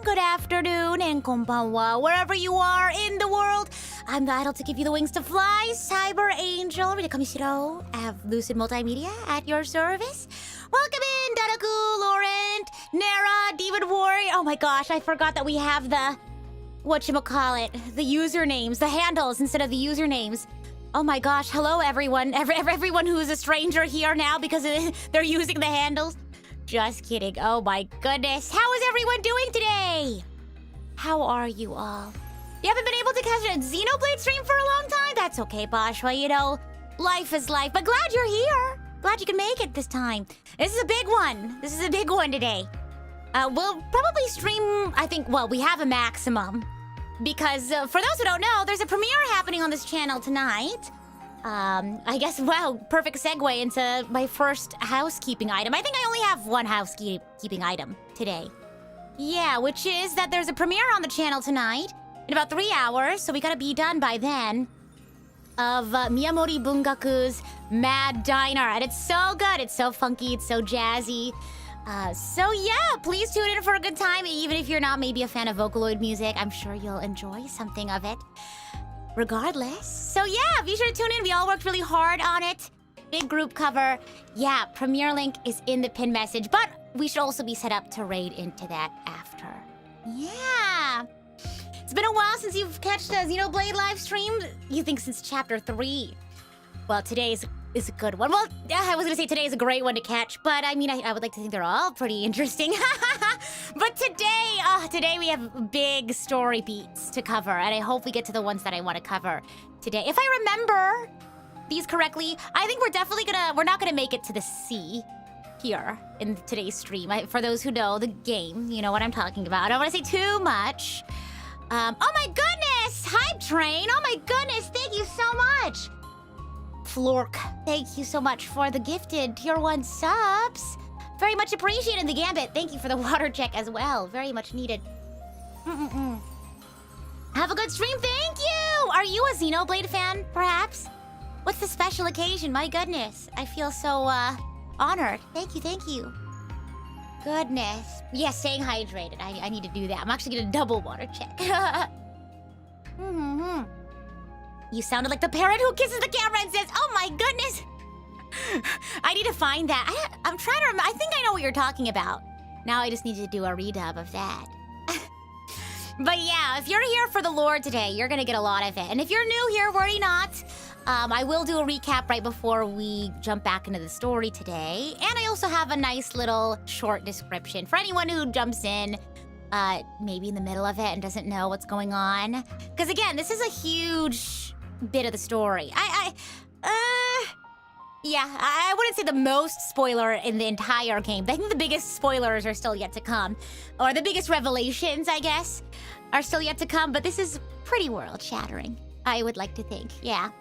good afternoon, and konbanwa, wherever you are in the world. I'm the idol to give you the wings to fly, Cyber Angel, Rita Kamishiro, have Lucid Multimedia at your service. Welcome in, Dadaku, Laurent, Nara, Demon Warrior. Oh my gosh, I forgot that we have the, whatchamacallit, the usernames, the handles instead of the usernames. Oh my gosh, hello everyone. Everyone who is a stranger here now because they're using the handles. Just kidding. Oh my goodness. How is everyone doing today? How are you all? You haven't been able to catch a Xenoblade stream for a long time? That's okay, Boshwa. You know, life is life. But glad you're here. Glad you can make it this time. This is a big one. This is a big one today. We'll probably stream, I think, well, we have a maximum. Because for those who don't know, there's a premiere happening on this channel tonight. I guess, wow, perfect segue into my first housekeeping item. I think I only have one housekeeping item today. Yeah, which is that there's a premiere on the channel tonight in about 3 hours, so we gotta be done by then, of Miyamori Bungaku's Mad Diner. And it's so good, it's so funky, it's so jazzy. So yeah, please tune in for a good time. Even if you're not maybe a fan of Vocaloid music, I'm sure you'll enjoy something of it. Regardless. So yeah, be sure to tune in. We all worked really hard on it. Big group cover. Yeah, premiere link is in the pin message, but we should also be set up to raid into that after. Yeah. It's been a while since you've catched a Xenoblade live stream. You think since chapter 3. Well, today is a good one. Well, I was gonna say today is a great one to catch, but I mean, I would like to think they're all pretty interesting. But today we have big story beats to cover, and I hope we get to the ones that I want to cover today. If I remember these correctly, I think we're not gonna make it to the sea here in today's stream. For those who know the game, you know what I'm talking about. I don't want to say too much. Oh my goodness! Hype Train! Oh my goodness, thank you so much! Flork, thank you so much for the gifted tier 1 subs. Very much appreciated. The Gambit, thank you for the water check as well. Very much needed. Have a good stream, thank you! Are you a Xenoblade fan, perhaps? What's the special occasion? My goodness, I feel so, honored. Thank you. Goodness. Yes, staying hydrated. I need to do that. I'm actually gonna double water check. You sounded like the parrot who kisses the camera and says, "Oh my goodness!" I need to find that. I'm trying to remember. I think I know what you're talking about. Now I just need to do a redub of that. But yeah, if you're here for the lore today, you're gonna get a lot of it. And if you're new here, worry not. I will do a recap right before we jump back into the story today. And I also have a nice little short description for anyone who jumps in maybe in the middle of it and doesn't know what's going on. Because again, this is a huge bit of the story. Yeah, I wouldn't say the most spoiler in the entire game. I think the biggest spoilers are still yet to come. Or the biggest revelations, I guess, are still yet to come. But this is pretty world-shattering, I would like to think. Yeah.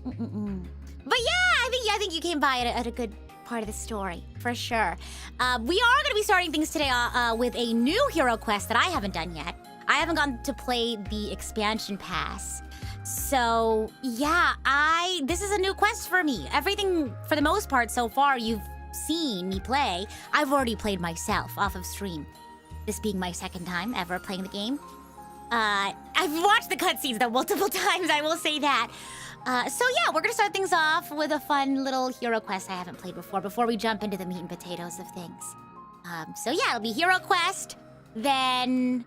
But yeah, I think you came by at a good part of the story, for sure. We are going to be starting things today with a new hero quest that I haven't done yet. I haven't gone to play the expansion pass. So, yeah, this is a new quest for me. Everything, for the most part, so far, you've seen me play, I've already played myself off of stream. This being my second time ever playing the game. I've watched the cutscenes, though, multiple times, I will say that. So yeah, we're gonna start things off with a fun little hero quest I haven't played before we jump into the meat and potatoes of things. So yeah, it'll be hero quest, then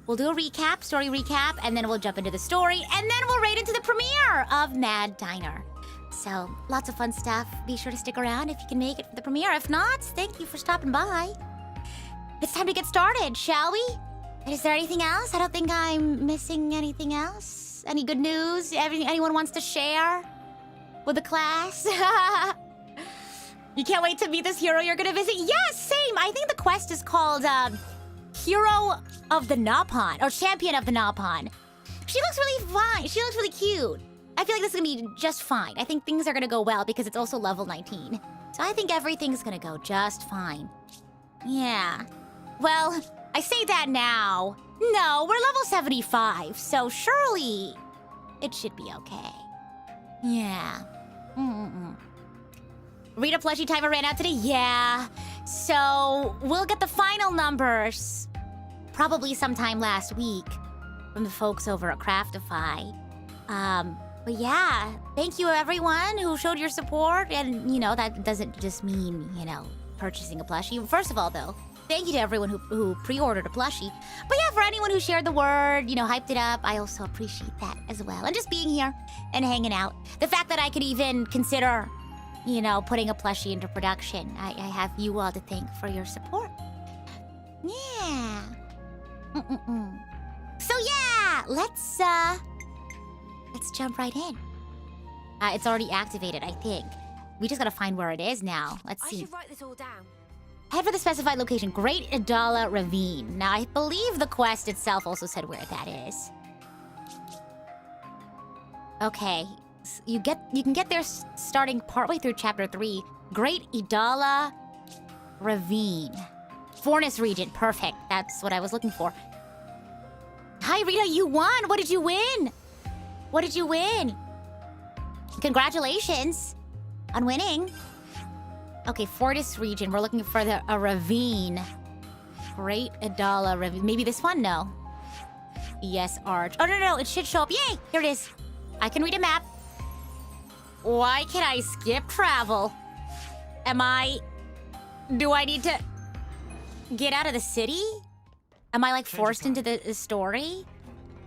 we'll do a recap, story recap, and then we'll jump into the story, and then we'll raid into the premiere of Mad Diner. So, lots of fun stuff. Be sure to stick around if you can make it for the premiere. If not, thank you for stopping by. It's time to get started, shall we? Is there anything else? I don't think I'm missing anything else. Any good news? Anyone wants to share with the class? You can't wait to meet this hero you're gonna visit? Yes, same! I think the quest is called, Hero of the Napon, or Champion of the Napon. She looks really fine. She looks really cute. I feel like this is gonna be just fine. I think things are gonna go well because it's also level 19. So I think everything's gonna go just fine. Yeah. Well, I say that now. No, we're level 75, so surely it should be okay. Yeah. Rita plushie timer ran out today? Yeah. So we'll get the final numbers probably sometime last week from the folks over at Craftify. But yeah, thank you everyone who showed your support. And, that doesn't just mean, purchasing a plushie. First of all, though, thank you to everyone who pre-ordered a plushie. But yeah, for anyone who shared the word, hyped it up, I also appreciate that as well. And just being here and hanging out. The fact that I could even consider, putting a plushie into production. I have you all to thank for your support. Yeah. So yeah, let's jump right in. It's already activated, I think. We just gotta find where it is now. Let's see. I should write this all down. Head for the specified location, Great Idala Ravine. Now, I believe the quest itself also said where that is. Okay, you can get there starting partway through Chapter 3. Great Idala Ravine. Fornus region, perfect. That's what I was looking for. Hi, Rita, you won! What did you win? What did you win? Congratulations on winning. Okay, Fortis region. We're looking for a ravine. Great Idala Ravine. Maybe this one? No. Yes, Arch. Oh, no. It should show up. Yay! Here it is. I can read a map. Why can I skip travel? Do I need to get out of the city? Am I, forced into the story?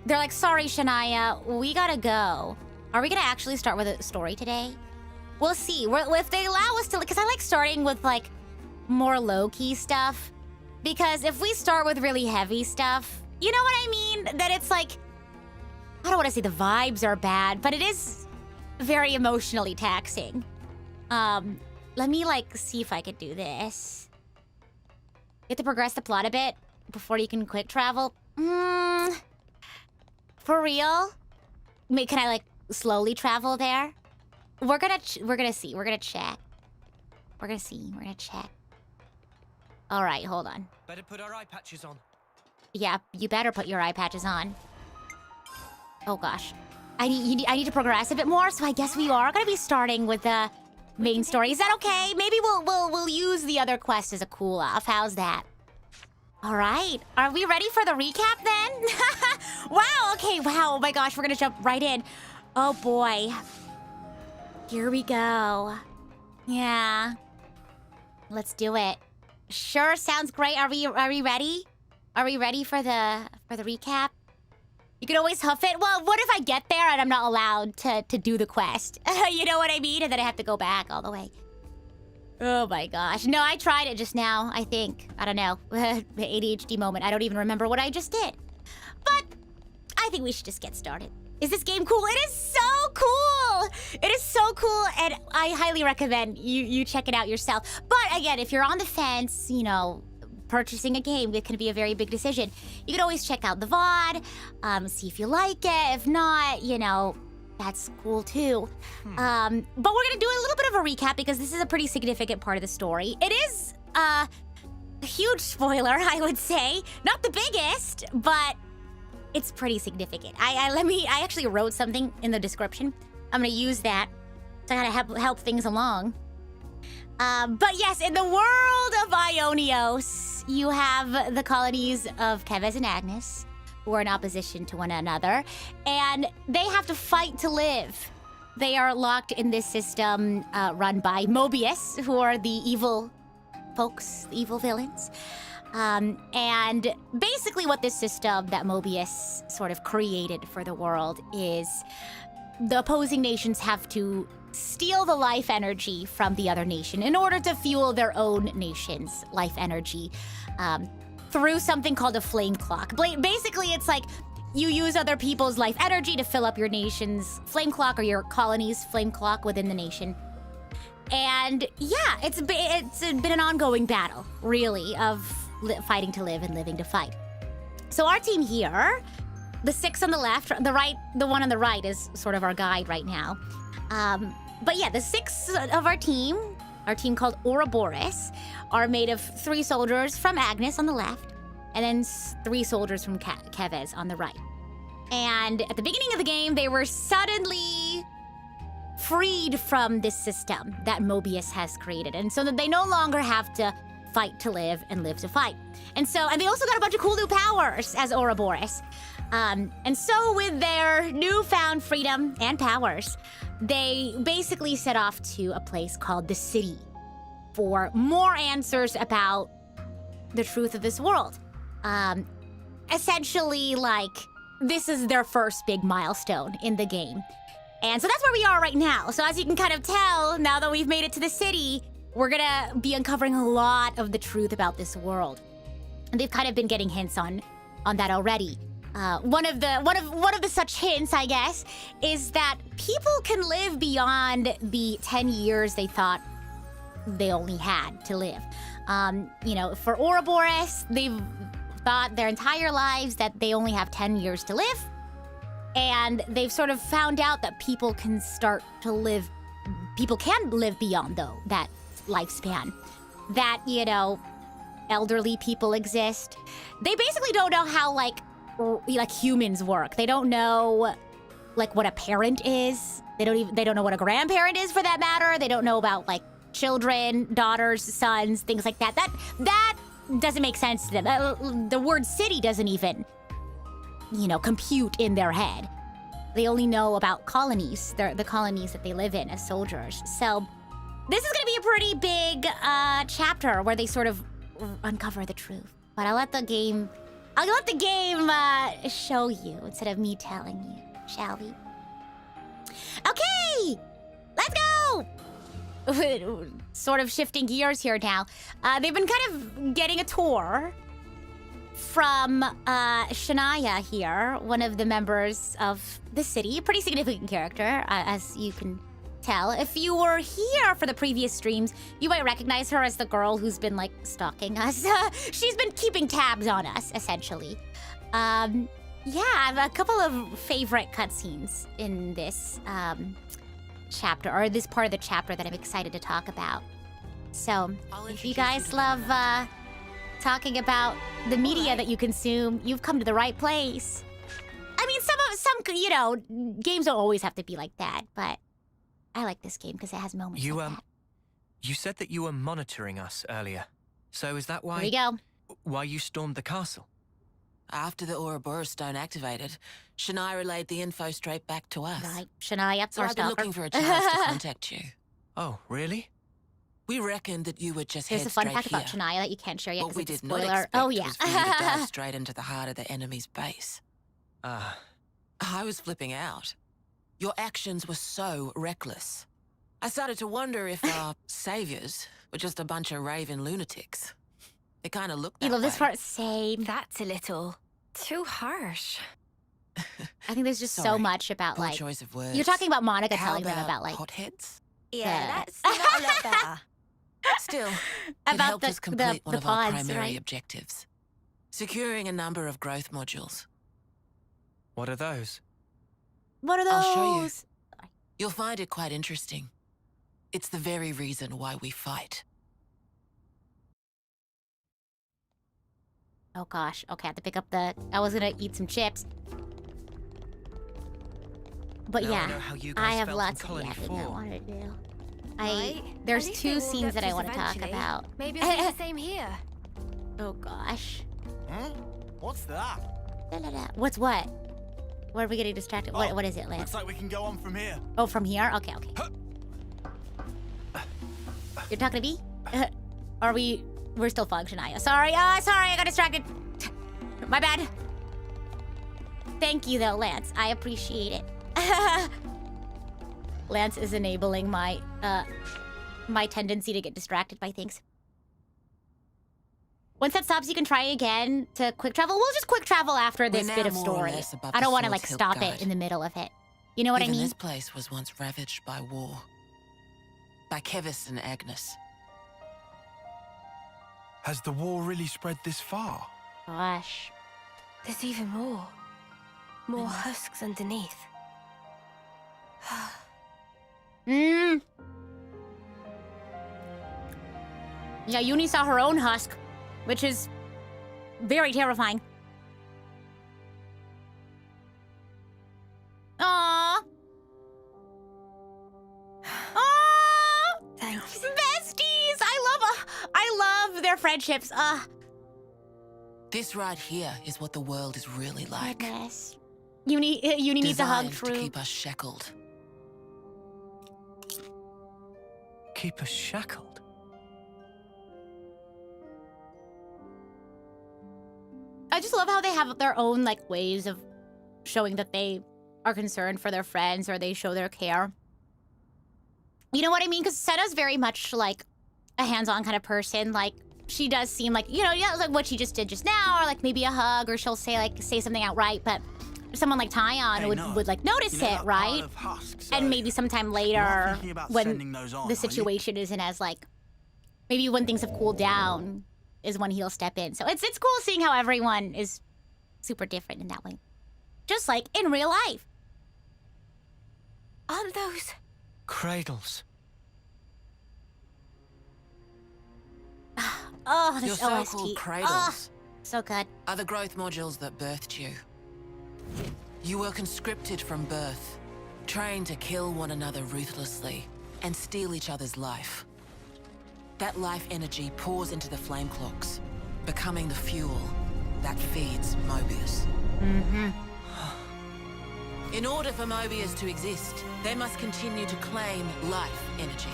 They're like, sorry, Shania, we gotta go. Are we gonna actually start with a story today? We'll see. If they allow us to, because I like starting with, more low-key stuff. Because if we start with really heavy stuff, you know what I mean? Then it's I don't want to say the vibes are bad, but it is very emotionally taxing. Let me, see if I could do this. You have to progress the plot a bit before you can quick travel. For real? Can I, slowly travel there? We're gonna see. We're gonna check. We're gonna see. We're gonna check. All right, hold on. Better put our eye patches on. Yeah, you better put your eye patches on. Oh gosh, I need to progress a bit more. So I guess we are gonna be starting with the main story. Is that okay? Maybe we'll use the other quest as a cool off. How's that? All right, are we ready for the recap then? Wow. Okay. Wow. Oh my gosh, we're gonna jump right in. Oh boy. Here we go. Yeah. Let's do it. Sure, sounds great. Are we ready? Are we ready for the recap? You can always huff it. Well, what if I get there and I'm not allowed to do the quest? You know what I mean? And then I have to go back all the way. Oh my gosh. No, I tried it just now, I think. I don't know. ADHD moment. I don't even remember what I just did. But I think we should just get started. Is this game cool? It is so cool! It is so cool, and I highly recommend you check it out yourself. But again, if you're on the fence, purchasing a game, it can be a very big decision. You can always check out the VOD, see if you like it. If not, that's cool too. But we're gonna do a little bit of a recap because this is a pretty significant part of the story. It is a huge spoiler, I would say. Not the biggest, but it's pretty significant. I actually wrote something in the description. I'm gonna use that to kind of help things along. But yes, in the world of Aionios, you have the colonies of Keves and Agnes, who are in opposition to one another, and they have to fight to live. They are locked in this system run by Mobius, who are the evil folks, the evil villains. And basically what this system that Mobius sort of created for the world is the opposing nations have to steal the life energy from the other nation in order to fuel their own nation's life energy through something called a flame clock. Basically, it's you use other people's life energy to fill up your nation's flame clock or your colony's flame clock within the nation. And yeah, it's been an ongoing battle, really, of fighting to live and living to fight. So our team here, the 6 on the left, the one on the right is sort of our guide right now. But yeah, the 6 of our team called Ouroboros, are made of 3 soldiers from Agnes on the left, and then 3 soldiers from Keves on the right. And at the beginning of the game, they were suddenly freed from this system that Mobius has created. And so that they no longer have to fight to live and live to fight. And they also got a bunch of cool new powers as Ouroboros. And so with their newfound freedom and powers, they basically set off to a place called the city for more answers about the truth of this world. Essentially, like, this is their first big milestone in the game. And so that's where we are right now. So as you can kind of tell, now that we've made it to the city, we're gonna be uncovering a lot of the truth about this world. And they've kind of been getting hints on that already. One of the such hints, I guess, is that people can live beyond the 10 years they thought they only had to live. You know, for Ouroboros, they've thought their entire lives that they only have 10 years to live. And they've sort of found out that people can live beyond, though, that lifespan. That, you know, elderly people exist. They basically don't know how, like humans work. They don't know, like, what a parent is. They don't know what a grandparent is, for that matter. They don't know about, like, children, daughters, sons, things like that. That doesn't make sense to them. The word city doesn't even, you know, compute in their head. They only know about colonies, the colonies that they live in as soldiers. So this is gonna be a pretty big chapter where they sort of uncover the truth. But I'll let the game show you instead of me telling you, shall we? Okay, let's go! Sort of shifting gears here now. They've been kind of getting a tour from Shania here, one of the members of the city. Pretty significant character, as you can tell. If you were here for the previous streams, you might recognize her as the girl who's been, like, stalking us. She's been keeping tabs on us, essentially. Yeah, I have a couple of favorite cutscenes in this chapter, or this part of the chapter that I'm excited to talk about. So, if you guys love talking about the media that you consume, you've come to the right place. I mean, some you know, games don't always have to be like that, but I like this game because it has moments like that. You said that you were monitoring us earlier. So is that why... Here we go. Why you stormed the castle? After the Ouroboros stone activated, Shania relayed the info straight back to us. Right, Shania, So our I've been stalker. looking for a chance to contact you. Oh, really? We reckoned that you would just Here's head a fun straight fact here. about Shania that you can't share yet What we because it's did a not spoiler. expect Oh, yeah. was for you to dive straight into the heart of the enemy's base. Ah. I was flipping out. Your actions were so reckless. I started to wonder if our saviors were just a bunch of raving lunatics. They kind of looked that You love this way. part? Same. That's a little too harsh. I think there's just so Sorry. much about, Poor like... choice of words. You're talking about Monica How telling them about, like... hotheads? Yeah, that's not a lot better. Still, it About helped us complete one the of our pods, primary right? objectives. Securing a number of growth modules. What are those? What are those? I'll show you. You'll find it quite interesting. It's the very reason why we fight. Oh gosh, okay, I have to pick up the... I was gonna eat some chips. But Now I yeah, know how you I guys have felt lots in of Colony yapping I 4. want to do. Right? There's At least two they warmed scenes up that I to want to talk eventually. about. Maybe it'll be the same here. Oh gosh. Huh? What's that? Da-da-da. What's what? Where are we getting distracted? Oh, What is it, Lance? Looks like we can go on from here. Oh, from here? Okay, okay. You're talking to me? Are we... We're still following Shania. Sorry, sorry, I got distracted. My bad. Thank you, though, Lance. I appreciate it. Lance is enabling my, my tendency to get distracted by things. Once that stops, you can try again to quick travel. We'll just quick travel after this We're bit now of more or story. less above I don't the want to, like, Swords Hilt stop Guard. it in the middle of it. You know what I Even mean? this place was once ravaged by war. By Keves and Agnes. Has the war really spread this far? Gosh. There's even more. More husks underneath. Yeah, Uni saw her own husk, which is very terrifying. Aww. Aww. Thanks. Besties! I love their friendship. friendships. This right here is what the world is really like. Goodness. Uni needs a hug, Designed true. to keep us shackled. Keep us shackled? I just love how they have their own like ways of showing that they are concerned for their friends or they show their care. You know what I mean? Because Senna's very much like a hands-on kind of person. Like she does seem like, you know, yeah, like what she just did just now, or like maybe a hug, or she'll say something outright. But someone like Tyon Hey, would like notice You know it, that right? pile of husks And earlier? maybe sometime You are later, thinking about when sending those on, the are you? situation isn't as like, maybe when things have cooled down is when he'll step in. So it's cool seeing how everyone is super different in that way, just like in real life. Aren't those... Cradles. Oh, Your this so-called OST. cradles Oh, so good. are the growth modules that birthed you. You were conscripted from birth, trained to kill one another ruthlessly and steal each other's life. That life energy pours into the flame clocks, becoming the fuel that feeds Mobius. In order for Mobius to exist, they must continue to claim life energy.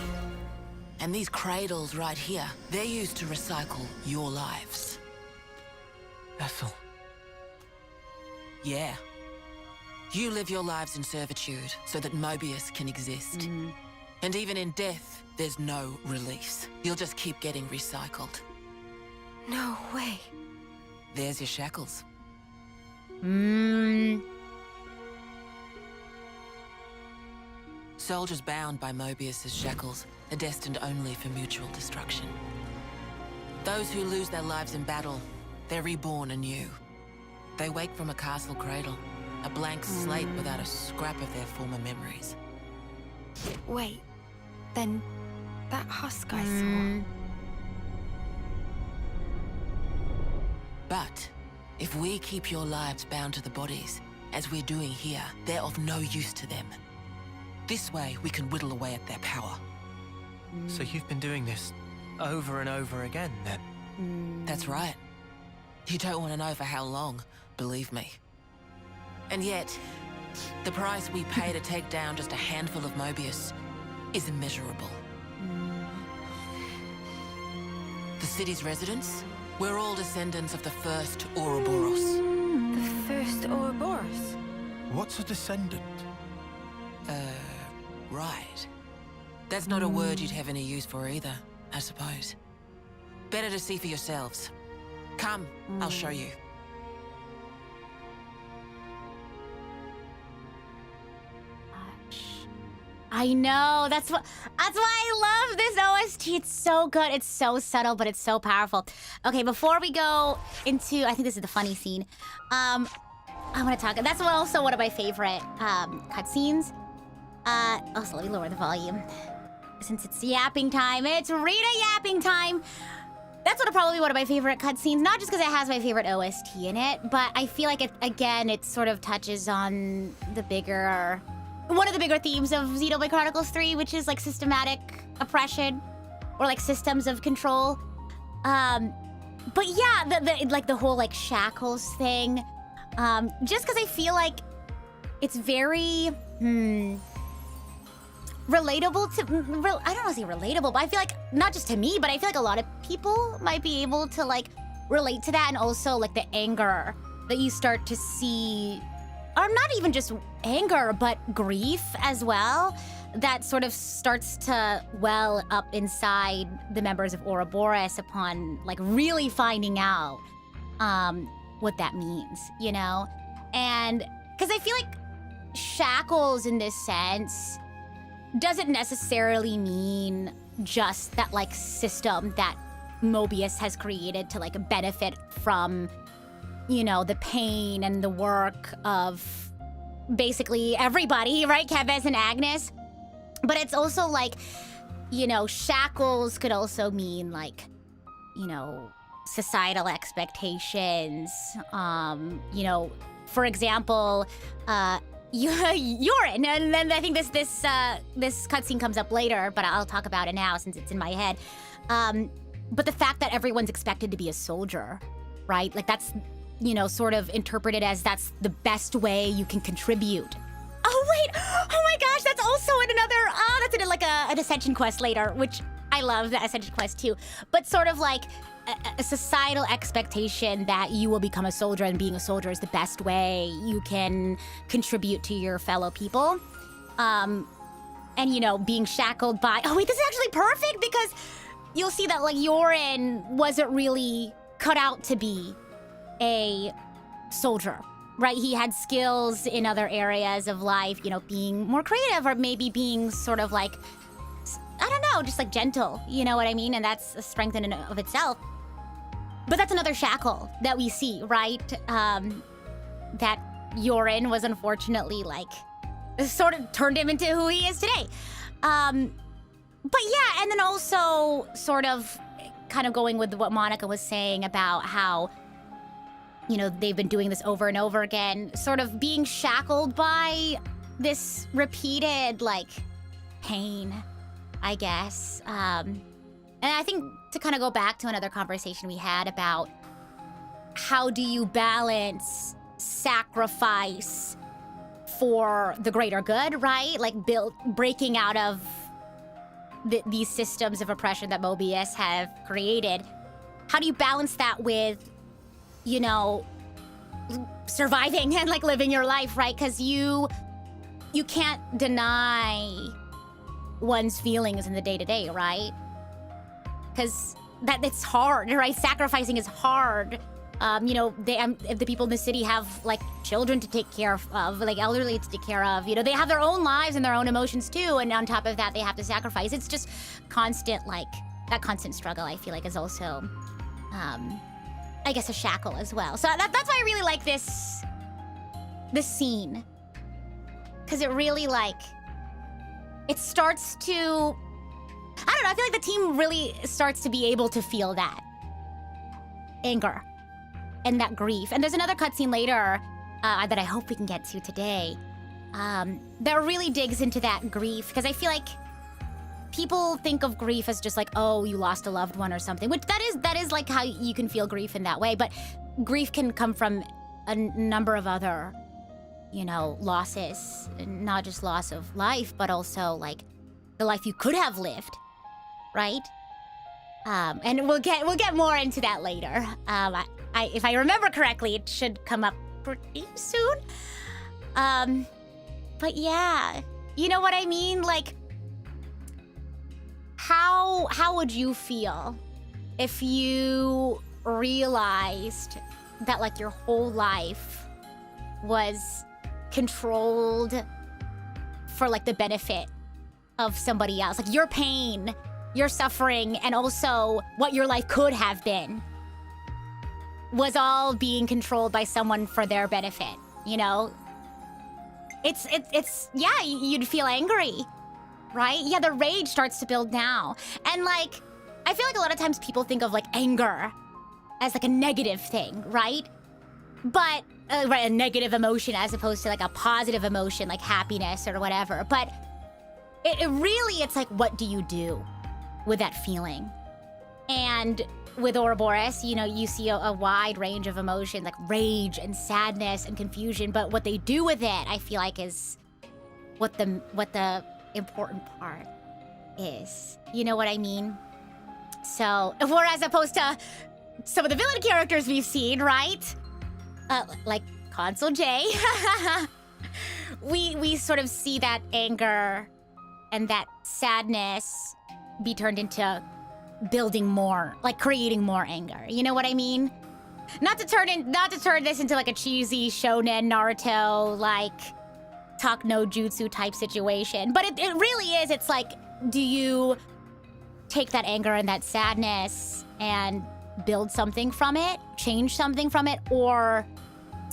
And these cradles right here, they're used to recycle your lives. Ethel. Yeah. You live your lives in servitude so that Mobius can exist. And even in death, there's no release. You'll just keep getting recycled. No way. There's your shackles. Soldiers bound by Mobius's shackles are destined only for mutual destruction. Those who lose their lives in battle, they're reborn anew. They wake from a castle cradle, a blank slate without a scrap of their former memories. Wait. Then that husk I saw... But if we keep your lives bound to the bodies, as we're doing here, they're of no use to them. This way, we can whittle away at their power. So you've been doing this over and over again, then? That's right. You don't want to know for how long, believe me. And yet, the price we pay to take down just a handful of Mobius is immeasurable. The city's residents, we're all descendants of the first Ouroboros. The first Ouroboros. What's a descendant? Right. That's not a word you'd have any use for either, I suppose. Better to see for yourselves. Come, I'll show you. I know. That's why I love this OST. It's so good. It's so subtle, but it's so powerful. Okay, before we go into, I think this is the funny scene. I want to talk. That's also one of my favorite cutscenes. Also, let me lower the volume since it's yapping time. It's Rita yapping time. That's probably one of my favorite cutscenes. Not just because it has my favorite OST in it, but I feel like it sort of touches on one of the bigger themes of Xenoblade Chronicles 3, which is like systematic oppression or like systems of control. But yeah, the whole like shackles thing. Just because I feel like it's very relatable to. I don't want to say relatable, but I feel like not just to me, but I feel like a lot of people might be able to like relate to that, and also like the anger that you start to see. Or not even just anger, but grief as well, that sort of starts to well up inside the members of Ouroboros upon like really finding out what that means, you know? And because I feel like shackles in this sense doesn't necessarily mean just that like system that Mobius has created to like benefit from, you know, the pain and the work of basically everybody, right? Keves and Agnes. But it's also like, you know, shackles could also mean like, you know, societal expectations. You know, for example, urine. And then I think this cutscene comes up later, but I'll talk about it now since it's in my head. But the fact that everyone's expected to be a soldier, right? Like that's, sort of interpreted as that's the best way you can contribute. Oh wait, oh my gosh, that's also in another, that's in like an Ascension quest later, which I love the Ascension quest too. But sort of like a societal expectation that you will become a soldier, and being a soldier is the best way you can contribute to your fellow people. And being shackled by, oh wait, this is actually perfect because you'll see that like Yorin wasn't really cut out to be a soldier, right? He had skills in other areas of life, being more creative or maybe being sort of like, I don't know, just like gentle, you know what I mean? And that's a strength in and of itself. But that's another shackle that we see, right? That Yorin was unfortunately like, sort of turned him into who he is today. But yeah, and then also sort of kind of going with what Monica was saying about how, they've been doing this over and over again, sort of being shackled by this repeated, like, pain, I guess. And I think to kind of go back to another conversation we had about how do you balance sacrifice for the greater good, right? Like breaking out of these systems of oppression that Mobius have created. How do you balance that with, surviving and like living your life, right? Because you can't deny one's feelings in the day-to-day, right? Because it's hard, right? Sacrificing is hard. The people in the city have like children to take care of, like elderly to take care of. They have their own lives and their own emotions too. And on top of that, they have to sacrifice. It's just constant, like that constant struggle. I feel like is also, I guess, a shackle as well. So that's why I really like this scene, because it really it starts to, I don't know. I feel like the team really starts to be able to feel that anger and that grief. And there's another cutscene later that I hope we can get to today that really digs into that grief, because I feel like people think of grief as just like, oh, you lost a loved one or something, which that is like how you can feel grief in that way. But grief can come from a number of other, losses, not just loss of life, but also like the life you could have lived, right? And we'll get more into that later. If I remember correctly, it should come up pretty soon. But yeah, you know what I mean? Like, how would you feel if you realized that like your whole life was controlled for like the benefit of somebody else? Like your pain, your suffering, and also what your life could have been was all being controlled by someone for their benefit, It's yeah, you'd feel angry, right? Yeah, the rage starts to build now. And like, I feel like a lot of times people think of like anger as like a negative thing, right? But, right, a negative emotion as opposed to like a positive emotion, like happiness or whatever. But it really, it's like, what do you do with that feeling? And with Ouroboros, you see a wide range of emotions, like rage and sadness and confusion. But what they do with it, I feel like, is what the important part is. You know what I mean? So, whereas opposed to some of the villain characters we've seen, right? Like Consul J, we sort of see that anger and that sadness be turned into building more, like creating more anger. You know what I mean? Not to turn this into like a cheesy shonen Naruto, like talk no jutsu type situation. But it really is. It's like, do you take that anger and that sadness and build something from it, change something from it, or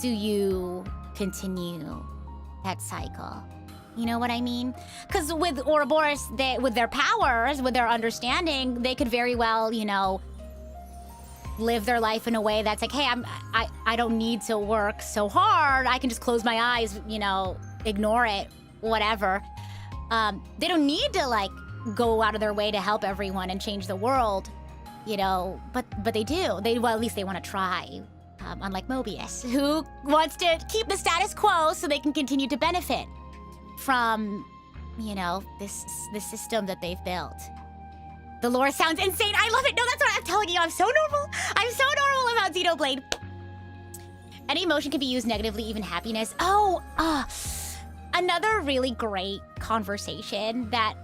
do you continue that cycle? You know what I mean? Because with Ouroboros, with their powers, with their understanding, they could very well, live their life in a way that's like, hey, I don't need to work so hard. I can just close my eyes, ignore it, whatever. They don't need to like go out of their way to help everyone and change the world, you know, but they do. Well, at least they want to try. Unlike Mobius, who wants to keep the status quo so they can continue to benefit from, you know, this system that they've built. The lore sounds insane. I love it. No, that's what I'm telling you. I'm so normal. I'm so normal about Xenoblade. Any emotion can be used negatively, even happiness. Oh, another really great conversation that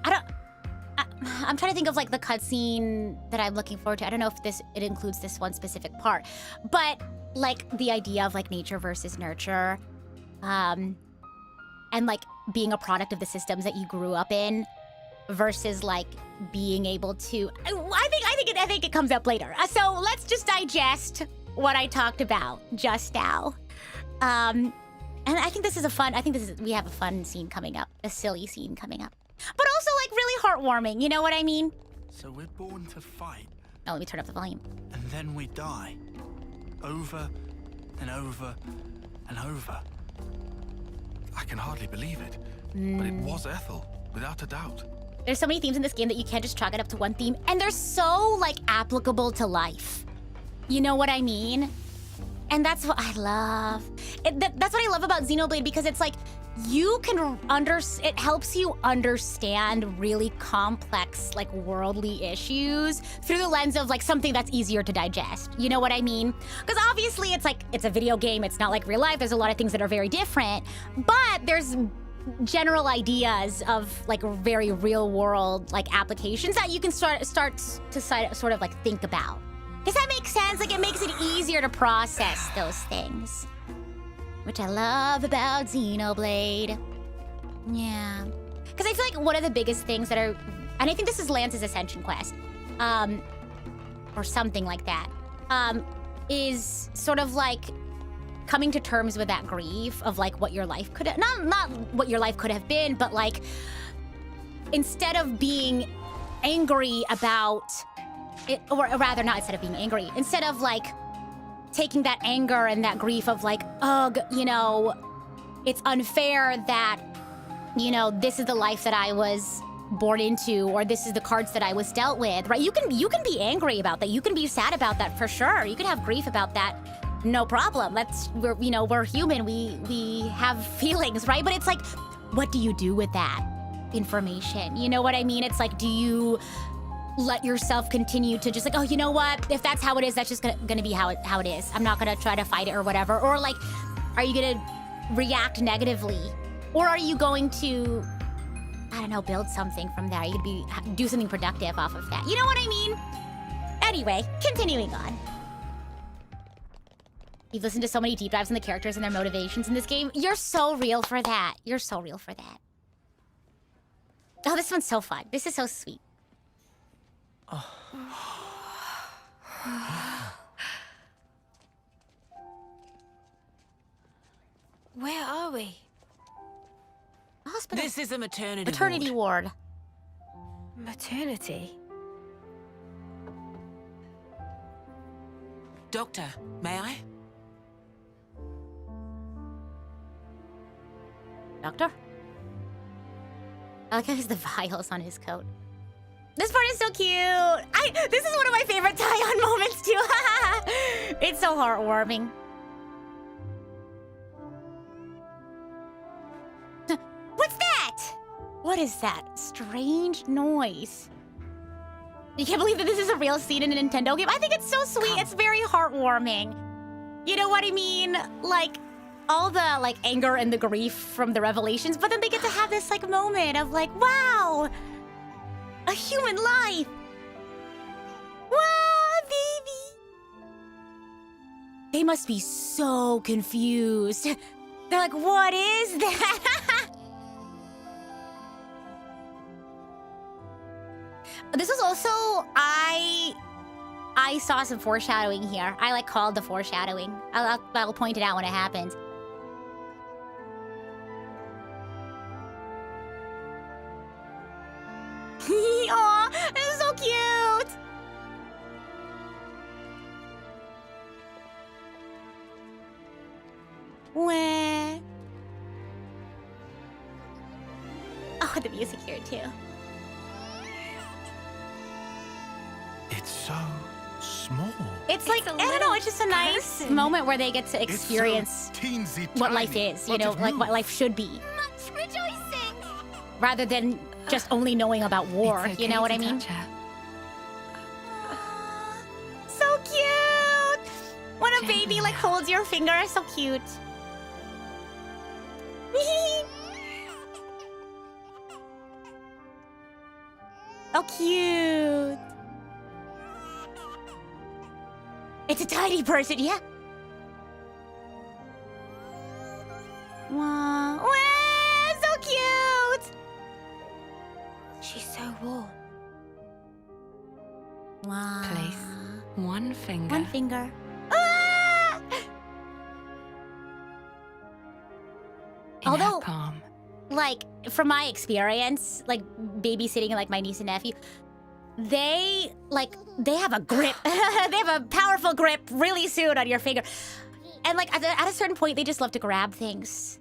I'm trying to think of like the cutscene that I'm looking forward to. I don't know if it includes this one specific part, but like the idea of like nature versus nurture, and like being a product of the systems that you grew up in versus like being able to. I think it comes up later. So let's just digest what I talked about just now. And I think we have a fun scene coming up, a silly scene coming up. But also, like, really heartwarming, you know what I mean? So we're born to fight. Oh, let me turn up the volume. And then we die. Over and over and over. I can hardly believe it. But it was Ethel, without a doubt. There's so many themes in this game that you can't just chalk it up to one theme. And they're so, like, applicable to life. You know what I mean? And that's what I love. That's what I love about Xenoblade, because it's like, you can it helps you understand really complex, like, worldly issues through the lens of, like, something that's easier to digest. You know what I mean? Because obviously it's like, it's a video game, it's not like real life, there's a lot of things that are very different, but there's general ideas of, like, very real world, like, applications that you can start to sort of, like, think about. Does that make sense? Like, it makes it easier to process those things. Which I love about Xenoblade. Yeah. Because I feel like one of the biggest things that are... And I think this is Lance's Ascension quest. Or something like that. Is sort of like coming to terms with that grief of, like, what your life could have... Not what your life could have been, but, like... Instead of being angry about... it, or rather, not instead of being angry. Instead of, like... taking that anger and that grief of, like, ugh, you know, it's unfair that, you know, this is the life that I was born into, or this is the cards that I was dealt with, right? You can be angry about that. You can be sad about that for sure. You can have grief about that, no problem. We're human. We have feelings, right? But it's like, what do you do with that information? You know what I mean? It's like, do you let yourself continue to just like, oh, you know what? If that's how it is, that's just gonna be how it is. I'm not gonna try to fight it or whatever. Or like, are you gonna react negatively? Or are you going to, I don't know, build something from there? Are you gonna do something productive off of that? You know what I mean? Anyway, continuing on. You've listened to so many deep dives in the characters and their motivations in this game. You're so real for that. You're so real for that. Oh, this one's so fun. This is so sweet. Where are we? Hospital. This is a maternity ward. Maternity? Doctor, may I? Doctor? I like how he has the vials on his coat. This part is so cute. This is one of my favorite tie-on moments too. It's so heartwarming. What's that? What is that strange noise? You can't believe that this is a real scene in a Nintendo game. I think it's so sweet. Come. It's very heartwarming. You know what I mean? Like, all the, like, anger and the grief from the revelations, but then they get to have this, like, moment of, like, wow! A human life! Wow, baby! They must be so confused. They're like, what is that? This is also, I saw some foreshadowing here. I, like, called the foreshadowing. I'll point it out when it happens. Aw, this is so cute! Wah. Oh, the music here, too. It's so small. It's like, a I don't know, little it's just a nice person. moment where they get to It's experience so teensy what tiny, life is, you but know, it like what moves. life should be, Much rejoicing. rather than just only knowing about war, It's you know what okay I to mean? touch her. So cute! When a baby Gently like now. holds your finger, so cute. Oh, cute. It's a tiny person, yeah. Wow. Wow, so cute. She's so warm. Wow. Place one finger. One finger. Ah! In Although- her palm. Like, from my experience, like babysitting like my niece and nephew, they have a grip. They have a powerful grip really soon on your finger. And like at a certain point, they just love to grab things.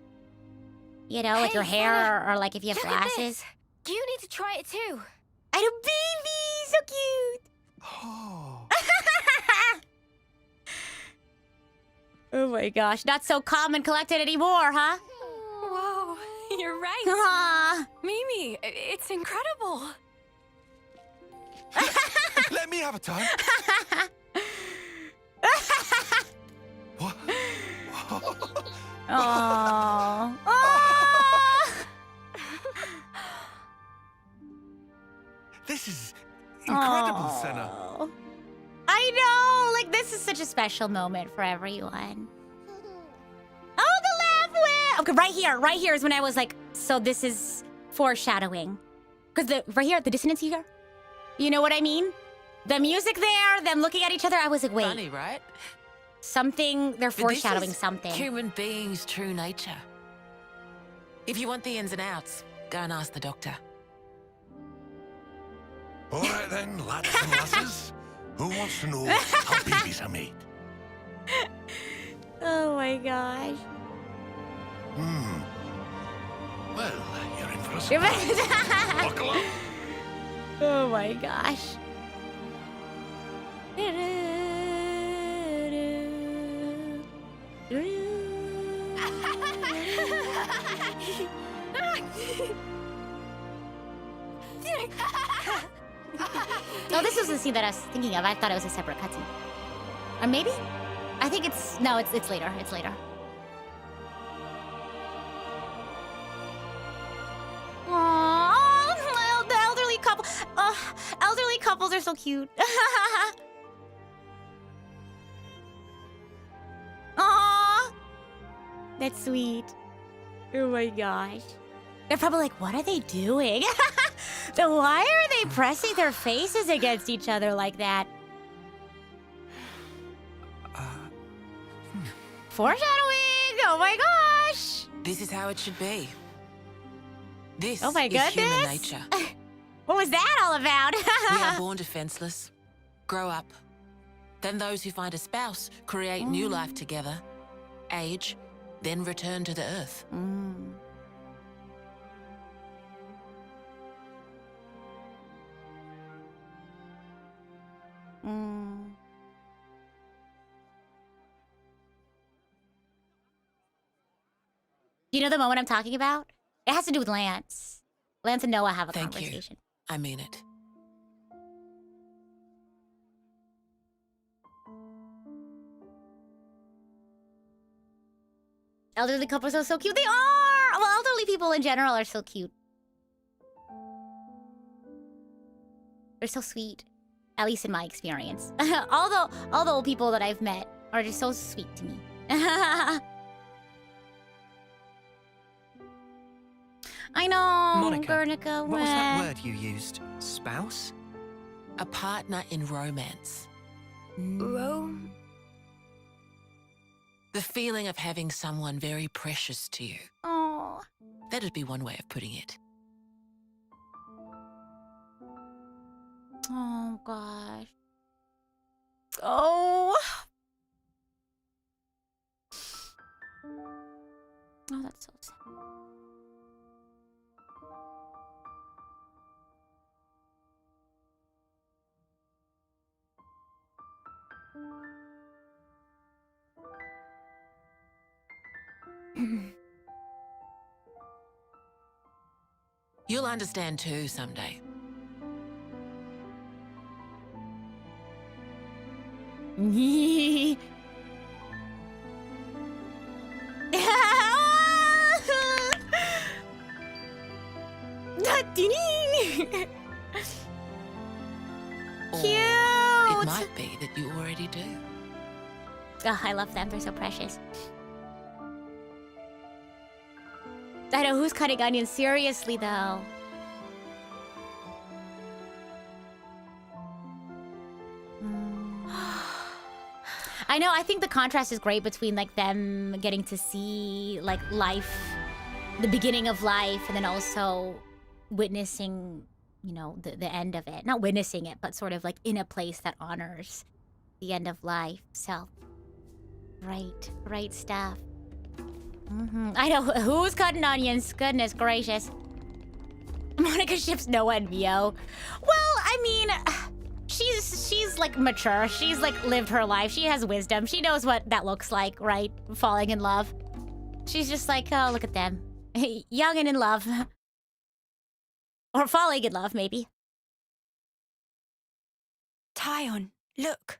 You know, like Hey, your hair Sarah, or like if you have Look at glasses. this. You need to try it too. I had a baby, so cute. Oh. Oh my gosh, not so calm and collected anymore, huh? Whoa, you're right. Aw. Mimi, it's incredible. Let me have a time. What? Aww. Aww. This is incredible, Senna. Aw. I know! Like, this is such a special moment for everyone. Oh, the laugh whale! Okay, right here is when I was like, so this is foreshadowing. Because right here, the dissonance you hear? You know what I mean? The music there, them looking at each other, I was like, wait, Funny, right? something, they're But this foreshadowing is something. Human beings' true nature. If you want the ins and outs, go and ask the doctor. All right then, lads and lasses. Who wants to know how babies are made? Oh my gosh. Well, you're in for a surprise. Buckle up. Oh my gosh. Oh, this was the scene that I was thinking of. I thought it was a separate cutscene. Or maybe? I think it's... No, it's later. It's later. Aww, the elderly couple. Elderly couples are so cute. Aww. That's sweet. Oh my gosh. They're probably like, what are they doing? Then why are they pressing their faces against each other like that? Foreshadowing! Oh my gosh! This is how it should be. This Oh my is goodness! human nature. What was that all about? We are born defenseless, grow up. Then those who find a spouse create new life together, age, then return to the earth. Do you know the moment I'm talking about? It has to do with Lance. Lance and Noah have a Thank you. conversation. I mean it. Elderly couples are so cute. They are! Well, elderly people in general are so cute. They're so sweet. At least in my experience. all the old people that I've met are just so sweet to me. I know, Monica, Guernica. what was that word you used? Spouse? A partner in romance. Rome? The feeling of having someone very precious to you. Oh. That'd be one way of putting it. Oh, gosh. Oh. Oh, that's so sad. You'll understand too someday. Or Cute! it might be that you already do. Oh, I love them. They're so precious. I know, who's cutting onions seriously, though? I know, I think the contrast is great between, like, them getting to see, like, life, the beginning of life, and then also witnessing, you know, the end of it. Not witnessing it, but sort of, like, in a place that honors the end of life. So, right stuff. I know, who's cutting onions? Goodness gracious. Monica ships Noah and Mio. Well, I mean, she's like mature. She's like lived her life. She has wisdom. She knows what that looks like, right? Falling in love. She's just like, oh, look at them. Young and in love. Or falling in love, maybe. Tyon, look.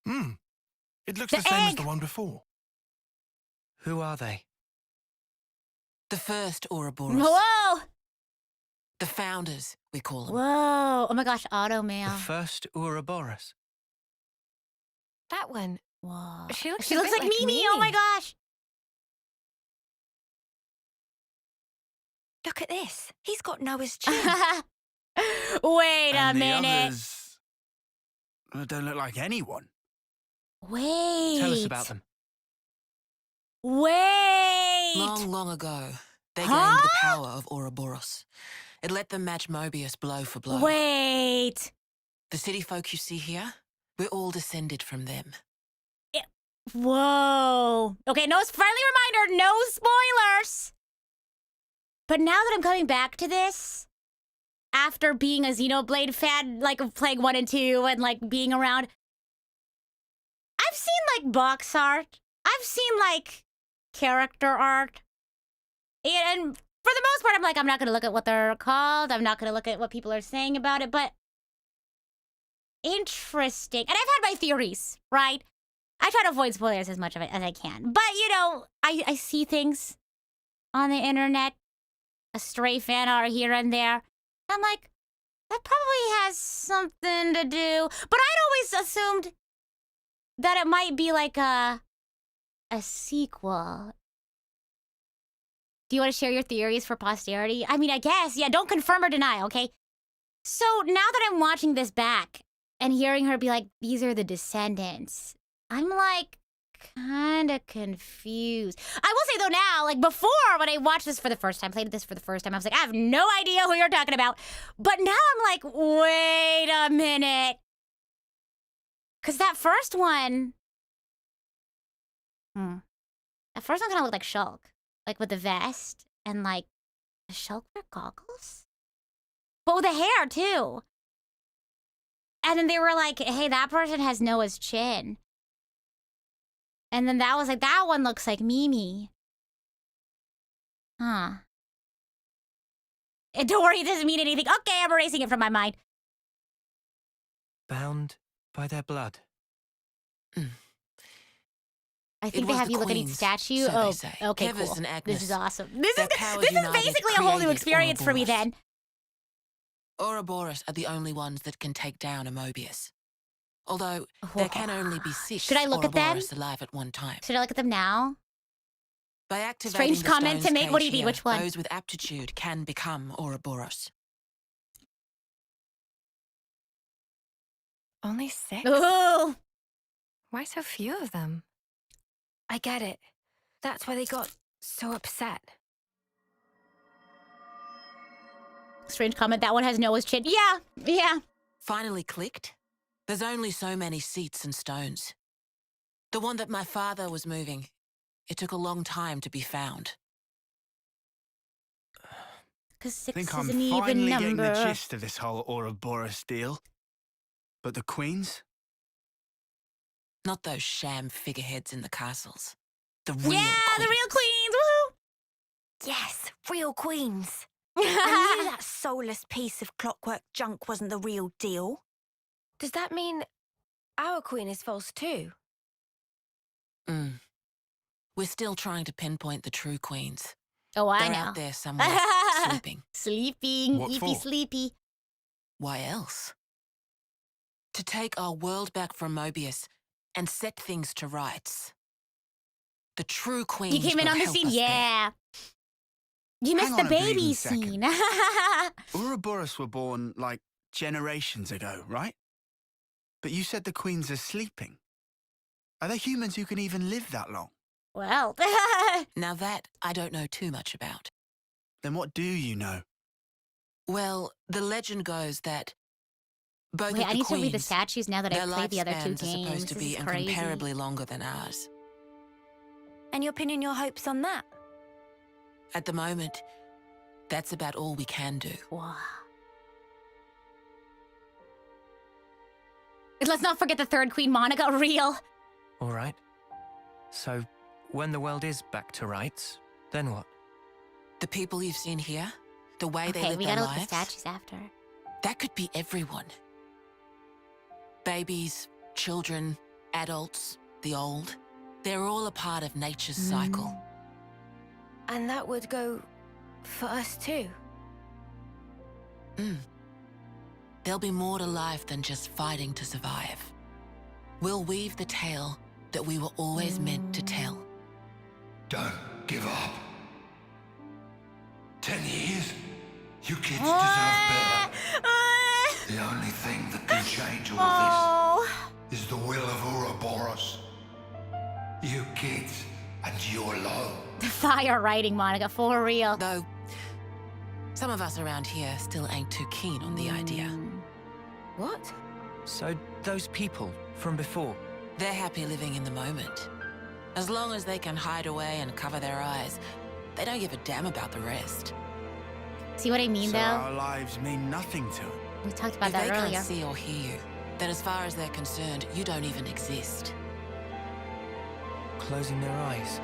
It looks The the same as egg! the one before. Who are they? The first Ouroboros. Whoa! The founders, we call them. Whoa. Oh my gosh, auto The mail. first Ouroboros. That one. Whoa. She looks She a looks bit like like Mimi. Oh my Mimi. gosh. Look at this. He's got Noah's chin. Wait a And the minute. others don't look like anyone. Wait. Tell us about them. Wait. Long ago, they Huh? gained the power of Ouroboros. It let them match Mobius blow for blow. Wait. The city folk you see here, we're all descended from them. Whoa. Okay, no, friendly reminder, no spoilers. But now that I'm coming back to this, after being a Xenoblade fan, like of playing 1 and 2 and like being around, I've seen like box art. I've seen like character art. And for the most part, I'm like, I'm not going to look at what they're called. I'm not going to look at what people are saying about it, but interesting. And I've had my theories, right? I try to avoid spoilers as much of it as I can. But, you know, I see things on the internet, a stray fan art here and there. I'm like, that probably has something to do. But I'd always assumed that it might be like a sequel. Do you want to share your theories for posterity? I mean, I guess. Yeah, don't confirm or deny, okay? So now that I'm watching this back and hearing her be like, these are the descendants, I'm like kind of confused. I will say though now, like before when I watched this for the first time, played this for the first time, I was like, I have no idea who you're talking about. But now I'm like, wait a minute. Because that first one... That first one kind of looked like Shulk. Like with the vest and like... Does Shulk wear goggles? But with the hair too. And then they were like, hey, that person has Noah's chin. And then that was like, that one looks like Mimi. Huh. Don't worry, it doesn't mean anything. Okay, I'm erasing it from my mind. Bound by their blood. I think It they was have the you look at each queens, statue. so they Oh, say. okay, Keves cool. and This Agnes. is awesome. This Their is powers this is united basically a whole new created experience for me Ouroboros. then. Ouroboros are the only ones that can take down a Mobius. Although, there can only be 6 Should I look at them? Ouroboros alive at one time. Should I look at them now? By activating Strange the comment to stone's make. What do you cage mean? here, Which one? Those with aptitude can become Ouroboros. Only 6? Ooh. Why so few of them? I get it. That's why they got so upset. Strange comment. That one has Noah's chin. Yeah. Finally clicked? There's only so many seats and stones. The one that my father was moving, it took a long time to be found. Because I 6 think is I'm an even finally getting the number. gist of this whole Ouroboros deal. But the queens? Not those sham figureheads in the castles. The real Yeah, the queens. real queens. Woohoo! Yes, real queens. I knew that soulless piece of clockwork junk wasn't the real deal. Does that mean our queen is false too? Mm. We're still trying to pinpoint the true queens. Oh, I They're know. out there somewhere, sleeping. Sleeping, What eepy for? sleepy. Why else? To take our world back from Mobius and set things to rights. The true queens You came in will on the help scene, us there. yeah. You missed Hang the on a bleeding baby second. scene. Ouroboros were born, like, generations ago, right? But you said the queens are sleeping. Are there humans who can even live that long? Well, Now that I don't know too much about. Then what do you know? Well, the legend goes that both wait, of I the need to read the queens, statues now that their I've played the other two lifespans are games. supposed to This be is crazy. incomparably longer than ours. And you're pinning your hopes on that? At the moment, that's about all we can do. Wow. And let's not forget the third queen, Monica, real. All right. So, when the world is back to rights, then what? The people you've seen here, the way they Okay, live we their gotta look at lives, the statues after. that could be everyone. Babies, children, adults, the old. They're all a part of nature's cycle. And that would go for us too. There'll be more to life than just fighting to survive. We'll weave the tale that we were always meant to tell. Don't give up. 10 years? You kids deserve Ah! better. Ah! The only thing that can change all Oh. this is the will of Ouroboros. You kids and your low. Fire writing, Monica, for real. Though, some of us around here still ain't too keen on the idea. What? So, those people from before, They're happy living in the moment. As long as they can hide away and cover their eyes, they don't give a damn about the rest. See what I mean, So though? our lives mean nothing to them. We talked about If that they earlier. can't see or hear you, then as far as they're concerned, you don't even exist. closing their eyes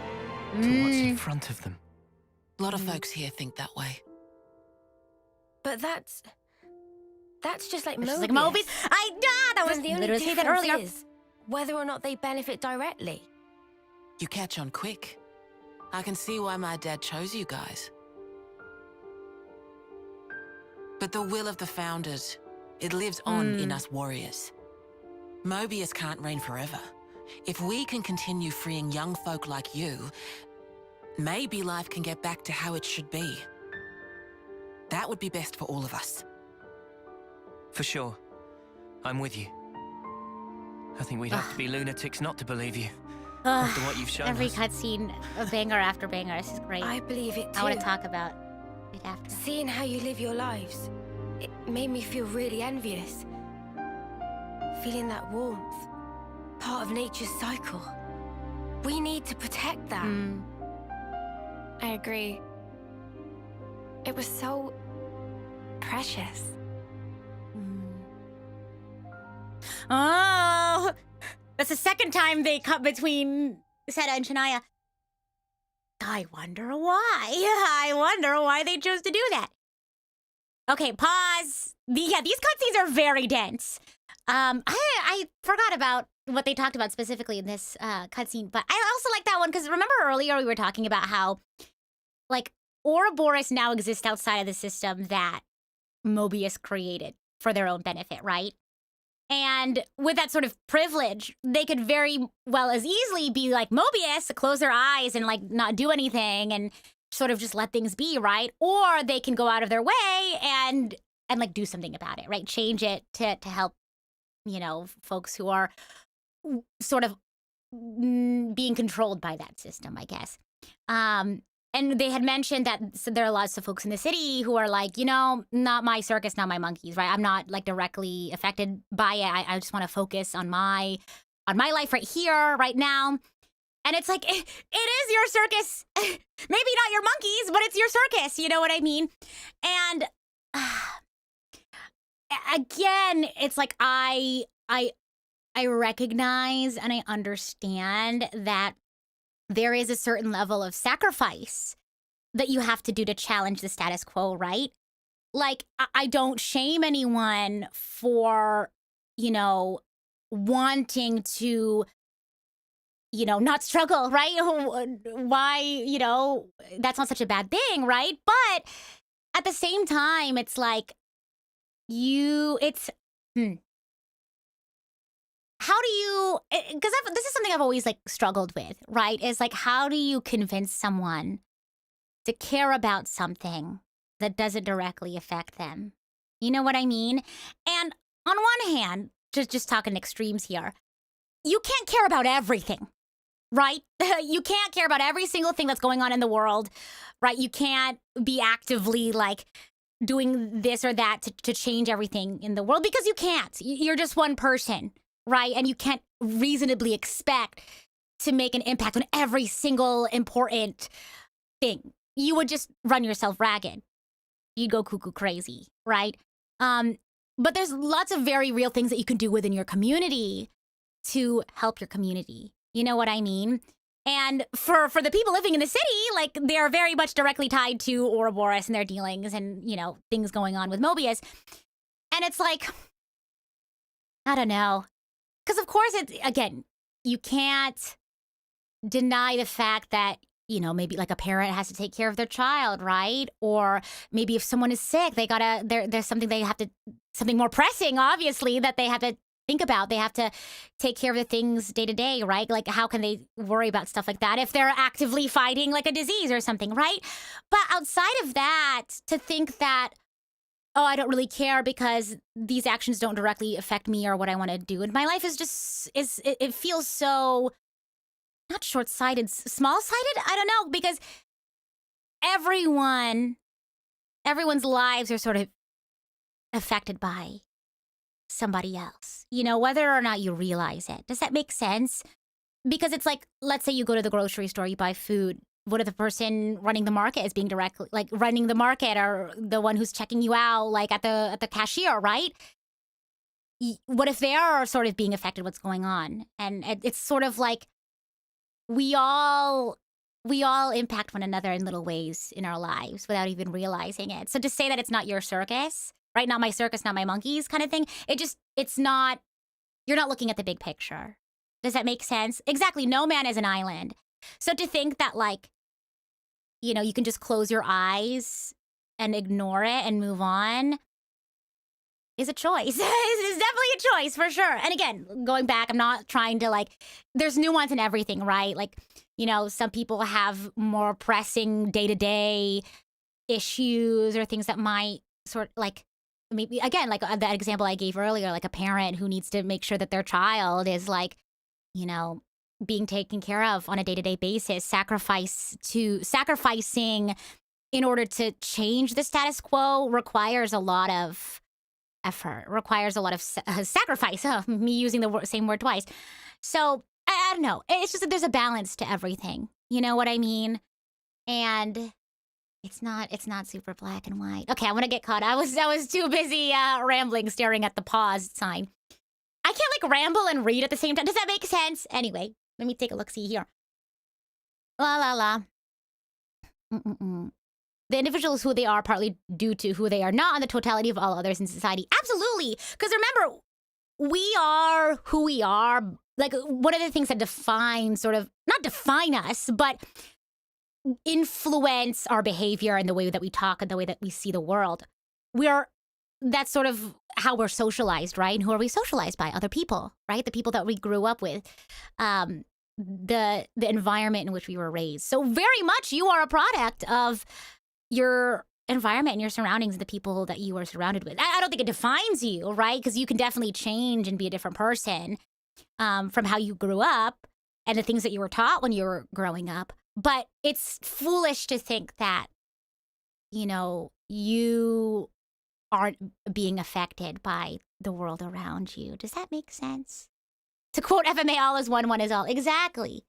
to what's in Mm. front of them. A lot of folks here think that way. But that's just like It's Mobius. just like Mobius. That was Then the only literally saying that difference earlier. is whether or not they benefit directly. You catch on quick. I can see why my dad chose you guys. But the will of the Founders, it lives on in us warriors. Mobius can't reign forever. If we can continue freeing young folk like you, maybe life can get back to how it should be. That would be best for all of us. For sure. I'm with you. I think we'd have to be lunatics not to believe you. After what you've shown Every us. cutscene, a banger after banger. This is great. I believe it too. I want to talk about it after. Seeing how you live your lives, it made me feel really envious. Feeling that warmth, part of nature's cycle. We need to protect that. I agree. It was so precious. Oh, that's the second time they cut between Seta and Shania. I wonder why. I wonder why they chose to do that. Okay, pause. These cutscenes are very dense. I forgot about what they talked about specifically in this cutscene, but I also like that one because remember earlier we were talking about how, like, Ouroboros now exists outside of the system that Mobius created for their own benefit, right? And with that sort of privilege, they could very well as easily be like Mobius, close their eyes and like not do anything and sort of just let things be, right? Or they can go out of their way and like do something about it, right? Change it to help, you know, folks who are sort of being controlled by that system, I guess. And they had mentioned that there are lots of folks in the city who are like, you know, not my circus, not my monkeys, right? I'm not like directly affected by it. I just want to focus on my life right here, right now. And it's like, it is your circus. Maybe not your monkeys, but it's your circus. You know what I mean? And again, it's like I recognize and I understand that there is a certain level of sacrifice that you have to do to challenge the status quo, right? Like, I don't shame anyone for, wanting to, not struggle, right? Why, that's not such a bad thing, right? But at the same time, it's like, how do you, because this is something I've always like struggled with, right? Is like, how do you convince someone to care about something that doesn't directly affect them? You know what I mean? And on one hand, just talking extremes here, you can't care about everything, right? You can't care about every single thing that's going on in the world, right? You can't be actively like doing this or that to change everything in the world, because you can't. You're just one person, right? And you can't reasonably expect to make an impact on every single important thing. You would just run yourself ragged. You'd go cuckoo crazy, right? But there's lots of very real things that you can do within your community to help your community. You know what I mean? And for the people living in the city, like, they're very much directly tied to Ouroboros and their dealings and, things going on with Mobius. And it's like, I don't know. Because, of course, again, you can't deny the fact that, maybe like a parent has to take care of their child, right? Or maybe if someone is sick, there's something more pressing, obviously, that they have to think about. They have to take care of the things day to day, right? Like, how can they worry about stuff like that if they're actively fighting like a disease or something, right? But outside of that, to think that, oh, I don't really care because these actions don't directly affect me or what I want to do in my life it feels so, not short-sighted, small-sighted? I don't know, because everyone's lives are sort of affected by somebody else, whether or not you realize it. Does that make sense? Because it's like, let's say you go to the grocery store, you buy food. What if the person running the market is being directly, like, running the market, or the one who's checking you out, like at the cashier, right? What if they are sort of being affected? What's going on? And it's sort of like we all impact one another in little ways in our lives without even realizing it. So to say that it's not your circus, right? Not my circus, not my monkeys kind of thing. It's not, you're not looking at the big picture. Does that make sense? Exactly. No man is an island. So to think that, like, you can just close your eyes and ignore it and move on is a choice. It's definitely a choice, for sure. And again, going back, I'm not trying to, like, there's nuance in everything, right? Like, some people have more pressing day-to-day issues or things that might sort of, like, maybe, again, like that example I gave earlier, like a parent who needs to make sure that their child is, like, being taken care of on a day-to-day basis, sacrificing in order to change the status quo requires a lot of effort, requires a lot of sacrifice. Me using the same word twice. So I don't know. It's just that there's a balance to everything. You know what I mean? And it's not super black and white. Okay, I'm gonna get caught. I was too busy rambling, staring at the pause sign. I can't, like, ramble and read at the same time. Does that make sense? Anyway, let me take a look-see here. La la la. The individual is who they are partly due to who they are not, and the totality of all others in society. Absolutely. Because remember, we are who we are. Like, one of the things that not define us, but influence our behavior and the way that we talk and the way that we see the world. That's sort of how we're socialized, right? And who are we socialized by? Other people, right? The people that we grew up with, the environment in which we were raised. So very much you are a product of your environment and your surroundings and the people that you are surrounded with. I don't think it defines you, right? Because you can definitely change and be a different person from how you grew up and the things that you were taught when you were growing up. But it's foolish to think that, you aren't being affected by the world around you. Does that make sense? To quote FMA, all is one is all. Exactly.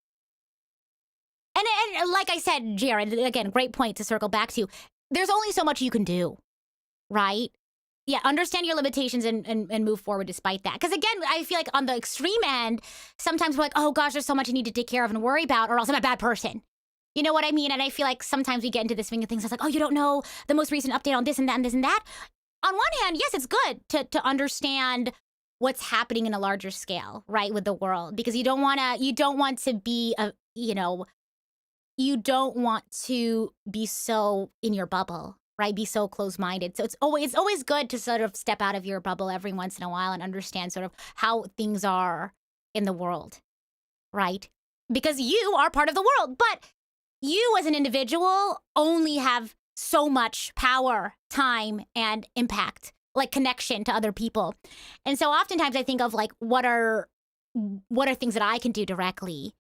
And like I said, Jared, again, great point to circle back to. There's only so much you can do, right? yeah, understand your limitations and move forward despite that. Because again, I feel like on the extreme end, sometimes we're like, oh gosh, there's so much I need to take care of and worry about, or else I'm a bad person. You know what I mean? And I feel like sometimes we get into this swing of things. It's like, oh, you don't know the most recent update on this and that and this and that. On one hand, yes, it's good to understand what's happening in a larger scale, right, with the world, because you don't want to be you don't want to be so in your bubble, right? Be so close-minded. So it's always good to sort of step out of your bubble every once in a while and understand sort of how things are in the world, right? Because you are part of the world, but you as an individual only have so much power, time, and impact, like connection to other people. And so oftentimes I think of like, what are things that I can do directly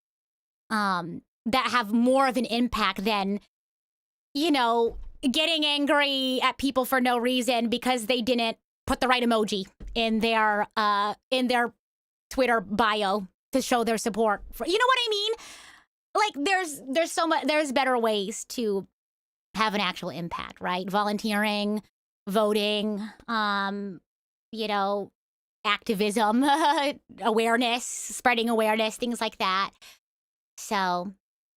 that have more of an impact than, getting angry at people for no reason because they didn't put the right emoji in their Twitter bio to show their support for, you know what I mean? Like there's better ways to have an actual impact, right? Volunteering, voting, activism, awareness, spreading awareness, things like that. So,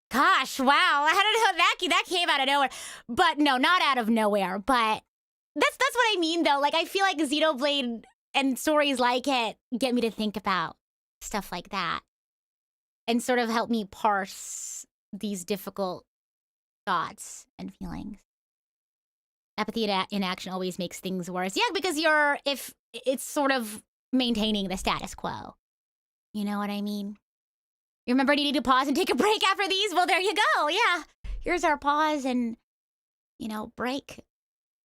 gosh, wow, I don't know, that came out of nowhere. But no, not out of nowhere. But that's what I mean, though. Like, I feel like Xenoblade and stories like it get me to think about stuff like that and sort of help me parse these difficult thoughts and feelings. Apathy in action always makes things worse. Yeah, because if it's sort of maintaining the status quo. You know what I mean? You remember needing to pause and take a break after these? Well, there you go. Yeah. Here's our pause and, break.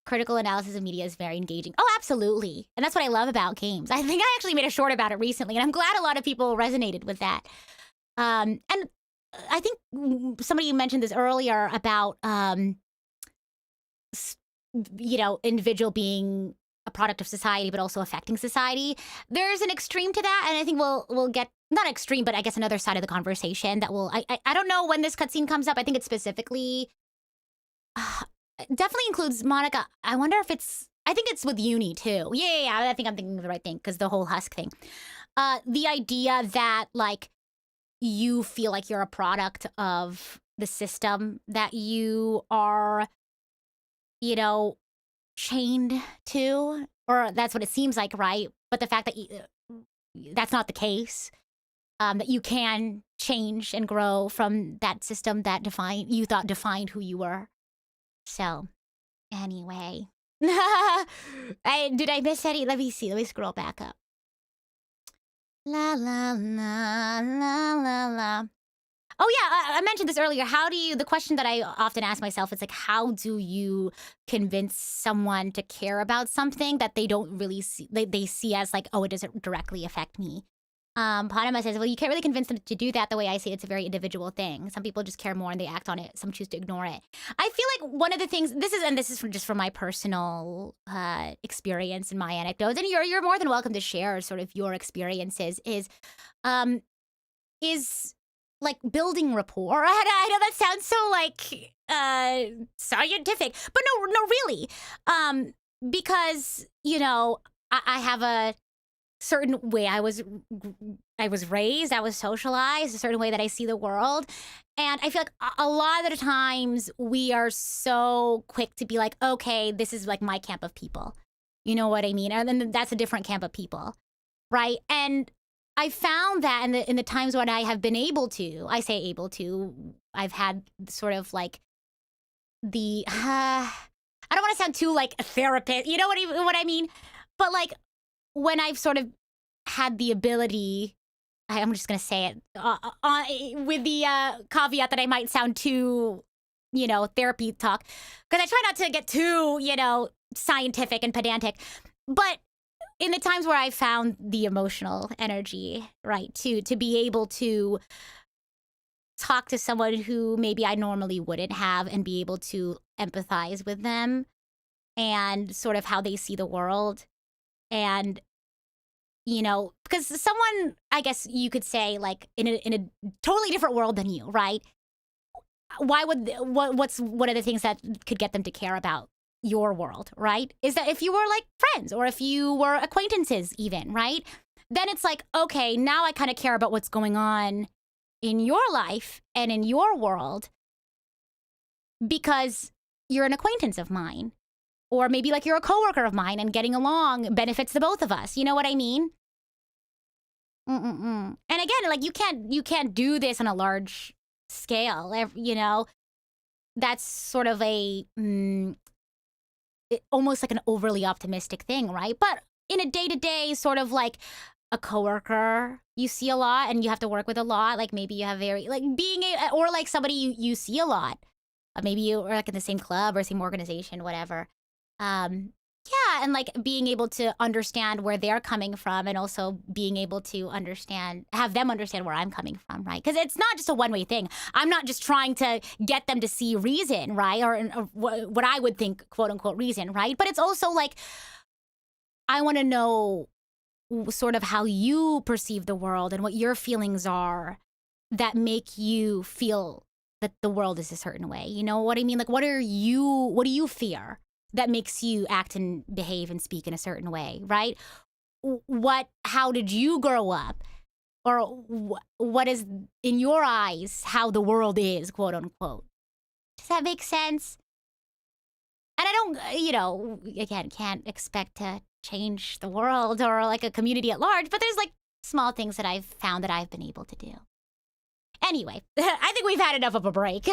Critical analysis of media is very engaging. Oh, absolutely. And that's what I love about games. I think I actually made a short about it recently, and I'm glad a lot of people resonated with that. And I think somebody mentioned this earlier about, individual being a product of society, but also affecting society. There's an extreme to that, and I think we'll get, not extreme, but I guess another side of the conversation that I don't know when this cutscene comes up. I think it specifically definitely includes Monica. I wonder if I think it's with Uni too. Yeah, I think I'm thinking of the right thing, because the whole husk thing. The idea that, like, you feel like you're a product of the system that you are, chained to, or that's what it seems like, right? But the fact that that's not the case, that you can change and grow from that system that you thought defined who you were. So, anyway. Did I miss any? Let me see. Let me scroll back up. La la la la la la. Oh yeah, I mentioned this earlier. The question that I often ask myself is like, how do you convince someone to care about something that they don't really see, they see as like, oh, it doesn't directly affect me? Panama says, well, you can't really convince them to do that. The way I see it, it's a very individual thing. Some people just care more and they act on it. Some choose to ignore it. I feel like one of the things, this is just from my personal experience and my anecdotes, and you're more than welcome to share sort of your experiences, is like building rapport. I know that sounds so like scientific, but no, really, because I have a certain way I was raised, I was socialized, a certain way that I see the world. And I feel like a lot of the times we are so quick to be like, okay, this is like my camp of people. You know what I mean? And then that's a different camp of people, right? And I found that in the times when I have been able to, I say able to, I've had sort of like the, I don't want to sound too like a therapist, you know what I mean? But like, when I've sort of had the ability, I'm just going to say it, with the caveat that I might sound too, therapy talk, because I try not to get too, scientific and pedantic. But in the times where I found the emotional energy, right, to be able to talk to someone who maybe I normally wouldn't have and be able to empathize with them and sort of how they see the world. And, because someone, I guess you could say, like, in a totally different world than you, right? What's one of the things that could get them to care about your world, right? Is that if you were like friends or if you were acquaintances even, right? Then it's like, okay, now I kind of care about what's going on in your life and in your world because you're an acquaintance of mine. Or maybe like you're a coworker of mine and getting along benefits the both of us. You know what I mean? And again, like you can't do this on a large scale, you know? That's sort of a almost like an overly optimistic thing, right? But in a day-to-day sort of like a coworker you see a lot and you have to work with a lot, like maybe you have very like or like somebody you see a lot. Maybe you are like in the same club or same organization, whatever. Yeah, and like being able to understand where they're coming from and also being able to have them understand where I'm coming from, right? Because it's not just a one-way thing. I'm not just trying to get them to see reason, right? Or what I would think, quote unquote, reason, right? But it's also like, I want to know sort of how you perceive the world and what your feelings are that make you feel that the world is a certain way. You know what I mean? Like, what do you fear that makes you act and behave and speak in a certain way, right? How did you grow up? Or what is, in your eyes, how the world is, quote unquote? Does that make sense? And I don't, you know, again, can't expect to change the world or like a community at large, but there's like small things that I've found that I've been able to do. Anyway, I think we've had enough of a break.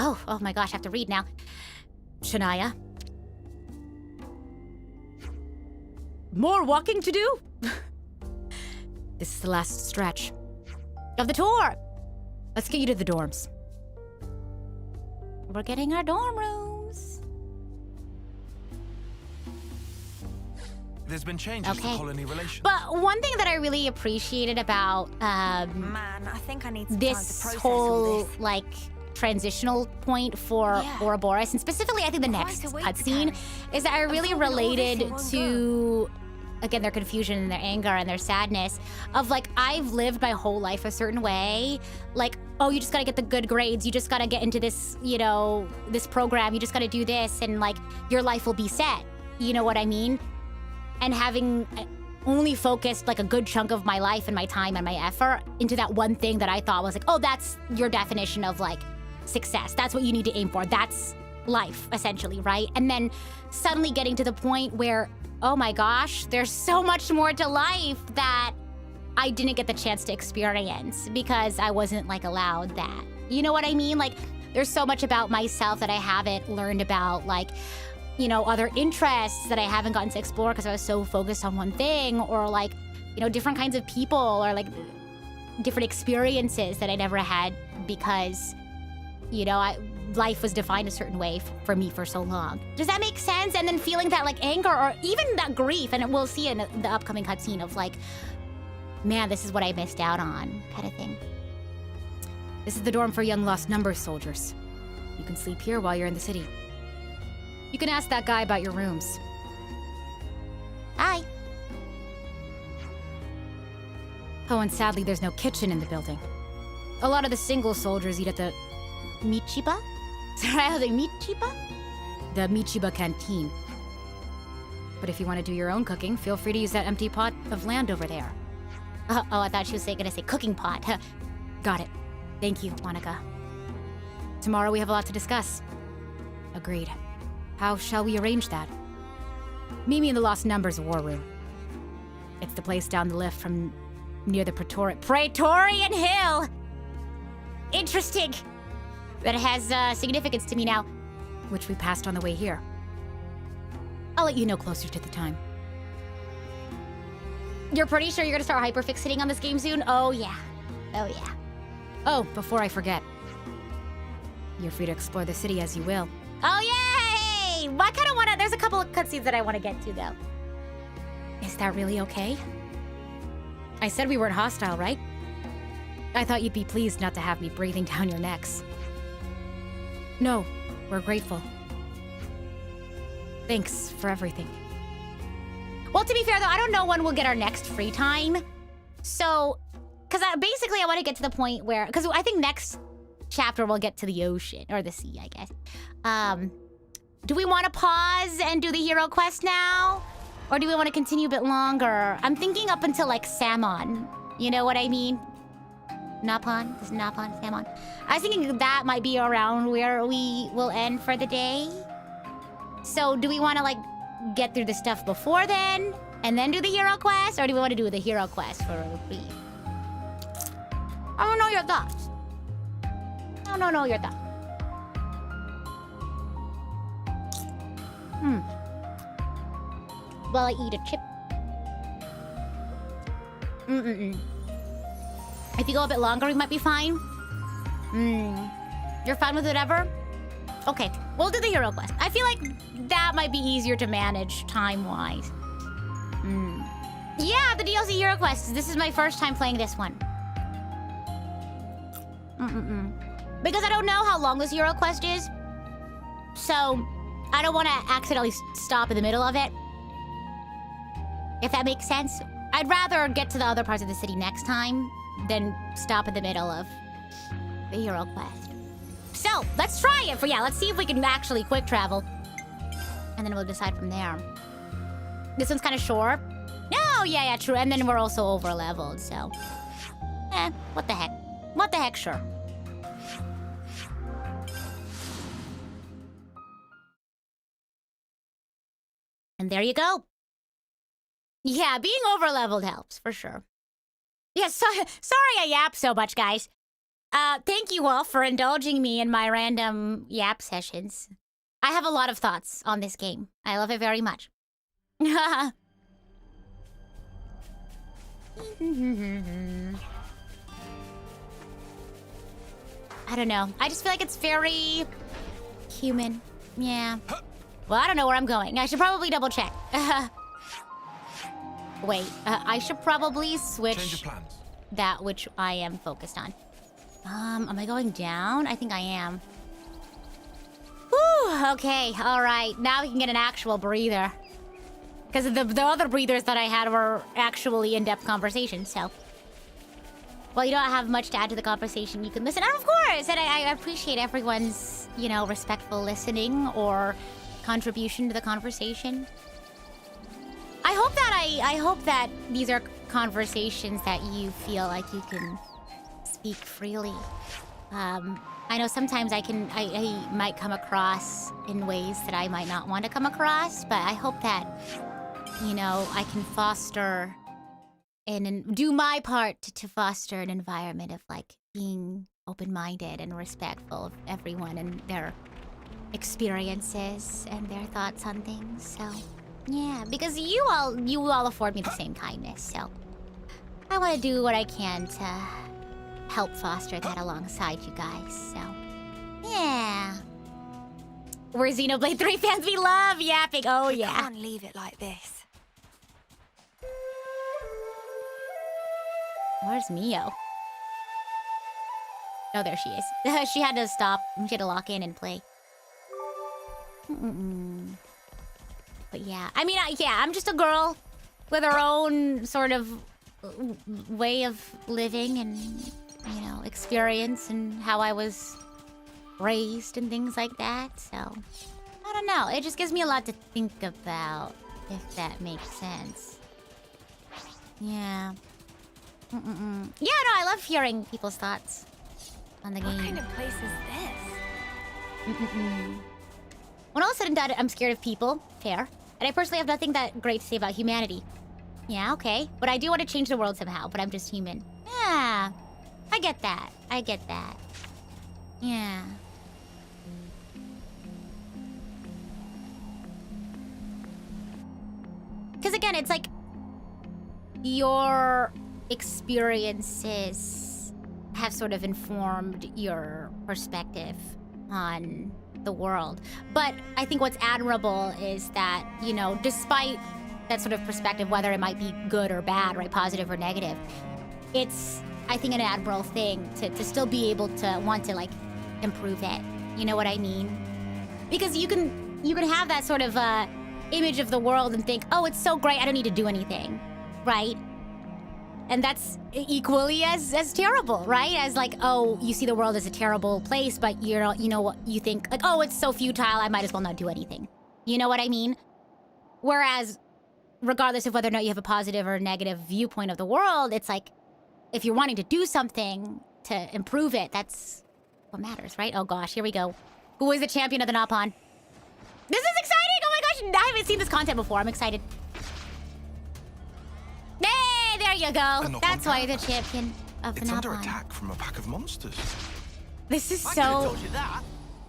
Oh my gosh, I have to read now. Shania. More walking to do? This is the last stretch of the tour. Let's get you to the dorms. We're getting our dorm rooms. There's been changes to colony relations. But one thing that I really appreciated about Man, I think I need some time to this process whole all this. like transitional point for Ouroboros, and specifically I think the next Quite a weight to cutscene, carry. is that I really absorbing all this related in one to, again, their confusion and their anger and their sadness of like, I've lived my whole life a certain way. Like, oh, you just gotta get the good grades. You just gotta get into this, you know, this program. You just gotta do this and like your life will be set. You know what I mean? And having only focused like a good chunk of my life and my time and my effort into that one thing that I thought was like, oh, that's your definition of like success. That's what you need to aim for. That's life, essentially, right? And then suddenly getting to the point where, oh my gosh, there's so much more to life that I didn't get the chance to experience because I wasn't like allowed that. You know what I mean? Like, there's so much about myself that I haven't learned about, like, you know, other interests that I haven't gotten to explore because I was so focused on one thing, or like, you know, different kinds of people, or like different experiences that I never had because, you know, life was defined a certain way for me for so long. Does that make sense? And then feeling that like anger or even that grief, and we'll see in the upcoming cutscene of like, man, this is what I missed out on, kind of thing. This is the dorm for young lost numbers soldiers. You can sleep here while you're in the city. You can ask that guy about your rooms. Hi. Oh, and sadly, there's no kitchen in the building. A lot of the single soldiers eat at the Michiba? Sorry, the Michiba? The Michiba canteen. But if you want to do your own cooking, feel free to use that empty pot of land over there. Oh, I thought she was gonna say cooking pot. Got it. Thank you, Monica. Tomorrow we have a lot to discuss. Agreed. How shall we arrange that? Meet me in the Lost Numbers War Room. It's the place down the lift from near the Praetorian Hill! Interesting! That has significance to me now, which we passed on the way here. I'll let you know closer to the time. You're pretty sure you're gonna start hyperfixating on this game soon? Oh yeah. Oh yeah. Oh, before I forget. You're free to explore the city as you will. Oh yay! I kinda wanna, there's a couple of cutscenes that I wanna get to though. Is that really okay? I said we weren't hostile, right? I thought you'd be pleased not to have me breathing down your necks. No, we're grateful. Thanks for everything. Well, to be fair though, I don't know when we'll get our next free time. So, because basically I want to get to the point where, because I think next chapter we'll get to the ocean, or the sea, I guess. Do we want to pause and do the hero quest now? Or do we want to continue a bit longer? I'm thinking up until like Salmon. You know what I mean? Napon? Is it Napon? Salmon? I was thinking that might be around where we will end for the day. So do we want to like get through the stuff before then? And then do the hero quest? Or do we want to do the hero quest for a reprieve? I don't know your thoughts. I don't know your thoughts. While I eat a chip. If you go a bit longer, we might be fine. You're fine with whatever? Okay, we'll do the hero quest. I feel like that might be easier to manage time-wise. Yeah, the DLC hero quest. This is my first time playing this one. Because I don't know how long this hero quest is. So, I don't want to accidentally stop in the middle of it. If that makes sense. I'd rather get to the other parts of the city next time than stop in the middle of the hero quest. So, let's try it let's see if we can actually quick travel. And then we'll decide from there. This one's kind of short. No, yeah, true. And then we're also over leveled, so. What the heck? What the heck, sure. And there you go. Yeah, being over-leveled helps, for sure. Yeah, sorry I yap so much, guys. Thank you all for indulging me in my random yap sessions. I have a lot of thoughts on this game. I love it very much. I don't know. I just feel like it's very human. Yeah. Well, I don't know where I'm going. I should probably double check. Wait, I should probably switch Change of plans. that which I am focused on. Am I going down? I think I am. Whew, okay, all right. Now we can get an actual breather. Because the other breathers that I had were actually in-depth conversations, so. Well, you don't have much to add to the conversation. You can listen. And of course, and I appreciate everyone's, respectful listening or contribution to the conversation. I hope that these are conversations that you feel like you can speak freely. I know sometimes I might come across in ways that I might not want to come across, but I hope that, I can foster and do my part to foster an environment of like being open-minded and respectful of everyone and their experiences and their thoughts on things. So, yeah, because you all afford me the same kindness, so I want to do what I can to help foster that alongside you guys, so yeah. We're Xenoblade 3 fans, we love yapping, oh yeah. I can't leave it like this. Where's Mio? Oh, there she is. She had to stop, she had to lock in and play. But yeah, I mean, I'm just a girl with her own sort of way of living and, experience and how I was raised and things like that. So, I don't know. It just gives me a lot to think about, if that makes sense. Yeah. Yeah, no, I love hearing people's thoughts on the game. What kind of place is this? When all is said and done, I'm scared of people. Fair. And I personally have nothing that great to say about humanity. Yeah, okay. But I do want to change the world somehow, but I'm just human. Yeah. I get that. I get that. Yeah. Because again, it's like your experiences have sort of informed your perspective on the world. But I think what's admirable is that, despite that sort of perspective, whether it might be good or bad, right, positive or negative, it's, I think, an admirable thing to still be able to want to, like, improve it. You know what I mean? Because you can have that sort of image of the world and think, oh, it's so great, I don't need to do anything, right? And that's equally as terrible, right? As like, oh, you see the world as a terrible place, but you know what you think, like, oh, it's so futile, I might as well not do anything. You know what I mean? Whereas, regardless of whether or not you have a positive or negative viewpoint of the world, it's like, if you're wanting to do something to improve it, that's what matters, right? Oh gosh, here we go. Who is the champion of the Napon? This is exciting! Oh my gosh, I haven't seen this content before. I'm excited. Hey, there you go. That's why you're the champion of the It's under Napon. attack from a pack of monsters. This is I could have so... told you that.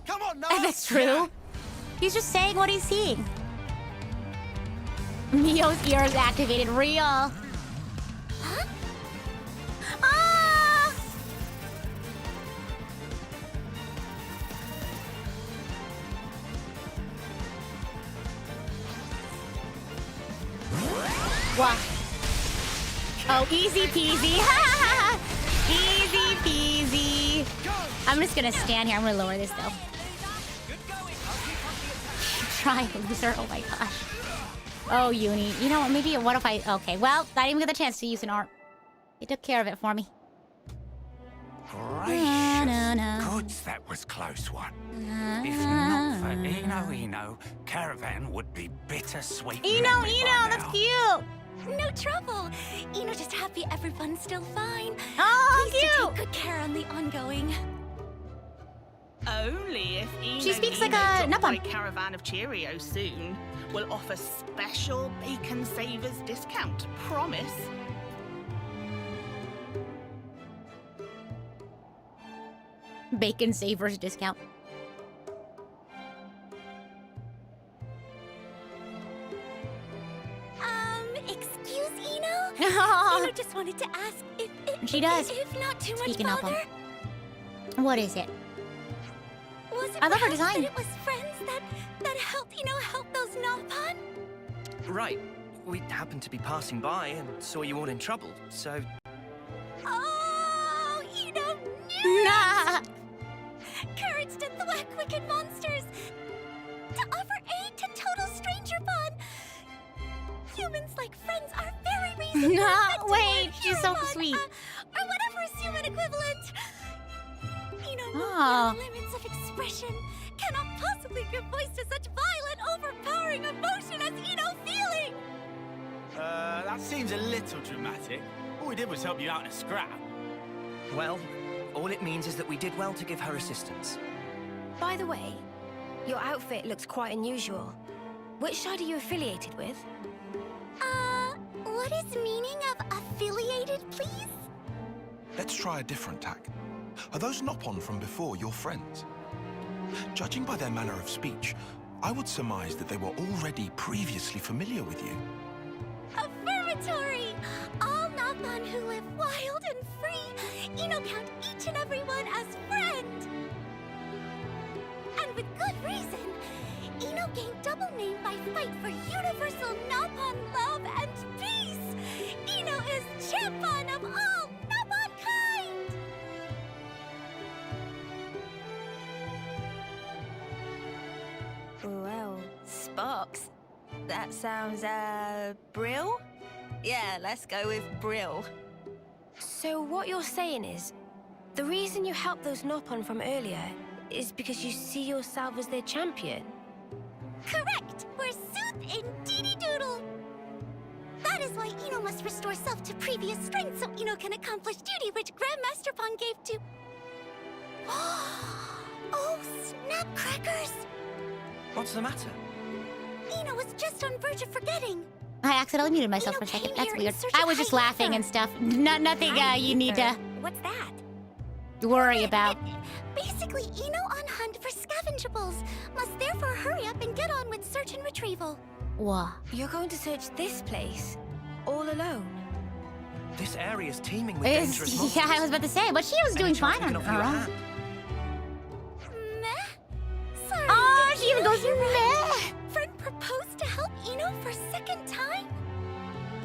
Come on, Noah. That's true. He's just saying what he's seeing. Mio's ear is activated. Real. Huh? Ah! What? Oh, easy peasy. Easy peasy. I'm just gonna stand here. I'm gonna lower this though. Try loser. Oh my gosh. Oh, Uni. You know what? Maybe what if I... Okay, well, I didn't even get the chance to use an art. He took care of it for me. Gracious goods, that was close one. If not for Eno, Caravan would be bittersweet. Eno, that's cute. No trouble. Just happy everyone's still fine. Oh, Pleased to cute. take good care on the ongoing. Only if Eno She speaks like a Napon. Caravan of Cheerios soon will offer special Bacon Savers discount. Promise. Bacon Savers discount. Excuse Eno? Oh. Just wanted to ask if She does. If not too Speaking much of bother. What is it? Was it I love her perhaps design. that it was friends that helped, help those Napon? Right. We happened to be passing by and saw you all in trouble, so... Oh, Nah. Courage to thwack wicked monsters. To offer aid to total stranger pun. Humans like friends are very reasonable. No, wait, she's so sweet. Or whatever is human equivalent. Oh. The limits of expression cannot possibly give voice to such violent, overpowering emotion as feeling. That seems a little dramatic. All we did was help you out in a scrap. Well, all it means is that we did well to give her assistance. By the way, your outfit looks quite unusual. Which side are you affiliated with? What is meaning of affiliated, please? Let's try a different tack. Are those Nopon from before your friends? Judging by their manner of speech, I would surmise that they were already previously familiar with you. Affirmatory! All Napon who live wild and free, count each and every one as friend. And with good reason. Gained double name by fight for universal Napon love and peace. Is champion of all Napon kind. Well, Sparks. That sounds, Brill? Yeah, let's go with Brill. So what you're saying is, the reason you helped those Nopon from earlier is because you see yourself as their champion? Correct! We're Sooth in Dee Doodle! That is why Eno must restore self to previous strength so Eno can accomplish duty which Grandmaster Pon gave to... Oh, snap crackers! What's the matter? Eno was just on verge of forgetting. I accidentally muted myself for a second. That's weird. I was just laughing and stuff. Nothing you need to What's that? worry about. Basically, Eno on hunt for scavengeables. Must therefore hurry up and get on with search and retrieval. Whoa. You're going to search this place, all alone? This area's teeming with dangerous monsters. Yeah, I was about to say, but she was doing Any chance fine we on can offer you her a own. hand? Meh? Sorry, Oh, did she even you goes hear my meh. friend proposed to help Eno for second time?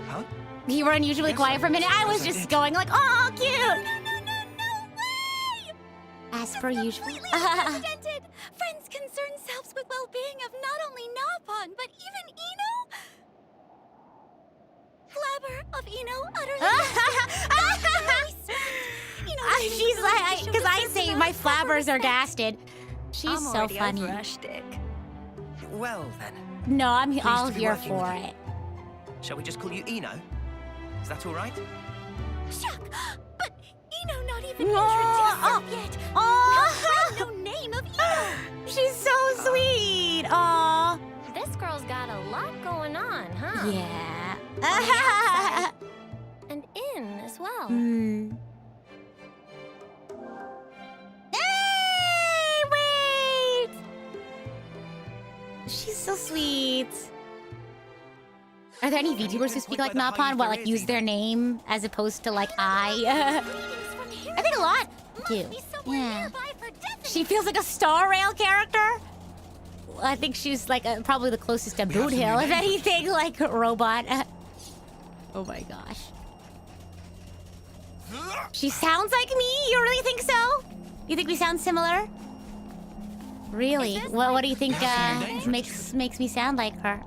Huh? You were unusually Yes, quiet for a minute. I was I just did. going like, oh, cute. No way! As per usual. Completely unprecedented. Friends concern selves with well-being of not only Napon, but even Eno. Flabber of Eno utterly flabbers are gasted. She's I'm so already funny. over her shtick. Well then, No, I'm Pleased all to be here working for with you. it. shall we just call you Eno? Is that all right? Shuck! But Eno not even Oh, introduced yet. Oh, No name of Eno. she's so sweet. Aw. This girl's got a lot going on, huh? Yeah. And in as well. Hmm. Hey, wait! She's so sweet. Are there any VTubers who speak like Napon, but like use their name as opposed to like I? I think a lot do. Yeah. She feels like a Star Rail character. I think she's like probably the closest to Boot Hill, if anything, like a robot. Oh my gosh. She sounds like me? You really think so? You think we sound similar? Really? Well, what do you think makes me sound like her?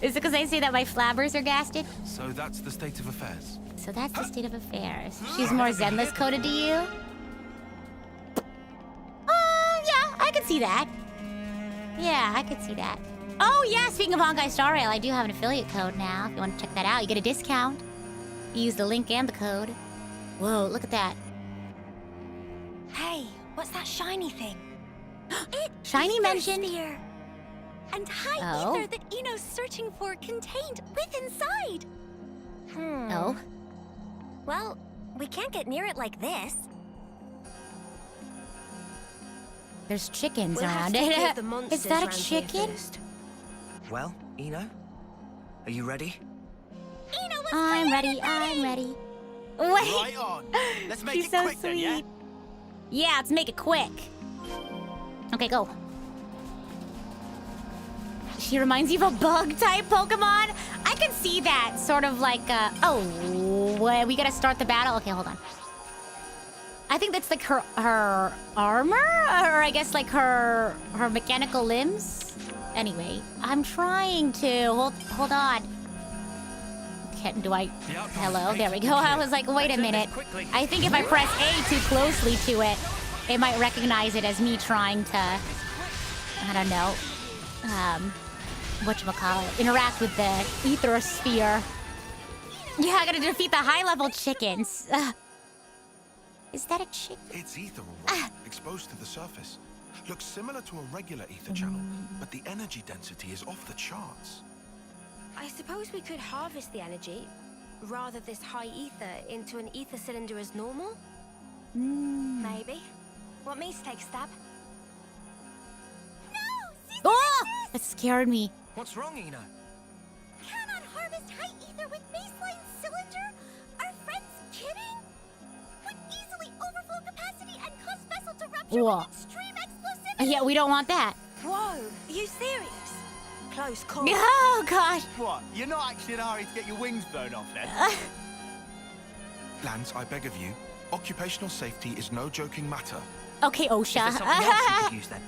Is it because I say that my flabbers are gasted? So that's the state of affairs. So that's the state of affairs. She's more Zenless coded to you? Yeah, I could see that. Yeah, I could see that. Oh yeah, speaking of Honkai Star Rail, I do have an affiliate code now. If you want to check that out, you get a discount. You use the link and the code. Whoa, look at that. Hey, what's that shiny thing? Shiny mentioned. Sphere. And high Oh. ether that Eno's searching for contained within inside. Oh. Well, we can't get near it like this. There's chickens We'll have around to it. get the monsters Is that a round here chicken? first. Well, Eno, are you ready? Eno was I'm ready. I'm ready. Wait. Right on. Let's make She's it so quick then, yeah? sweet. Yeah, let's make it quick. Okay, go. She reminds you of a bug-type Pokemon? I can see that. Sort of like, we gotta start the battle? Okay, hold on. I think that's like her armor? Or I guess like her mechanical limbs? Anyway, I'm trying to. Hold on. Hello, there we go. I was like, wait a minute. I think if I press A too closely to it, it might recognize it as me trying to, I don't know, whatchamacallit, interact with the ether sphere. Yeah, I gotta defeat the high-level chickens. Is that a chicken? It's ether, all right, exposed to the surface. Looks similar to a regular ether channel, but the energy density is off the charts. I suppose we could harvest the energy, rather this high ether into an ether cylinder as normal? Maybe. Want me to take a stab? Oh! That scared me. What's wrong, Eno? Cannot harvest high ether with baseline cylinder? Are friends kidding? Would easily overflow capacity and cause vessel to rupture Whoa. with extreme explosivity. Yeah, we don't want that. Whoa, are you serious? Close call. Oh, gosh. What? You're not actually in a hurry to get your wings blown off then? Lance, I beg of you, occupational safety is no joking matter. Okay, Is there OSHA. something else we could use then?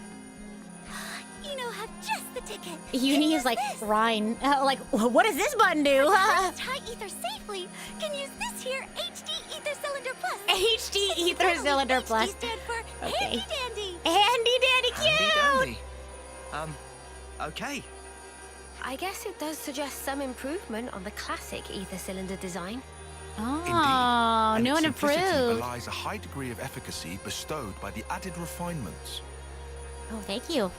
Eno have just the ticket. Uni is like, Ryan. Like, what does this button do? Harvest high ether safely. Can use this here HD Ether Cylinder Plus. HD Ether Cylinder Plus. HD stand for Okay. handy dandy. Handy dandy cute. Handy dandy. Okay. I guess it does suggest some improvement on the classic ether cylinder design. Oh, And new its and simplicity improved. belies a high degree of efficacy bestowed by the added refinements. Oh, thank you.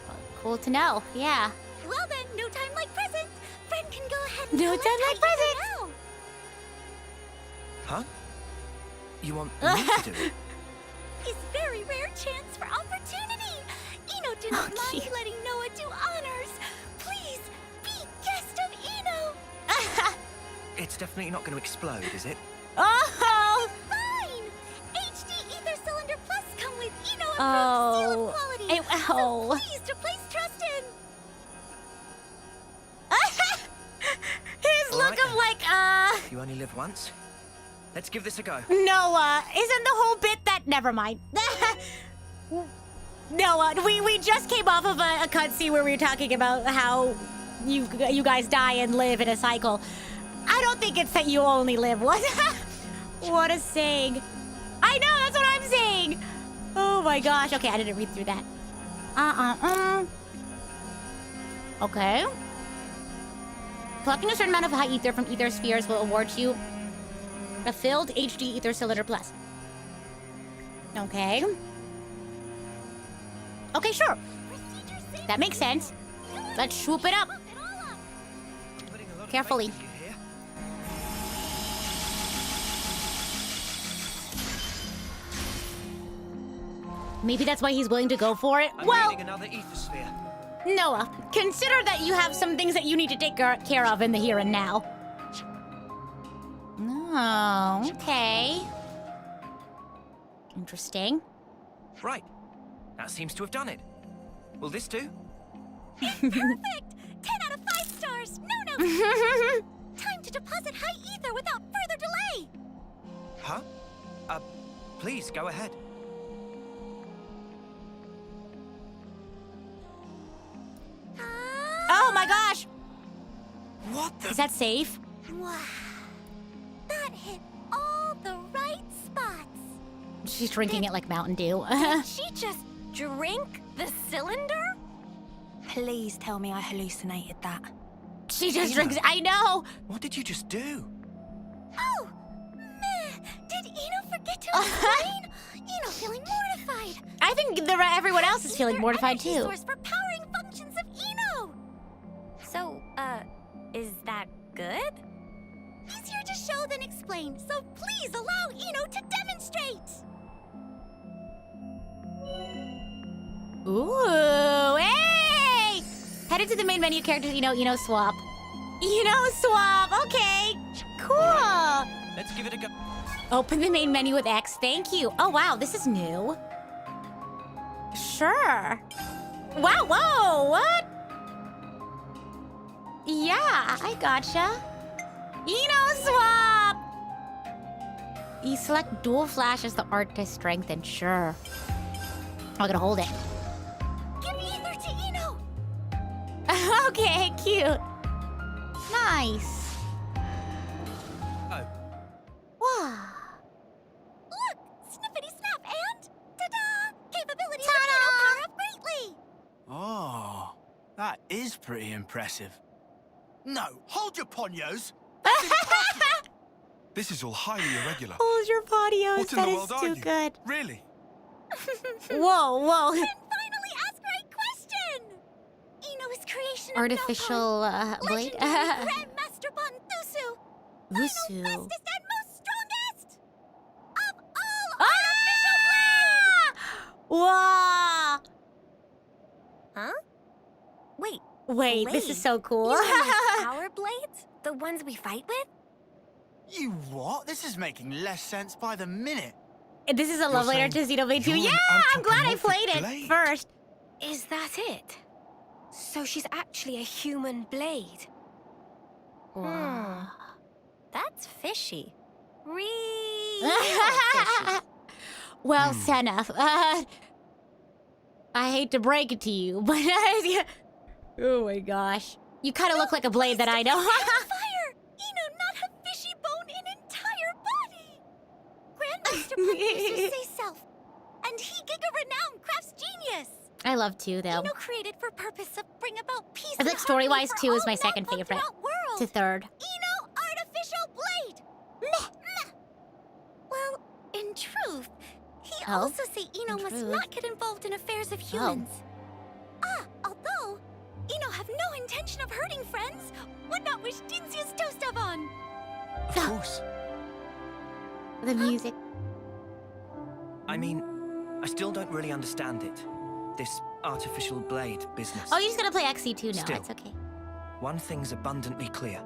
Cool to know. Yeah. Well then, no time like present. Friend can go ahead and No collect time like high ether present. now. Huh? You want me to do it? His very rare chance for opportunity. Eno do not mind cute. letting Noah do honors. Please, be guest of Eno. It's definitely not going to explode, is it? Oh! Fine. HD Ether Cylinder Plus come with Eno approved seal Oh. of quality. Hey, oh. So please to place trust in. His All look right of then. like, You only live once. Let's give this a go. Noah, isn't the whole bit that... Never mind. Noah, we just came off of a cutscene where we were talking about how you guys die and live in a cycle. I don't think it's that you only live once. What a saying. I know, that's what I'm saying. my gosh. Okay, I didn't read through that. Okay. Collecting a certain amount of high ether from ether spheres will award you a filled HD ether cylinder plus. Okay. Okay, sure. That makes sense. Let's swoop it up. Carefully. Maybe that's why he's willing to go for it. Well, another ether sphere. Noah, consider that you have some things that you need to take care of in the here and now. Oh, okay. Interesting. Right. That seems to have done it. Will this do? Perfect! 10 out of 5 stars! No! Time to deposit high ether without further delay! Huh? Please, go ahead. Oh my gosh! What the? Is that safe? Wow. That hit all the right spots. She's drinking it like Mountain Dew. Did she just drink the cylinder? Please tell me I hallucinated that. She just drinks it. I know! What did you just do? Oh! Meh! Did Eno forget to explain? Eno feeling mortified. I think everyone else is feeling mortified too. Source for powering functions of Eno. So, is that good? Easier to show than explain, so please allow Eno to demonstrate. Ooh, hey! Headed to the main menu, characters, Eno swap. Eno swap, okay, cool. Let's give it a go. Open the main menu with X, thank you. Oh wow, this is new. Sure. Wow, whoa, what? Yeah, I gotcha. Eno swap! You select dual flash as the artist strengthen, sure. I'm gonna hold it. Give ether to Eno. Okay, cute. Nice. Oh. Wow. Look, snippety snap and ta-da! Capabilities of Ta-da! Eno power up greatly. Oh, that is pretty impressive. No, hold your ponios. This is all highly irregular. Hold your patios. What in That the is world are too you? good. Really? Whoa. And finally ask right question. Eno's creation of Artificial blade. legendary Grandmaster Thusu. Wusu. Fastest and most strongest of all Wow. Huh? Wait, Wait, this is blades? so cool. You mean our blades? The ones we fight with? You what? This is making less sense by the minute. This is a love letter to Xenoblade 2. you're Yeah, an I'm glad I played it blade. first. Is that it? So she's actually a human blade. Wow. That's fishy. Real fishy. Well, Senna, I hate to break it to you, but oh my gosh. You kind of look like a blade that I know. fire! Eno not have fishy bone in entire body. Grandmaster Thusu say self, and he giga renowned crafts genius. I love 2, though. Eno created for purpose of bring about peace. I feel like and harmony story-wise, for 2 is all my second Napa favorite. throughout world. To 3rd. Eno artificial blade. Meh. Well, in truth, he also say Eno must not get involved in affairs of humans. Although Eno have no intention of hurting friends, would not wish Dinsia's toast of on. Of course. The music. I mean, I still don't really understand it. This artificial blade business. Oh, you're just gonna play XC2 now. Still. It's okay. One thing's abundantly clear.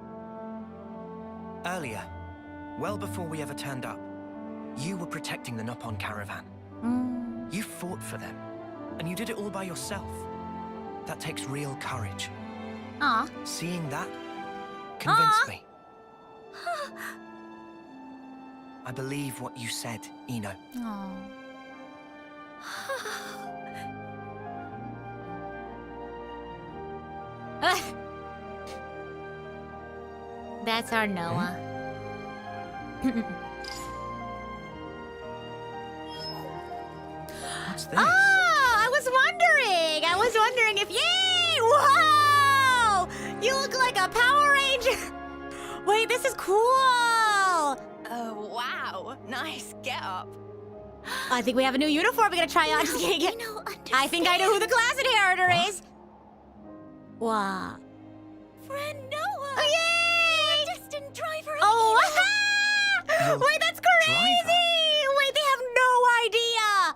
Earlier, well before we ever turned up, you were protecting the Nopon caravan. You fought for them, and you did it all by yourself. That takes real courage. Aw. Seeing that convinced me. I believe what you said, Eno. Aw. That's our Noah. What's this? Oh, I was wondering if... Yay! Whoa! You look like a Power Ranger. Wait, this is cool. Oh, wow. Nice get up. I think we have a new uniform we're gonna try on. Just kidding. I think I know who the class inheritor is. Wow. Friend Noah! Oh, yay! You're a destined driver of Oh, Your wait, that's crazy! driver? Wait, they have no idea!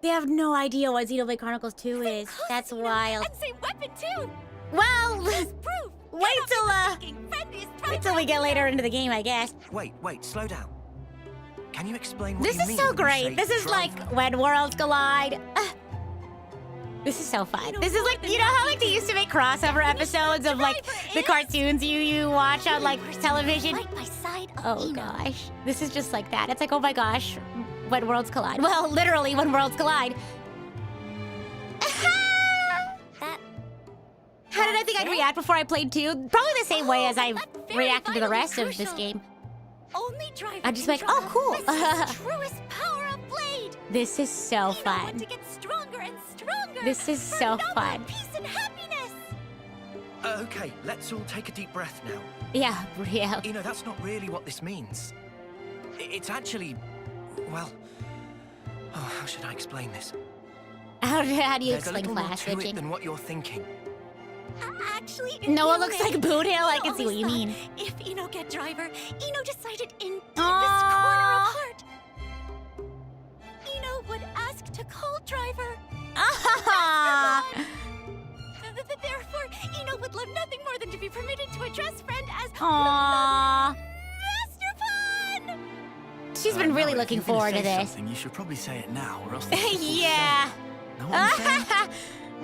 They have no idea what Xenoblade Chronicles 2 is. That's wild. And same weapon too! Well, Proof! wait till we get later into the game, I guess. Wait, slow down. Can you explain what This you is mean so when you great. say This is driver? like when worlds collide. This is so fun. This is like, you know how like they used to make crossover episodes of like the cartoons you watch on like television? Right by side of Oh Eno. gosh. This is just like that. It's like, oh my gosh, when worlds collide. Well, literally when worlds collide. How did I think I'd react before I played 2? Probably the same way as I reacted to the rest of this game. Only driver I'm just can like, oh, draw cool. Resist's truest power of blade. This is so You know fun. what to get stronger and stronger. This is for so Noah, fun. Peace and happiness. Okay, let's all take a deep breath now. Yeah, real. You know, that's not really what this means. It's actually... Well... Oh, how should I explain this? How do you There's a explain little more class to it switching? than what you're thinking. Actually, Noah Eno looks like and Boot Hill. I Eno can see what you always mean. thought If Eno get driver, Eno decided in deepest Aww. corner of heart. Eno would ask to call driver. Ah. Therefore, Eno would love nothing more than to be permitted to address friend as Aww. Master Fun. She's been really Now, if looking you're gonna forward to say this. something, you should probably say it now, or else the people will Yeah. say it. Know what I'm saying?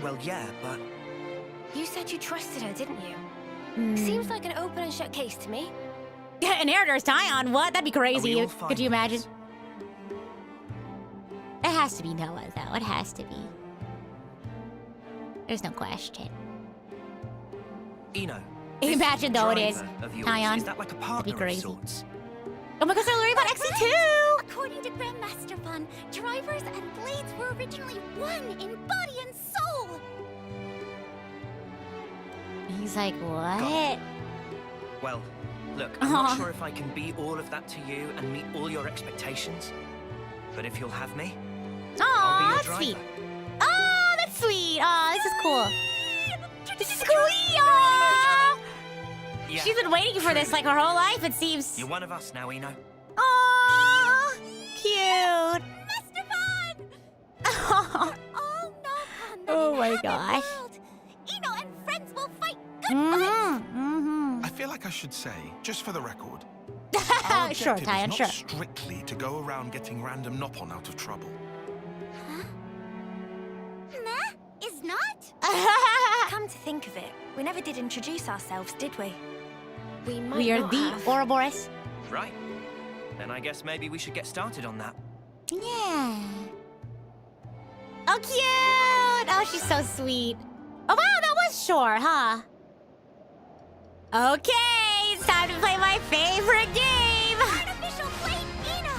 Well, yeah, but... You said you trusted her, didn't you? Hmm. Seems like an open and shut case to me. Inheritors tie on. What? That'd be crazy. Are we all fine Could you with imagine? this? It has to be Noah, though. It has to be. There's no question. Eno. Imagine, though, it is. driver of yours, Tie on. Is that like a partner of crazy. sorts? Oh my gosh, they're learning about XC2! According to Grandmaster Fun, drivers and blades were originally one in body and soul. He's like, what? Got Well, look, I'm Aw. not sure if I can be all of that to you and meet all your expectations. But if you'll have me, I'll Aw, be your that's driver. sweet. Oh, that's sweet. Aw, this is cool. This is cool. Aw. Yeah, She's been waiting for this like her whole life, it seems. You're one of us now, Eno. Aw, cute. Master Fun! Oh, All Nohan oh my gosh. Eno and friends will fight good fights. I feel like I should say, just for the record, Mm-hmm. our Sure, objective Tyan, is sure. not strictly to go around getting random Nopon out of trouble. Nah, is not? Come to think of it, we never did introduce ourselves, did we? We might We are not the have. Ouroboros. Right. Then I guess maybe we should get started on that. Yeah. Oh, cute! Oh, she's so sweet. Oh, wow, that was short, huh? Okay, it's time to play my favorite game! Artificial blade Eno.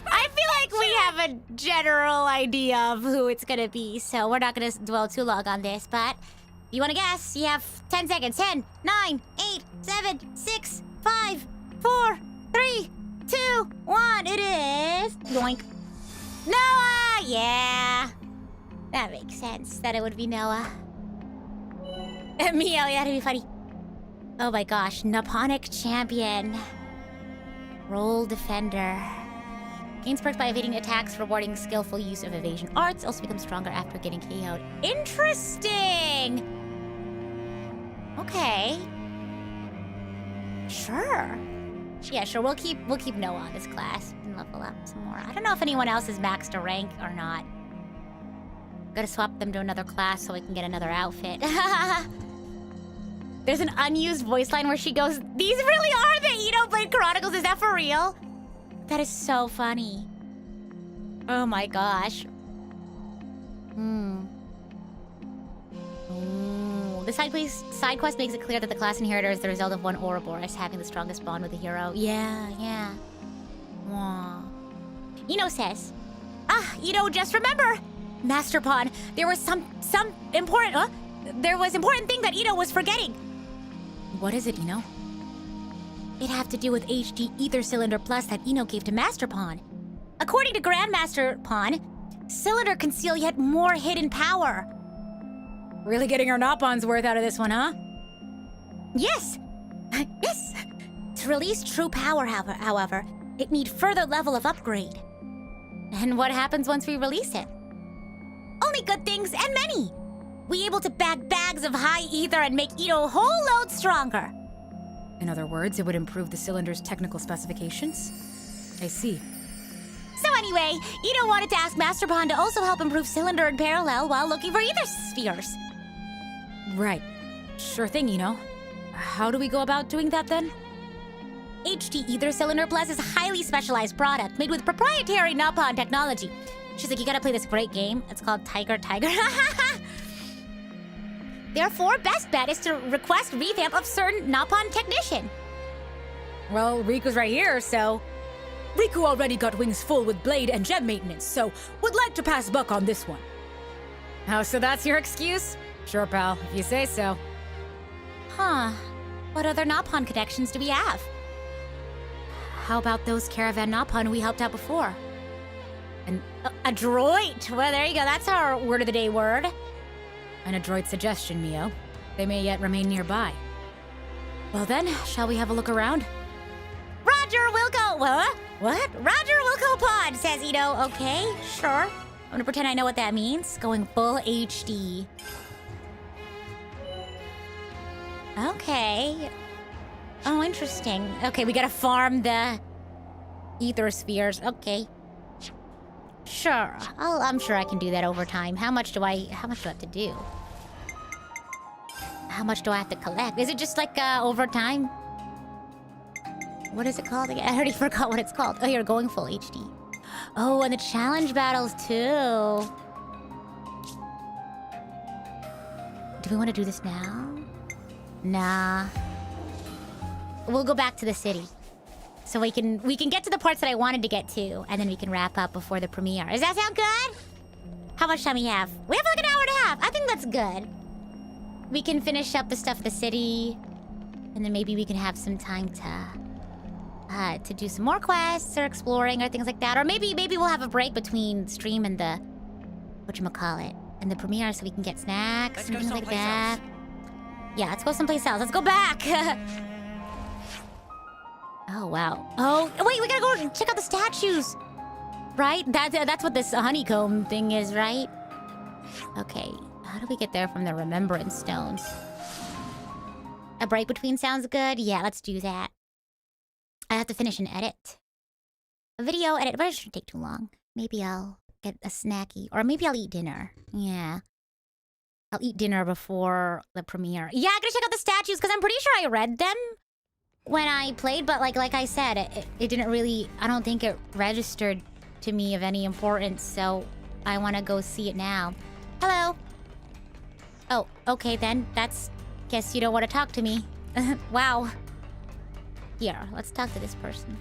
I feel like we have a general idea of who it's gonna be, so we're not gonna dwell too long on this, but if you wanna guess, you have 10 seconds. 10, 9, 8, 7, 6, 5, 4, 3, 2, 1. It is... Yoink. Noah! Yeah. That makes sense, that it would be Noah. Me, oh, that'd be funny. Oh my gosh, Noponic Champion. Roll Defender. Gains perks by evading attacks, rewarding skillful use of evasion arts. Also becomes stronger after getting KO'd. Interesting! Okay. Sure. Yeah, sure, we'll keep Noah on this class and level up some more. I don't know if anyone else is maxed a rank or not. Gotta swap them to another class so we can get another outfit. There's an unused voice line where she goes, "These really are the Xenoblade Chronicles, is that for real?" That is so funny. Oh my gosh. Ooh. The side quest makes it clear that the class inheritor is the result of one Ouroboros having the strongest bond with the hero. Yeah. Aww. Eno says, "Ah, just remember, Master Pawn, there was important thing that Ino was forgetting. What is it, Ino? It have to do with HD Ether Cylinder Plus that Ino gave to Master Pawn. According to Grandmaster Pawn, Cylinder conceal yet more hidden power. Really getting our Noppon's worth out of this one, huh? Yes! Yes! To release true power, however, it need further level of upgrade. And what happens once we release it? Only good things and many! We able to bag bags of high ether and make Ino a whole load stronger. In other words, it would improve the cylinder's technical specifications? I see. So anyway, Ino wanted to ask Master Pawn to also help improve Cylinder in parallel while looking for ether spheres. Right. Sure thing, Ino. How do we go about doing that then? HD Ether Cylinder Plus is a highly specialized product made with proprietary Noppon technology. She's like, you gotta play this great game. It's called Tiger. Therefore, best bet is to request revamp of certain Noppon technician. Well, Riku's right here, so... Riku already got wings full with blade and gem maintenance, so would like to pass buck on this one. Oh, so that's your excuse? Sure, pal, if you say so. Huh. What other Noppon connections do we have? How about those Caravan Noppon we helped out before? An adroit! Well, there you go, that's our word of the day word. An adroit suggestion, Mio. They may yet remain nearby. Well then, shall we have a look around? Roger, we'll go. What? Roger, we'll go pod, says Ito. Okay, sure. I'm gonna pretend I know what that means. Going full HD. Okay. Oh, interesting. Okay, we gotta farm the ether spheres. Okay. Sure. I'm sure I can do that over time. How much do I have to do? How much do I have to collect? Is it just like over time? What is it called again? I already forgot what it's called. Oh, you're going full HD. Oh, and the challenge battles too. Do we want to do this now? Nah. We'll go back to the city. So we can get to the parts that I wanted to get to, and then we can wrap up before the premiere. Does that sound good? How much time we have? We have like an hour and a half. I think that's good. We can finish up the stuff at the city, and then maybe we can have some time to do some more quests or exploring or things like that. Or maybe we'll have a break between stream and the whatchamacallit and the premiere so we can get snacks and things like that. Yeah, let's go someplace else. Let's go back. Oh, wow. Oh, wait, we gotta go check out the statues. Right? That's what this honeycomb thing is, right? Okay, how do we get there from the remembrance stones? A break between sounds good? Yeah, let's do that. I have to finish an edit. A video edit, but it shouldn't take too long. Maybe I'll get a snacky, or maybe I'll eat dinner. Yeah. I'll eat dinner before the premiere. Yeah, I'm gonna check out the statues, because I'm pretty sure I read them when I played, but like I said, it didn't really, I don't think it registered to me of any importance, so I want to go see it now. Hello. Oh, okay then. Guess you don't want to talk to me. Wow. Here, let's talk to this person.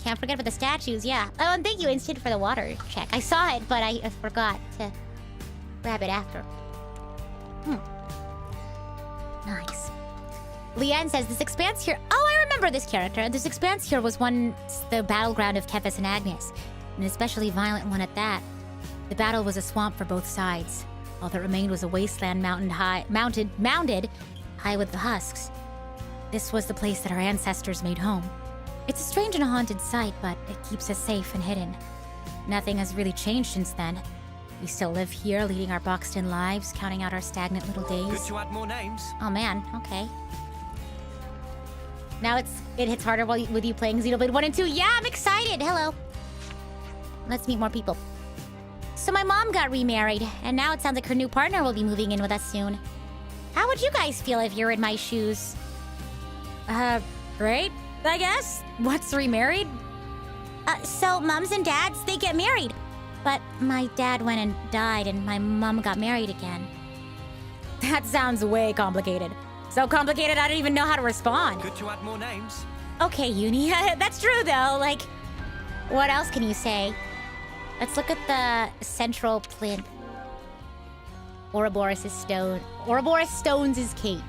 Can't forget about the statues, yeah. Oh, and thank you, Instant, for the water check. I saw it, but I forgot to grab it after. Nice. Leanne says, this expanse here... Oh, I remember this character. This expanse here was once the battleground of Keves and Agnes, an especially violent one at that. The battle was a swamp for both sides. All that remained was a wasteland mounted high with the husks. This was the place that our ancestors made home. It's a strange and a haunted sight, but it keeps us safe and hidden. Nothing has really changed since then. We still live here, leading our boxed-in lives, counting out our stagnant little days. Good to add more names. Oh man, okay. Now it hits harder with you playing Xenoblade 1 and 2. Yeah, I'm excited! Hello. Let's meet more people. So my mom got remarried, and now it sounds like her new partner will be moving in with us soon. How would you guys feel if you're in my shoes? Great, I guess. What's remarried? So mums and dads, they get married. But my dad went and died, and my mom got married again. That sounds way complicated. So complicated I don't even know how to respond. Good to add more names. Okay, Uni. That's true, though. Like, what else can you say? Let's look at the central plinth. Ouroboros' stone. Ouroboros Stones' cage.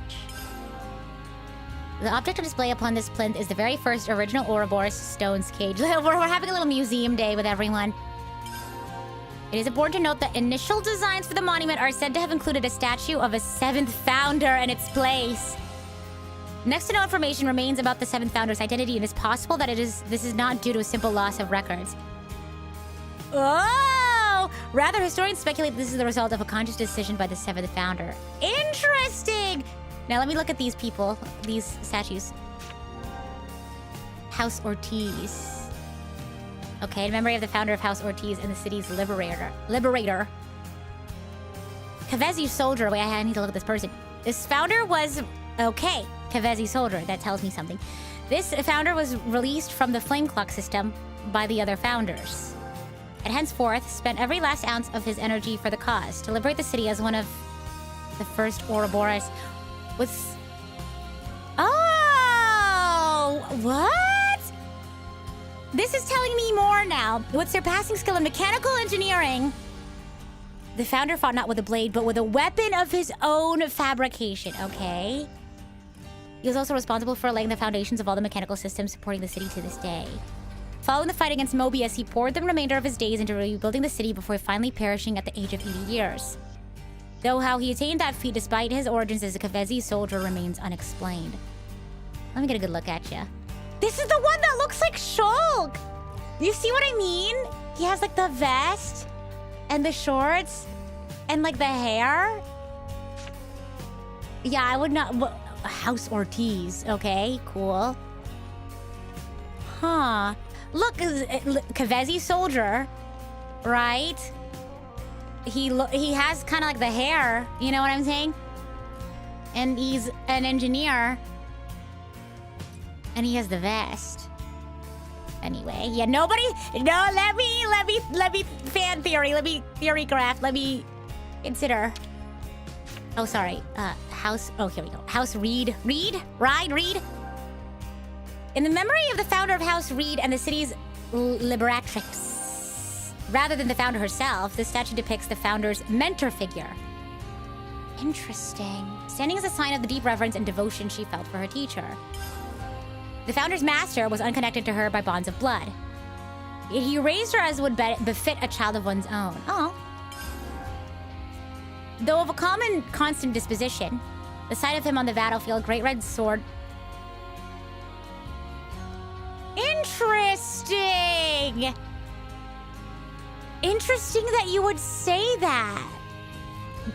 The object on display upon this plinth is the very first original Ouroboros Stones cage. We're having a little museum day with everyone. It is important to note that initial designs for the monument are said to have included a statue of a 7th founder in its place. Next to no information remains about the 7th founder's identity, and it's possible that this is not due to a simple loss of records. Oh! Rather, historians speculate this is the result of a conscious decision by the 7th founder. Interesting! Now let me look at these people, these statues. House Ortiz. Okay, in memory of the founder of House Ortiz and the city's liberator. Kevesi soldier. Wait, I need to look at this person. This founder was... Okay, Kevesi soldier. That tells me something. This founder was released from the flame clock system by the other founders, and henceforth spent every last ounce of his energy for the cause, to liberate the city as one of the first Ouroboros. With... Oh! What? This is telling me more now. With surpassing skill in mechanical engineering, the founder fought not with a blade, but with a weapon of his own fabrication, okay? He was also responsible for laying the foundations of all the mechanical systems supporting the city to this day. Following the fight against Mobius, he poured the remainder of his days into rebuilding the city before finally perishing at the age of 80 years. Though how he attained that feat despite his origins as a Kevesi soldier remains unexplained. Let me get a good look at you. This is the one that looks like Shulk! You see what I mean? He has like the vest and the shorts and like the hair. Yeah, I would not... House Ortiz. Okay, cool. Huh. Look, Kevesi soldier, right? He has kind of like the hair, you know what I'm saying? And he's an engineer. And he has the vest. Anyway, yeah, nobody... No, let me fan theory. Let me theory graph. Let me consider. Oh, sorry. House... Oh, here we go. House Reed. Reed? In the memory of the founder of House Reed and the city's liberatrix, rather than the founder herself, this statue depicts the founder's mentor figure. Interesting. Standing as a sign of the deep reverence and devotion she felt for her teacher. The founder's master was unconnected to her by bonds of blood. He raised her as would befit a child of one's own. Oh. Though of a common, constant disposition, the sight of him on the battlefield, great red sword... Interesting! Interesting that you would say that.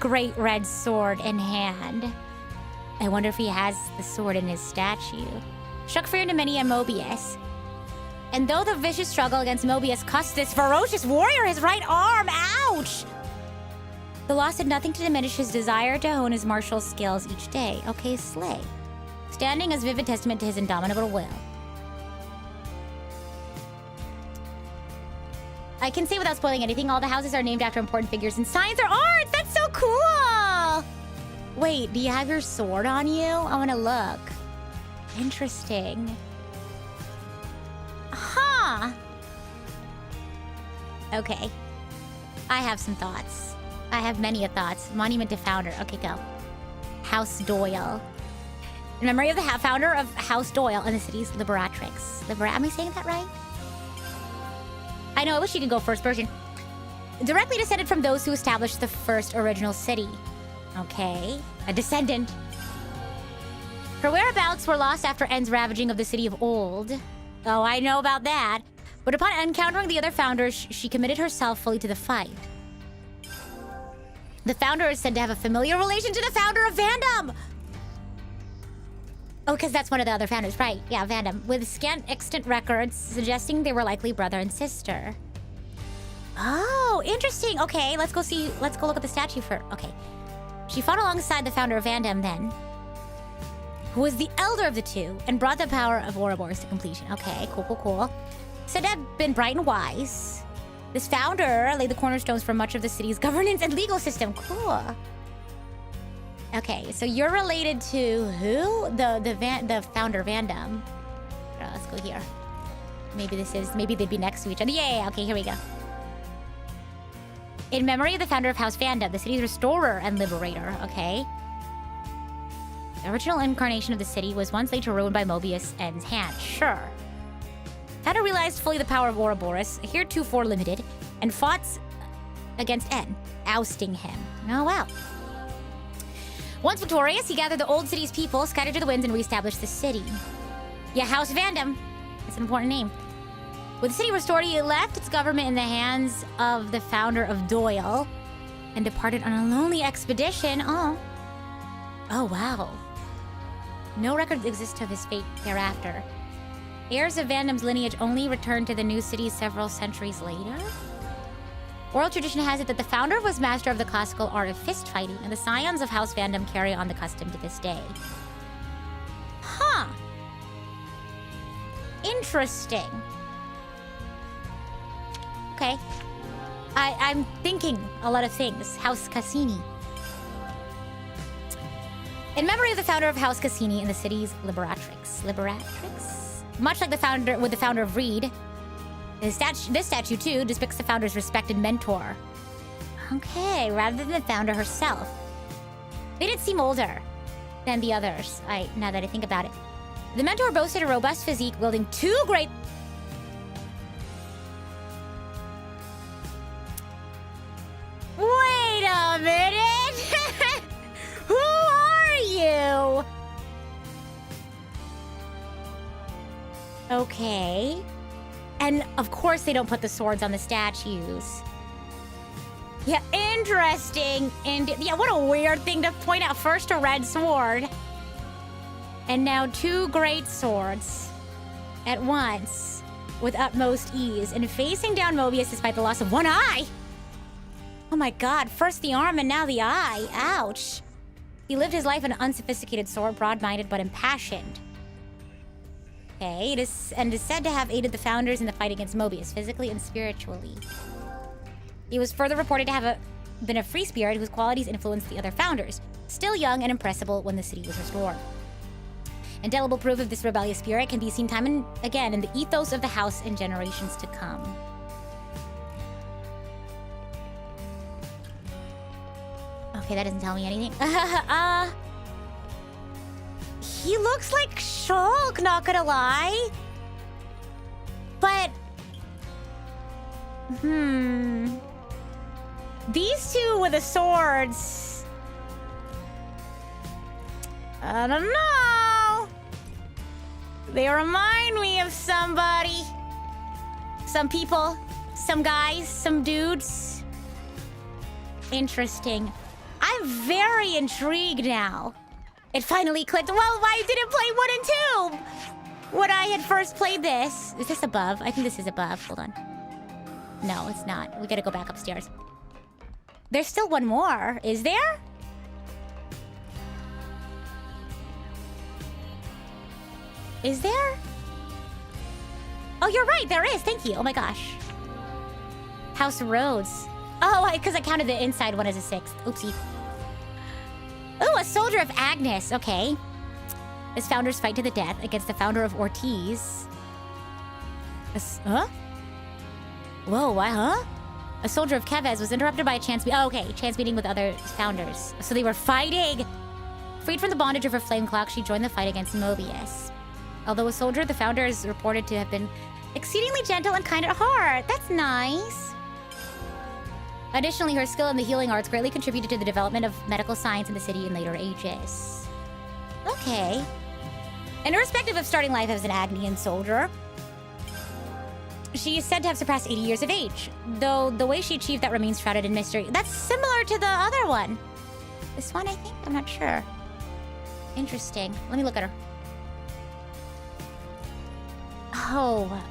Great red sword in hand. I wonder if he has the sword in his statue. Struck fear into many a Mobius. And though the vicious struggle against Mobius cost this ferocious warrior his right arm, ouch! The loss did nothing to diminish his desire to hone his martial skills each day. Okay, slay. Standing as vivid testament to his indomitable will. I can say without spoiling anything, all the houses are named after important figures in science or arts. That's so cool! Wait, do you have your sword on you? I want to look. Interesting. Huh. Okay. I have some thoughts. I have many thoughts. Monument to founder. Okay, go. House Doyle. In memory of the founder of House Doyle and the city's liberatrix. Am I saying that right? I know, I wish you could go first person. Directly descended from those who established the first original city. Okay. A descendant. Her whereabouts were lost after En's ravaging of the city of Old. Oh, I know about that. But upon encountering the other founders, she committed herself fully to the fight. The founder is said to have a familiar relation to the founder of Vandam! Oh, because that's one of the other founders, right? Yeah, Vandam. With scant extant records suggesting they were likely brother and sister. Oh, interesting. Okay, let's go look at the statue for... Okay. She fought alongside the founder of Vandam then, who was the elder of the two, and brought the power of Ouroboros to completion. Okay, cool. Said to have been bright and wise. This founder laid the cornerstones for much of the city's governance and legal system. Cool. Okay, so you're related to who? The founder Vandam. Let's go here. Maybe they'd be next to each other. Yeah, okay, here we go. In memory of the founder of House Vanda, the city's restorer and liberator, okay? The original incarnation of the city was once later ruined by Mobius and his hand, sure. Founder realized fully the power of Ouroboros, heretofore limited, and fought against N, ousting him. Oh, wow. Once victorious, he gathered the old city's people, scattered to the winds, and reestablished the city. Yeah, House Vandam. It's an important name. With the city restored, he left its government in the hands of the founder of Doyle and departed on a lonely expedition. Oh, wow. No records exist of his fate thereafter. Heirs of Vandam's lineage only returned to the new city several centuries later. Oral tradition has it that the founder was master of the classical art of fist fighting, and the scions of House Vandam carry on the custom to this day. Huh. Interesting. Okay. I'm thinking a lot of things. House Cassini. In memory of the founder of House Cassini and the city's Liberatrix. Much like the founder of Reed, this statue too depicts the founder's respected mentor. Okay, rather than the founder herself. They did seem older than the others, now that I think about it. The mentor boasted a robust physique, wielding two great... Wait a minute! Who are you? Okay. And of course they don't put the swords on the statues. Yeah, interesting. And yeah, what a weird thing to point out. First a red sword. And now two great swords at once with utmost ease. And facing down Mobius despite the loss of one eye. Oh my god, first the arm and now the eye. Ouch. He lived his life an unsophisticated sword, broad-minded but impassioned. Okay, it is said to have aided the founders in the fight against Mobius, physically and spiritually. He was further reported to have been a free spirit whose qualities influenced the other founders, still young and impressible when the city was restored. Indelible proof of this rebellious spirit can be seen time and again in the ethos of the house in generations to come. Okay, that doesn't tell me anything. He looks like Shulk, not gonna lie. But... These two with the swords... I don't know. They remind me of somebody. Some people. Some guys. Some dudes. Interesting. I'm very intrigued now. It finally clicked. Well, why didn't play 1 and 2 when I had first played this? Is this above? I think this is above. Hold on. No, it's not. We gotta go back upstairs. There's still one more. Is there? Is there? Oh, you're right. There is. Thank you. Oh my gosh. House Rhodes. Oh, because I counted the inside one as a 6th. Oopsie. Oh, a soldier of Agnes. Okay. This founders fight to the death against the founder of Ortiz. Huh? Whoa, what, huh? A soldier of Keves was interrupted by a chance meeting with other founders. So they were fighting. Freed from the bondage of her flame clock, she joined the fight against Mobius. Although a soldier, the founder is reported to have been exceedingly gentle and kind at heart. That's nice. Additionally, her skill in the healing arts greatly contributed to the development of medical science in the city in later ages. Okay. And irrespective of starting life as an Agnian soldier, she is said to have surpassed 80 years of age, though the way she achieved that remains shrouded in mystery. That's similar to the other one. This one, I think? I'm not sure. Interesting. Let me look at her. Oh.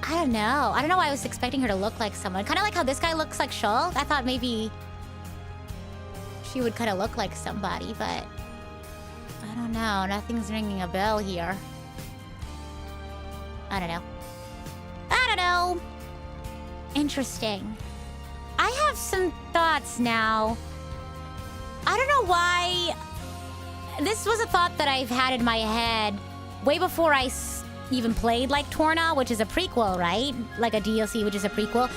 I don't know. I don't know why I was expecting her to look like someone. Kind of like how this guy looks like Shulk. I thought maybe she would kind of look like somebody, but I don't know. Nothing's ringing a bell here. I don't know. I don't know. Interesting. I have some thoughts now. I don't know why. This was a thought that I've had in my head way before I even played like Torna, which is a prequel, right? Like a DLC, which is a prequel.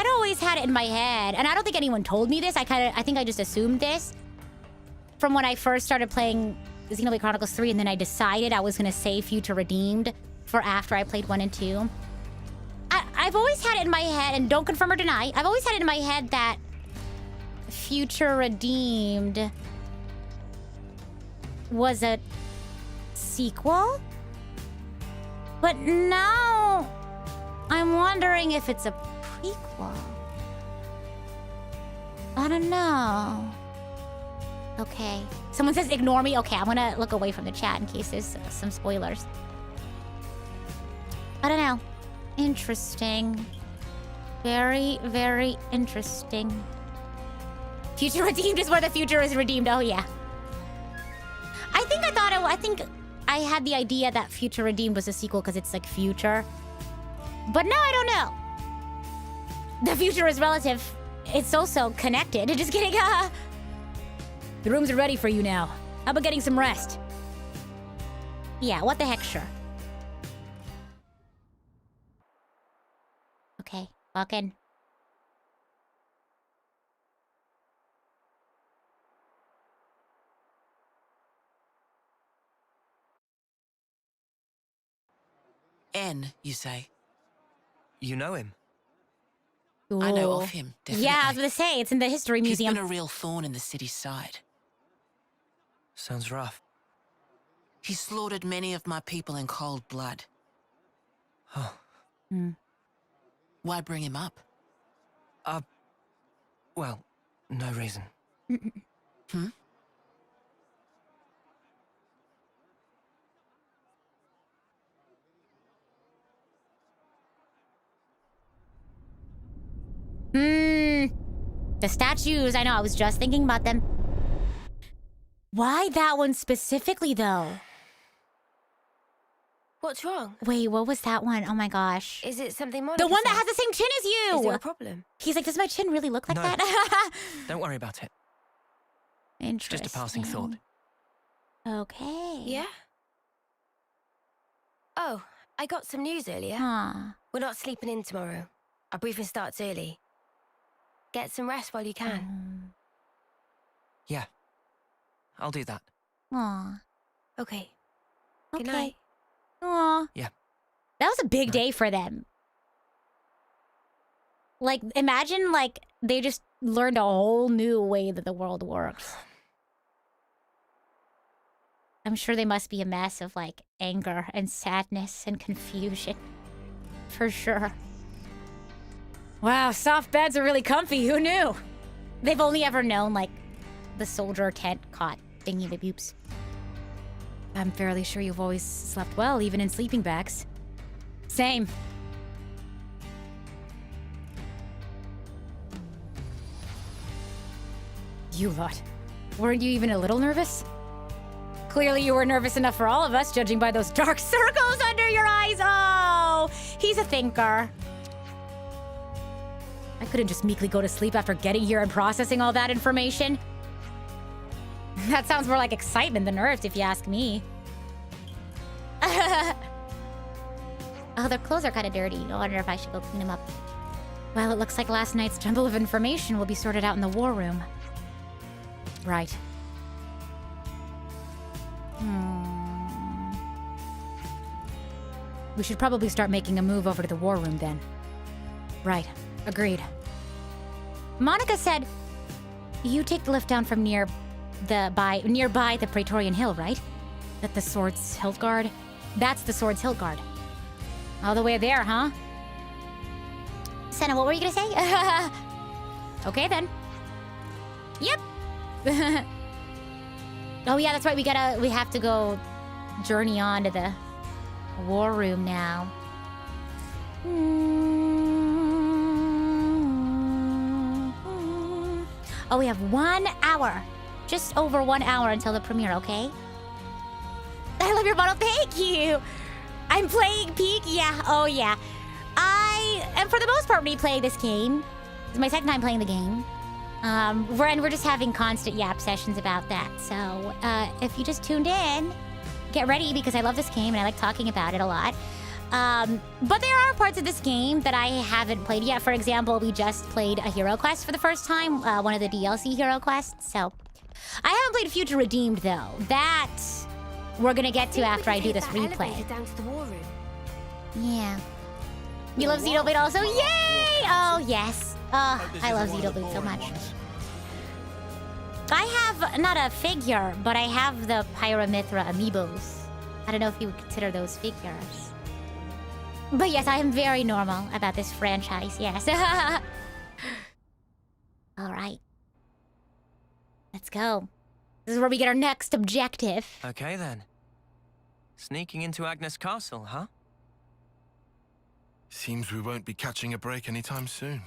I'd always had it in my head, and I don't think anyone told me this. I think I just assumed this from when I first started playing Xenoblade Chronicles 3, and then I decided I was gonna save Future Redeemed for after I played 1 and 2. I've always had it in my head, and don't confirm or deny, I've always had it in my head that Future Redeemed was a sequel? But now I'm wondering if it's a prequel. I don't know. Okay. Someone says ignore me. Okay, I'm gonna look away from the chat in case there's some spoilers. I don't know. Interesting. Very, very interesting. Future Redeemed is where the future is redeemed. Oh, yeah. I think I had the idea that Future Redeemed was a sequel because it's like future. But now I don't know. The future is relative. It's also connected. Just kidding. The rooms are ready for you now. How about getting some rest? Yeah, what the heck, sure. Okay, walk in. N, you say? You know him? I know of him, definitely. Yeah, I was gonna say, it's in the history museum. He's been a real thorn in the city's side. Sounds rough. He slaughtered many of my people in cold blood. Huh. Why bring him up? Well, no reason. Hmm? The statues, I know, I was just thinking about them. Why that one specifically, though? What's wrong? Wait, what was that one? Oh my gosh. Is it something Monica The one that said? has the same chin as you! Is there a problem? He's like, does my chin really look like No. that? Don't worry about it. Interesting. Just a passing thought. Okay. Yeah? Oh, I got some news earlier. Huh. We're not sleeping in tomorrow. Our briefing starts early. Get some rest while you can. Yeah. I'll do that. Aw. Okay. Good Okay. night. Aw. Yeah. That was a big day for them. Like, imagine, like, they just learned a whole new way that the world works. I'm sure they must be a mess of, like, anger and sadness and confusion. For sure. Wow, soft beds are really comfy. Who knew? They've only ever known, like, the soldier tent cot thingy the boops. I'm fairly sure you've always slept well, even in sleeping bags. Same. You lot. Weren't you even a little nervous? Clearly you were nervous enough for all of us, judging by those dark Circles under your eyes! Oh! He's a thinker. I couldn't just meekly go to sleep after getting here and processing all that information. That sounds more like excitement than nerves, if you ask me. Oh, their clothes are kind of dirty. I wonder if I should go clean them up. Well, it looks like last night's jumble of information will be sorted out in the war room. Right. We should probably start making a move over to the war room then. Right. Agreed. Monica said, you take the lift down from nearby the Praetorian Hill, right? That the Sword's Hilt Guard? That's the Sword's Hilt Guard. All the way there, huh? Senna, what were you gonna say? Okay then. Yep. Oh yeah, that's right. We have to go journey on to the war room now. Oh, we have 1 hour. Just over 1 hour until the premiere, okay? I love your bottle. Thank you. I'm playing Peak. Yeah. Oh, yeah. I am, for the most part, replaying this game. It's my second time playing the game. We're just having constant yap sessions about that. So, if you just tuned in, get ready because I love this game and I like talking about it a lot. But there are parts of this game that I haven't played yet. For example, we just played a hero quest for the first time, one of the DLC hero quests. So I haven't played Future Redeemed though. That we're gonna get to after I do this replay. Down to the war room. Yeah. You love Xenoblade also? Yay! Oh yes. Oh, I love Xenoblade so much. I have not a figure, but I have the Pyramithra amiibos. I don't know if you would consider those figures. But yes, I am very normal about this franchise, yes. Alright. Let's go. This is where we get our next objective. Okay then. Sneaking into Agnes Castle, huh? Seems we won't be catching a break anytime soon.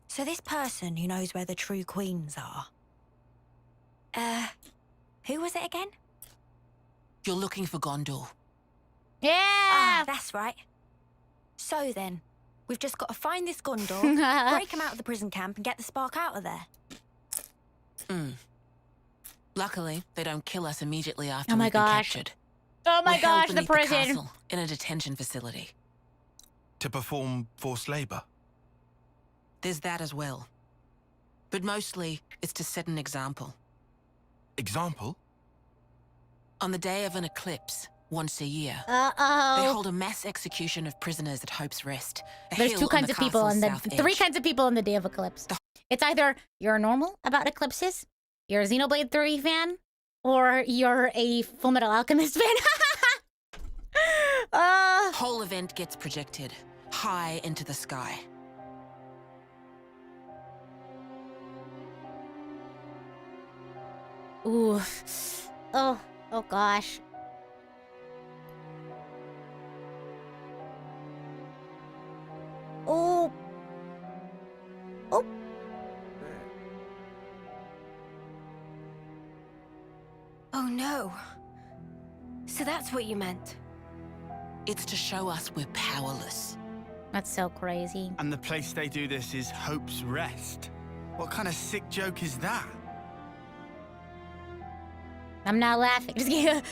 So this person who knows where the true queens are... who was it again? You're looking for Gondor. Yeah! Ah, that's right. So then, we've just got to find this Gondor, break him out of the prison camp and get the spark out of there. Luckily, they don't kill us immediately after Oh my we've been gosh. captured. Oh my We're held gosh, the beneath prison. castle, in a detention facility. To perform forced labor. There's that as well. But mostly, it's to set an example. Example? On the day of an eclipse, once a year, they Uh-oh. hold a mass execution of prisoners at Hope's Rest. There's two kinds of people in the... Three edge. kinds of people in the Day of Eclipse. It's either you're normal about eclipses, you're a Xenoblade 3 fan, or you're a Full Metal Alchemist fan. Whole event gets projected high into the sky. Ooh. Oh gosh. Oh. Oh. Oh no. So that's what you meant. It's to show us we're powerless. That's so crazy. And the place they do this is Hope's Rest. What kind of sick joke is that? I'm not laughing. Just kidding.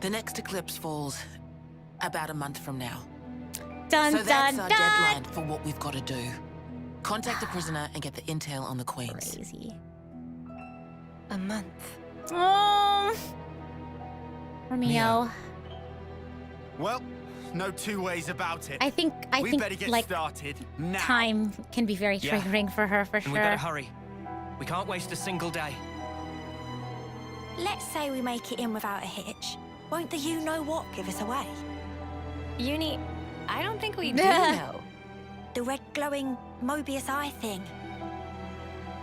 The next eclipse falls about a month from now. Dun, So that's dun, our dun. deadline for what we've got to do. Contact the prisoner and get the intel on the queens. Crazy. A month. Oh. Romeo. Mia. Well, no two ways about it. I think we better get like started now. time can be very Yeah. triggering for her for And sure. we better hurry. We can't waste a single day. Let's say we make it in without a hitch. Won't the you-know-what give us away? Uni, I don't think we do know. The red glowing Mobius eye thing.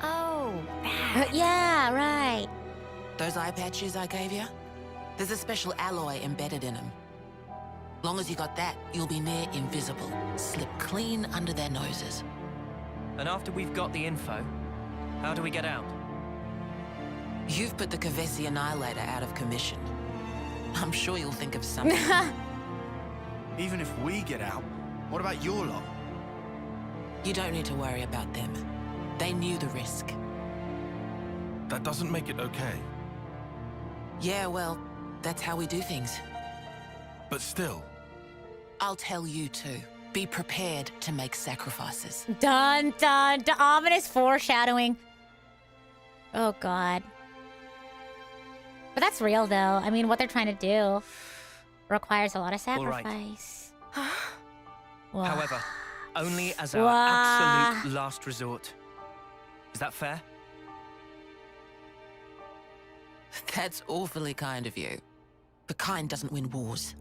Oh, Yeah, right. Those eye patches I gave you? There's a special alloy embedded in them. Long as you got that, you'll be near invisible. Slip clean under their noses. And after we've got the info, how do we get out? You've put the Kevesi Annihilator out of commission. I'm sure you'll think of something. Even if we get out, what about your lot? You don't need to worry about them. They knew the risk. That doesn't make it okay. Yeah, well, that's how we do things. But still, I'll tell you too. Be prepared to make sacrifices. Dun dun dun. Ominous foreshadowing. Oh god. But that's real though. I mean, what they're trying to do requires a lot of All right. sacrifice. Wow. However, only as our Wah. absolute last resort. Is that fair? That's awfully kind of you. But kind doesn't win wars.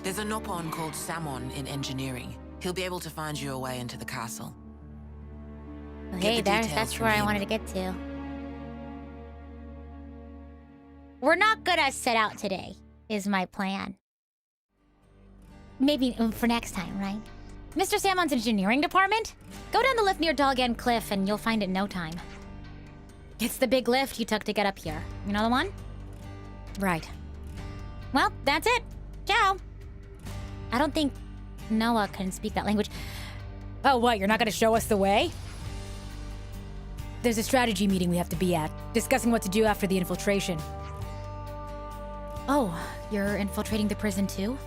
There's a Nopon called Samon in engineering. He'll be able to find you a way into the castle. Okay, Get the details that's from where I him. wanted to get to. We're not gonna set out today, is my plan. Maybe for next time, right? Mr. Samon's engineering department? Go down the lift near Dog End Cliff and you'll find it in no time. It's the big lift you took to get up here. You know the one? Right. Well, that's it. Ciao. I don't think Noah can speak that language. Oh, what? You're not gonna show us the way? There's a strategy meeting we have to be at, discussing what to do after the infiltration. Oh, you're infiltrating the prison too?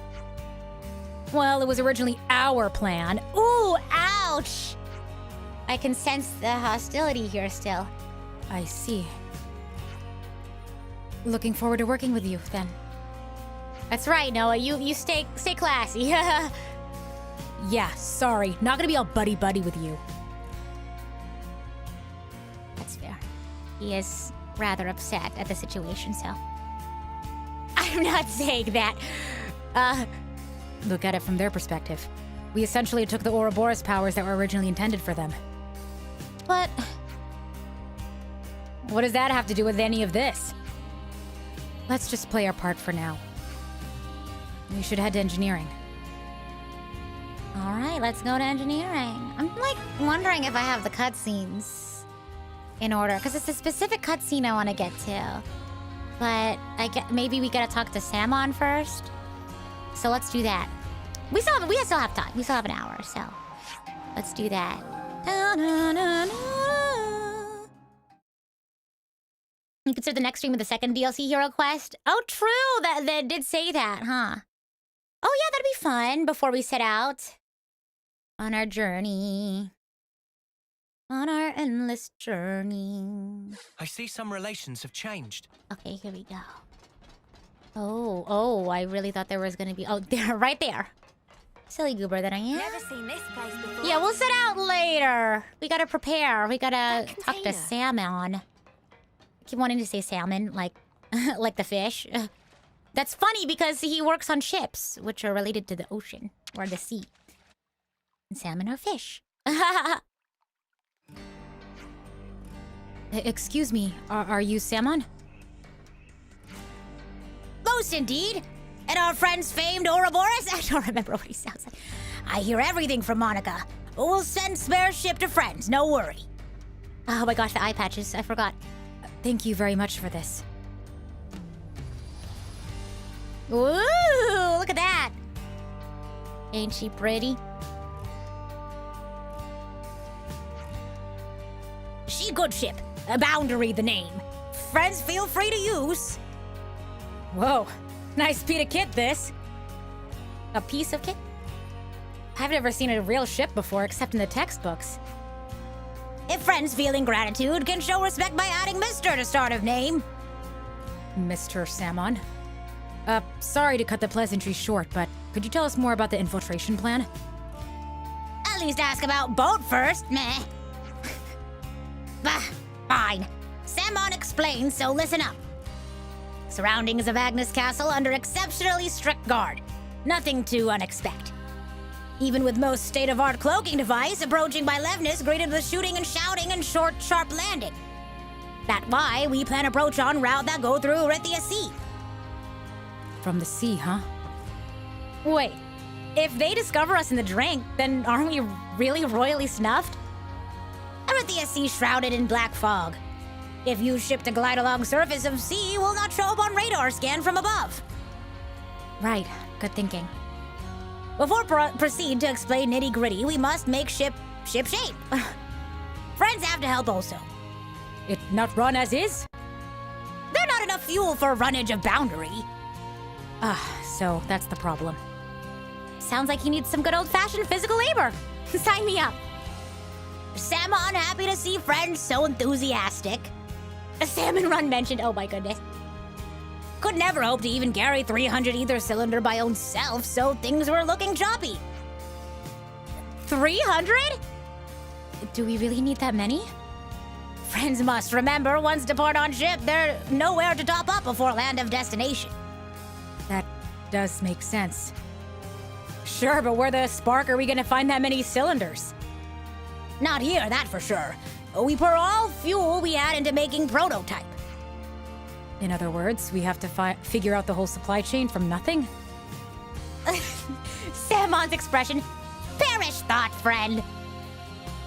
Well, it was originally our plan. Ooh, ouch! I can sense the hostility here still. I see. Looking forward to working with you, then. That's right, Noah. You stay classy. Yeah, sorry. Not gonna be all buddy-buddy with you. That's fair. He is rather upset at the situation, so... I'm not saying that. Look at it from their perspective. We essentially took the Ouroboros powers that were originally intended for them. But... What does that have to do with any of this? Let's just play our part for now. We should head to engineering. Alright, let's go to engineering. I'm, like, wondering if I have the cutscenes in order. Because it's a specific cutscene I want to get to. But maybe we gotta talk to Samon first. So let's do that. We still have time. We still have an hour, so let's do that. You consider the next stream of the second DLC hero quest? Oh, true. That did say that, huh? Oh yeah, that'd be fun before we set out on our journey. On our endless journey. I see some relations have changed. Okay, here we go. Oh, I really thought there was gonna be... Oh, there, right there. Silly goober that I am. Never seen this place before. Yeah, we'll set out later. We gotta prepare. We gotta talk to Salmon. I keep wanting to say salmon, like, like the fish. That's funny because he works on ships, which are related to the ocean or the sea. And salmon are fish. Excuse me, are you Samon? Most indeed. And our friend's famed Ouroboros? I don't remember what he sounds like. I hear everything from Monica. We'll send spare ship to friends, no worry. Oh my gosh, the eye patches, I forgot. Thank you very much for this. Ooh, look at that. Ain't she pretty? She good ship. A Boundary the name. Friends feel free to use. Whoa, nice piece of kit this. A piece of kit? I've never seen a real ship before except in the textbooks. If friends feeling gratitude can show respect by adding Mr. to start of name. Mr. Samon. Sorry to cut the pleasantry short, but could you tell us more about the infiltration plan? At least ask about boat first, meh. Bah, fine. Samon explains, so listen up. Surroundings of Agnes Castle under exceptionally strict guard. Nothing to unexpect. Even with most state-of-art cloaking device, approaching by Levnis greeted with shooting and shouting and short, sharp landing. That's why we plan approach on route that go through Erythia Sea. From the sea, huh? Wait, if they discover us in the drink, then aren't we really royally snuffed? Erythia Sea shrouded in black fog. If you ship to glide along surface of sea, will not show up on radar scan from above. Right, good thinking. Before proceed to explain nitty-gritty, we must make ship shape. Friends have to help also. It not run as is? There's not enough fuel for runnage of Boundary. So that's the problem. Sounds like he needs some good old-fashioned physical labor. Sign me up. Samon happy to see friends so enthusiastic. A salmon run mentioned, oh my goodness. Could never hope to even carry 300 ether cylinder by own self, so things were looking choppy. 300? Do we really need that many? Friends must remember, once depart on ship, they're nowhere to top up before land of destination. That does make sense. Sure, but where the spark are we gonna find that many cylinders? Not here, that for sure. We pour all fuel we had into making prototype. In other words, we have to figure out the whole supply chain from nothing? Samon's expression, perish thought, friend.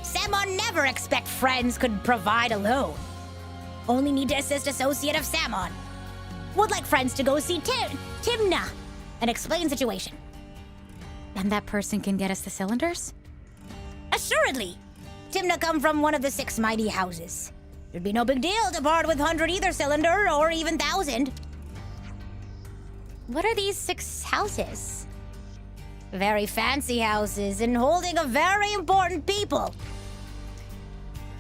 Samon never expect friends could provide alone. Only need to assist associate of Samon. Would like friends to go see Timna and explain situation. And that person can get us the cylinders? Assuredly. Timna come from one of the 6 mighty houses. It'd be no big deal to part with 100 ether cylinder or even 1,000. What are these 6 houses? Very fancy houses and holding a very important people.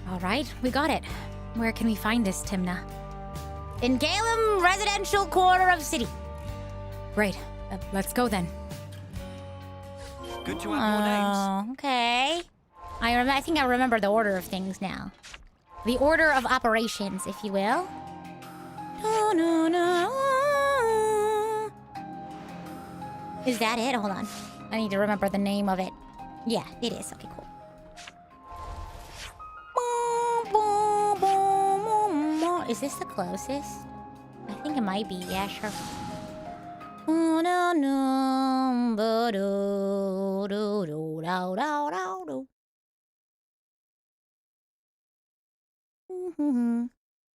All right, we got it. Where can we find this, Timna? In Galem residential quarter of city. Great. Let's go then. Good to have more names. Oh, okay. I think I remember the order of things now. The order of operations, if you will. No, no, no. Is that it? Hold on. I need to remember the name of it. Yeah, it is. Okay, cool. Is this the closest? I think it might be. Yeah, sure.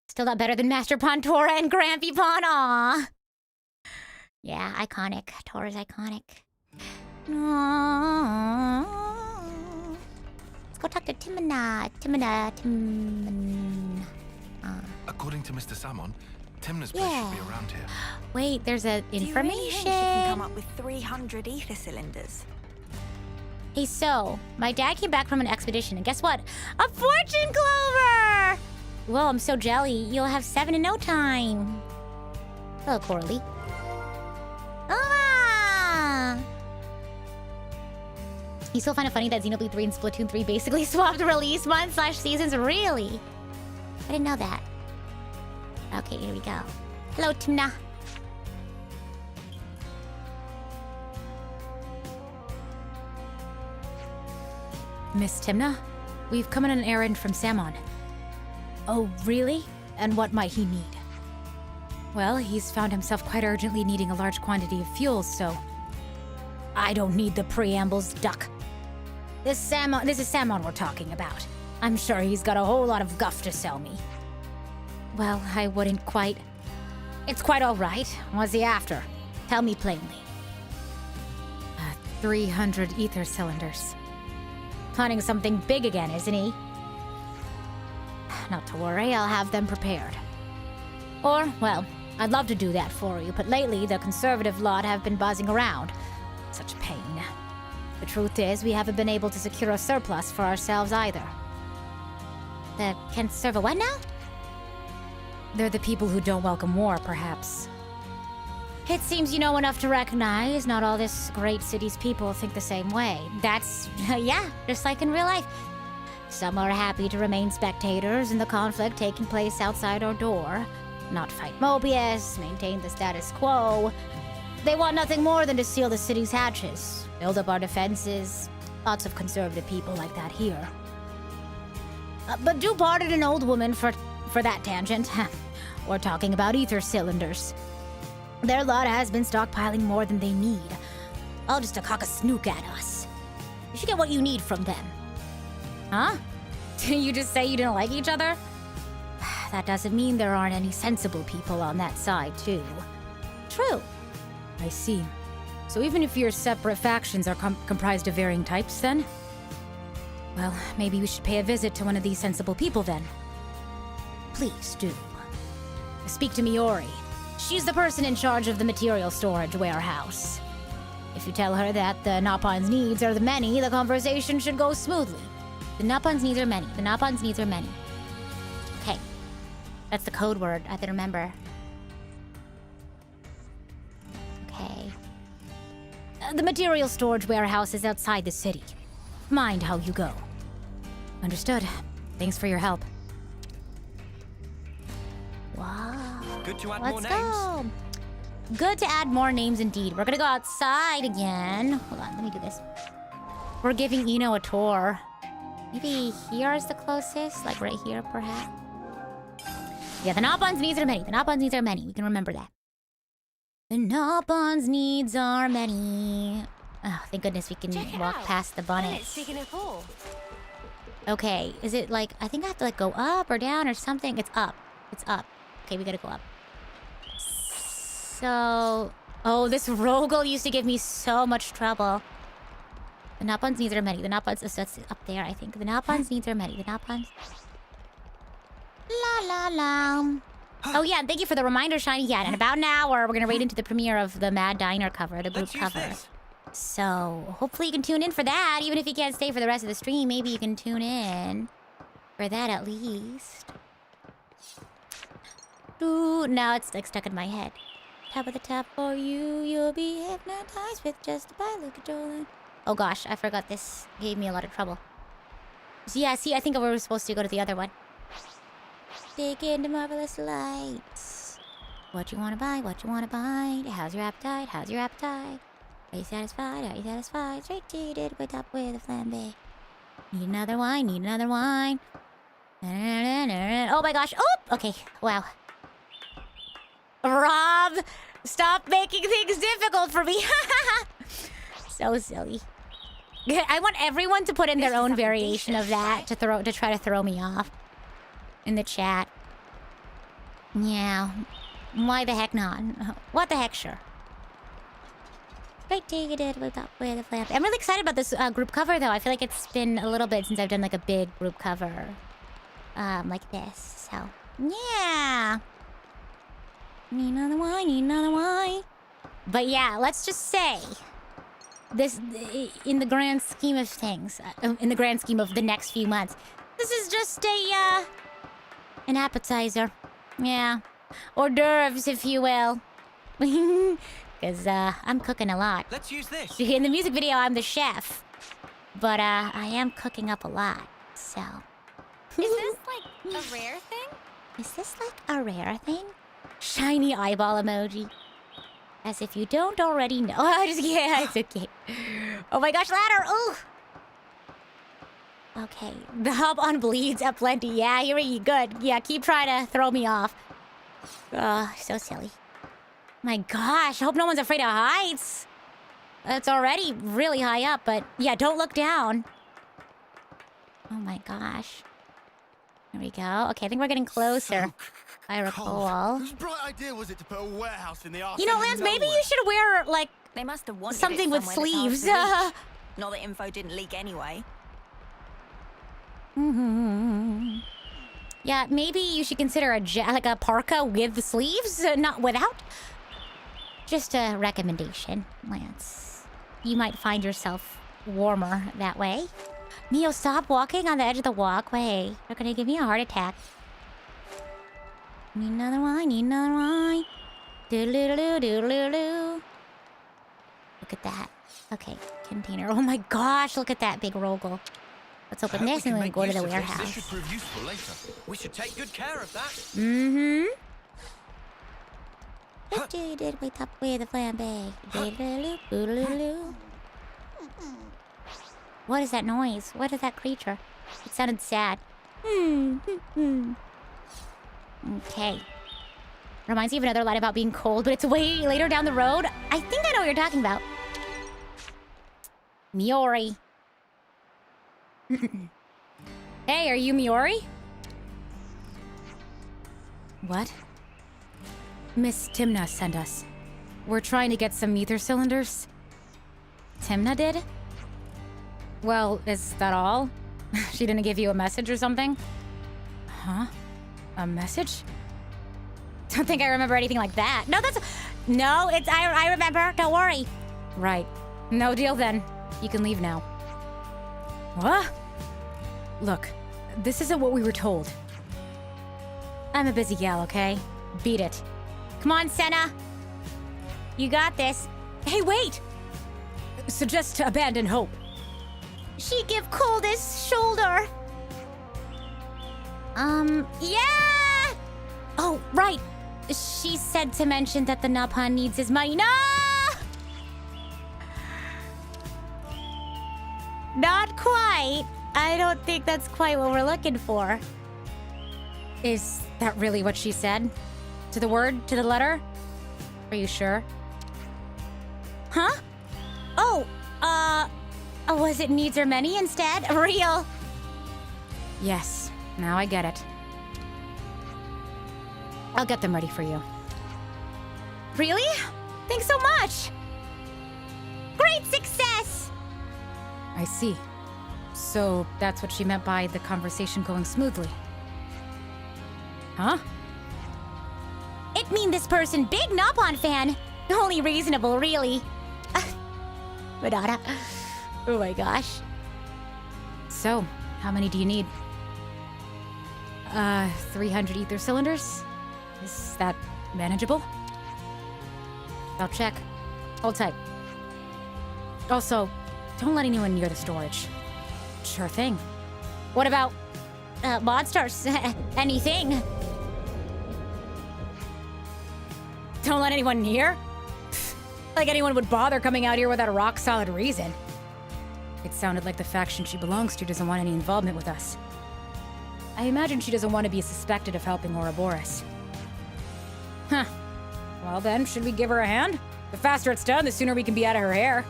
Still not better than Master Pawn Tora and Grampy Pawn. Aw. Yeah, iconic. Tora's iconic. Let's go talk to Timna. According to Mr. Salmon, Timna's place should be around here. Wait, there's a information. Do you really think she can come up with 300 ether cylinders? Hey, so, my dad came back from an expedition, and guess what? A fortune clover! Well, I'm so jelly. You'll have 7 in no time. Hello, Coralie. Ah! You still find it funny that Xenoblade 3 and Splatoon 3 basically swapped release months/seasons? Really? I didn't know that. Okay, here we go. Hello, Timna. Miss Timna, we've come on an errand from Samon. Oh, really? And what might he need? Well, he's found himself quite urgently needing a large quantity of fuels, so... I don't need the preambles, duck. This is Samon we're talking about. I'm sure he's got a whole lot of guff to sell me. Well, I wouldn't quite... It's quite all right. What's he after? Tell me plainly. 300 ether cylinders. Planning something big again, isn't he? Not to worry, I'll have them prepared. Or, well, I'd love to do that for you, but lately the conservative lot have been buzzing around. Such a pain. The truth is, we haven't been able to secure a surplus for ourselves either. The can't serve a what now? They're the people who don't welcome war, perhaps. It seems you know enough to recognize not all this great city's people think the same way. That's, yeah, just like in real life. Some are happy to remain spectators in the conflict taking place outside our door. Not fight Mobius, maintain the status quo. They want nothing more than to seal the city's hatches, build up our defenses. Lots of conservative people like that here. But do pardon an old woman for that tangent. We're talking about ether cylinders. Their lot has been stockpiling more than they need. All just to cock a snook at us. You should get what you need from them. Huh? Didn't you just say you didn't like each other? That doesn't mean there aren't any sensible people on that side, too. True. I see. So even if your separate factions are comprised of varying types, then? Well, maybe we should pay a visit to one of these sensible people, then. Please do. Speak to Miori. She's the person in charge of the material storage warehouse. If you tell her that the Napon's needs are the many, the conversation should go smoothly. The Napon's needs are many. The Napon's needs are many. Okay. That's the code word. I have to remember. Okay. The material storage warehouse is outside the city. Mind how you go. Understood. Thanks for your help. Wow. Good to add Let's more names. go. Good to add more names indeed. We're gonna go outside again. Hold on, let me do this. We're giving Eno a tour. Maybe here is the closest, like right here, perhaps. Yeah, the Napon's needs are many. The Napon's needs are many. We can remember that. The Napon's needs are many. Oh, thank goodness we can walk past the bonnet. It's digging a hole. Okay, is it like, I think I have to like go up or down or something. It's up. It's up. Okay, we gotta go up. So, oh, this Rogel used to give me so much trouble. The Napon's needs are many. The Napon's, that's up there, I think. The Napon's needs are many. The Napon's. La la la. Oh yeah, and thank you for the reminder, Shiny. Yeah, in about an hour, we're gonna raid into the premiere of the Mad Diner cover, the group cover. So hopefully you can tune in for that. Even if you can't stay for the rest of the stream, maybe you can tune in for that at least. Ooh, now it's like stuck in my head. Top of the top for you, you'll be hypnotized with just a by look at your line. Oh gosh, I forgot this gave me a lot of trouble. So yeah, see, I think we were supposed to go to the other one. Take in the marvelous lights. What you wanna buy? What you wanna buy? How's your appetite? How's your appetite? Are you satisfied? Are you satisfied? Straight treated with up with a flambe. Need another wine? Need another wine? Oh my gosh! Oh, okay. Wow. Rob, stop making things difficult for me. So silly. I want everyone to put in their own variation of that to try to throw me off in the chat. Yeah. Why the heck not? What the heck, sure. Right, take it with a flap. I'm really excited about this group cover, though. I feel like it's been a little bit since I've done like a big group cover, like this. So, yeah. Need another wine. Need another wine. But yeah, let's just say this, in the grand scheme of things, in the grand scheme of the next few months, this is just an appetizer. Yeah, hors d'oeuvres, if you will. Because I'm cooking a lot. Let's use this. In the music video, I'm the chef. But I am cooking up a lot, so... Is this, like, a rare thing? Is this, like, a rare thing? Shiny eyeball emoji. As if you don't already know. Yeah, it's okay. Oh my gosh, ladder! Ooh! Okay, the hub on bleeds aplenty. Yeah, you're good. Yeah, keep trying to throw me off. Ugh, so silly. My gosh, I hope no one's afraid of heights. It's already really high up, but yeah, don't look down. Oh my gosh. There we go. Okay, I think we're getting closer. I recall. Whose bright idea was it to put a warehouse in the arse? You know, Lance, maybe you should wear, like, they must have wanted something with sleeves. Not that info didn't leak anyway. Mm-hmm. Yeah, maybe you should consider like a parka with sleeves, not without. Just a recommendation, Lance. You might find yourself warmer that way. Neo, stop walking on the edge of the walkway. You're gonna give me a heart attack. Need another wine, need another wine. Doodle-doo, doodle-doo. Look at that. Okay, container. Oh my gosh, look at that big rogal. Let's open this and then go to the warehouse. This should prove useful later. We should take good care of that. Mm-hmm. What you did wait up with the flambe? What is that noise? What is that creature? It sounded sad. Okay. Reminds me of another line about being cold, but it's way later down the road. I think I know what you're talking about. Miori. Hey, are you Miori? What? Miss Timna sent us. We're trying to get some ether cylinders. Timna did? Well, is that all? She didn't give you a message or something? Huh? A message? Don't think I remember anything like that. No, I remember. Don't worry. Right. No deal then. You can leave now. What? Look, this isn't what we were told. I'm a busy gal, okay? Beat it. Come on, Senna. You got this. Hey, wait! Suggest to abandon hope. She give coldest shoulder. Yeah! Oh, right. She said to mention that the Nabhan needs his money. No! Not quite. I don't think that's quite what we're looking for. Is that really what she said? To the word? To the letter? Are you sure? Huh? Oh, was it needs her many instead? Real. Yes, now I get it. I'll get them ready for you. Really? Thanks so much! Great success! I see. So that's what she meant by the conversation going smoothly. Huh? might mean this person big Nopon fan. Only reasonable, really. Madonna. Oh my gosh. So, how many do you need? 300 ether cylinders? Is that manageable? I'll check. Hold tight. Also, don't let anyone near the storage. Sure thing. What about monsters? Anything? Don't let anyone near? Like anyone would bother coming out here without a rock-solid reason. It sounded like the faction she belongs to doesn't want any involvement with us. I imagine she doesn't want to be suspected of helping Ouroboros. Huh. Well then, should we give her a hand? The faster it's done, the sooner we can be out of her hair.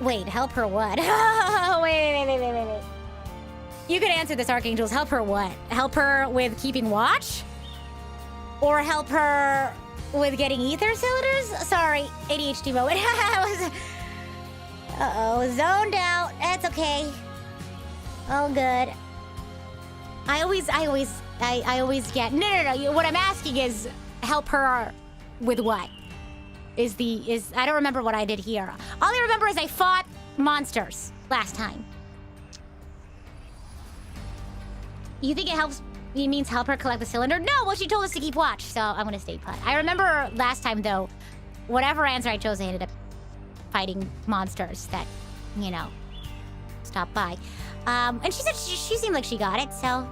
Wait, help her what? wait. You could answer this, Archangels. Help her what? Help her with keeping watch? Or help her with getting ether cylinders? Sorry, ADHD moment. Uh-oh, zoned out. That's okay. All good. I always get... No. What I'm asking is help her with what? I don't remember what I did here. All I remember is I fought monsters last time. You think it means help her collect the cylinder? No, well, she told us to keep watch, so I'm gonna stay put. I remember last time, though, whatever answer I chose, I ended up fighting monsters that, stopped by. And she said she seemed like she got it, so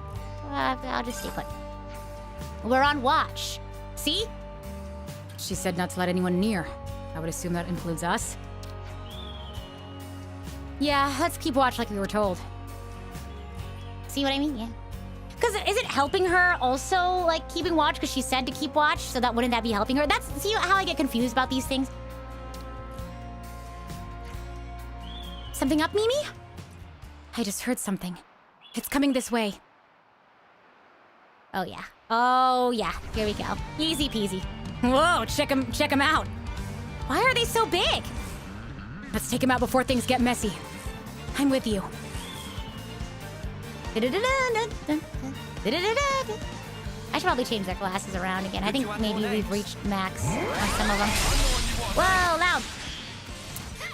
I'll just stay put. We're on watch. See? She said not to let anyone near. I would assume that includes us. Yeah, let's keep watch like we were told. See what I mean? Yeah. Because is it helping her also, like, keeping watch? Because she said to keep watch, so wouldn't that be helping her? See how I get confused about these things? Something up, Mimi? I just heard something. It's coming this way. Oh, yeah. Here we go. Easy peasy. Whoa, check him out. Why are they so big? Let's take him out before things get messy. I'm with you. I should probably change their glasses around again. I think maybe we've reached max on some of them. Whoa, loud.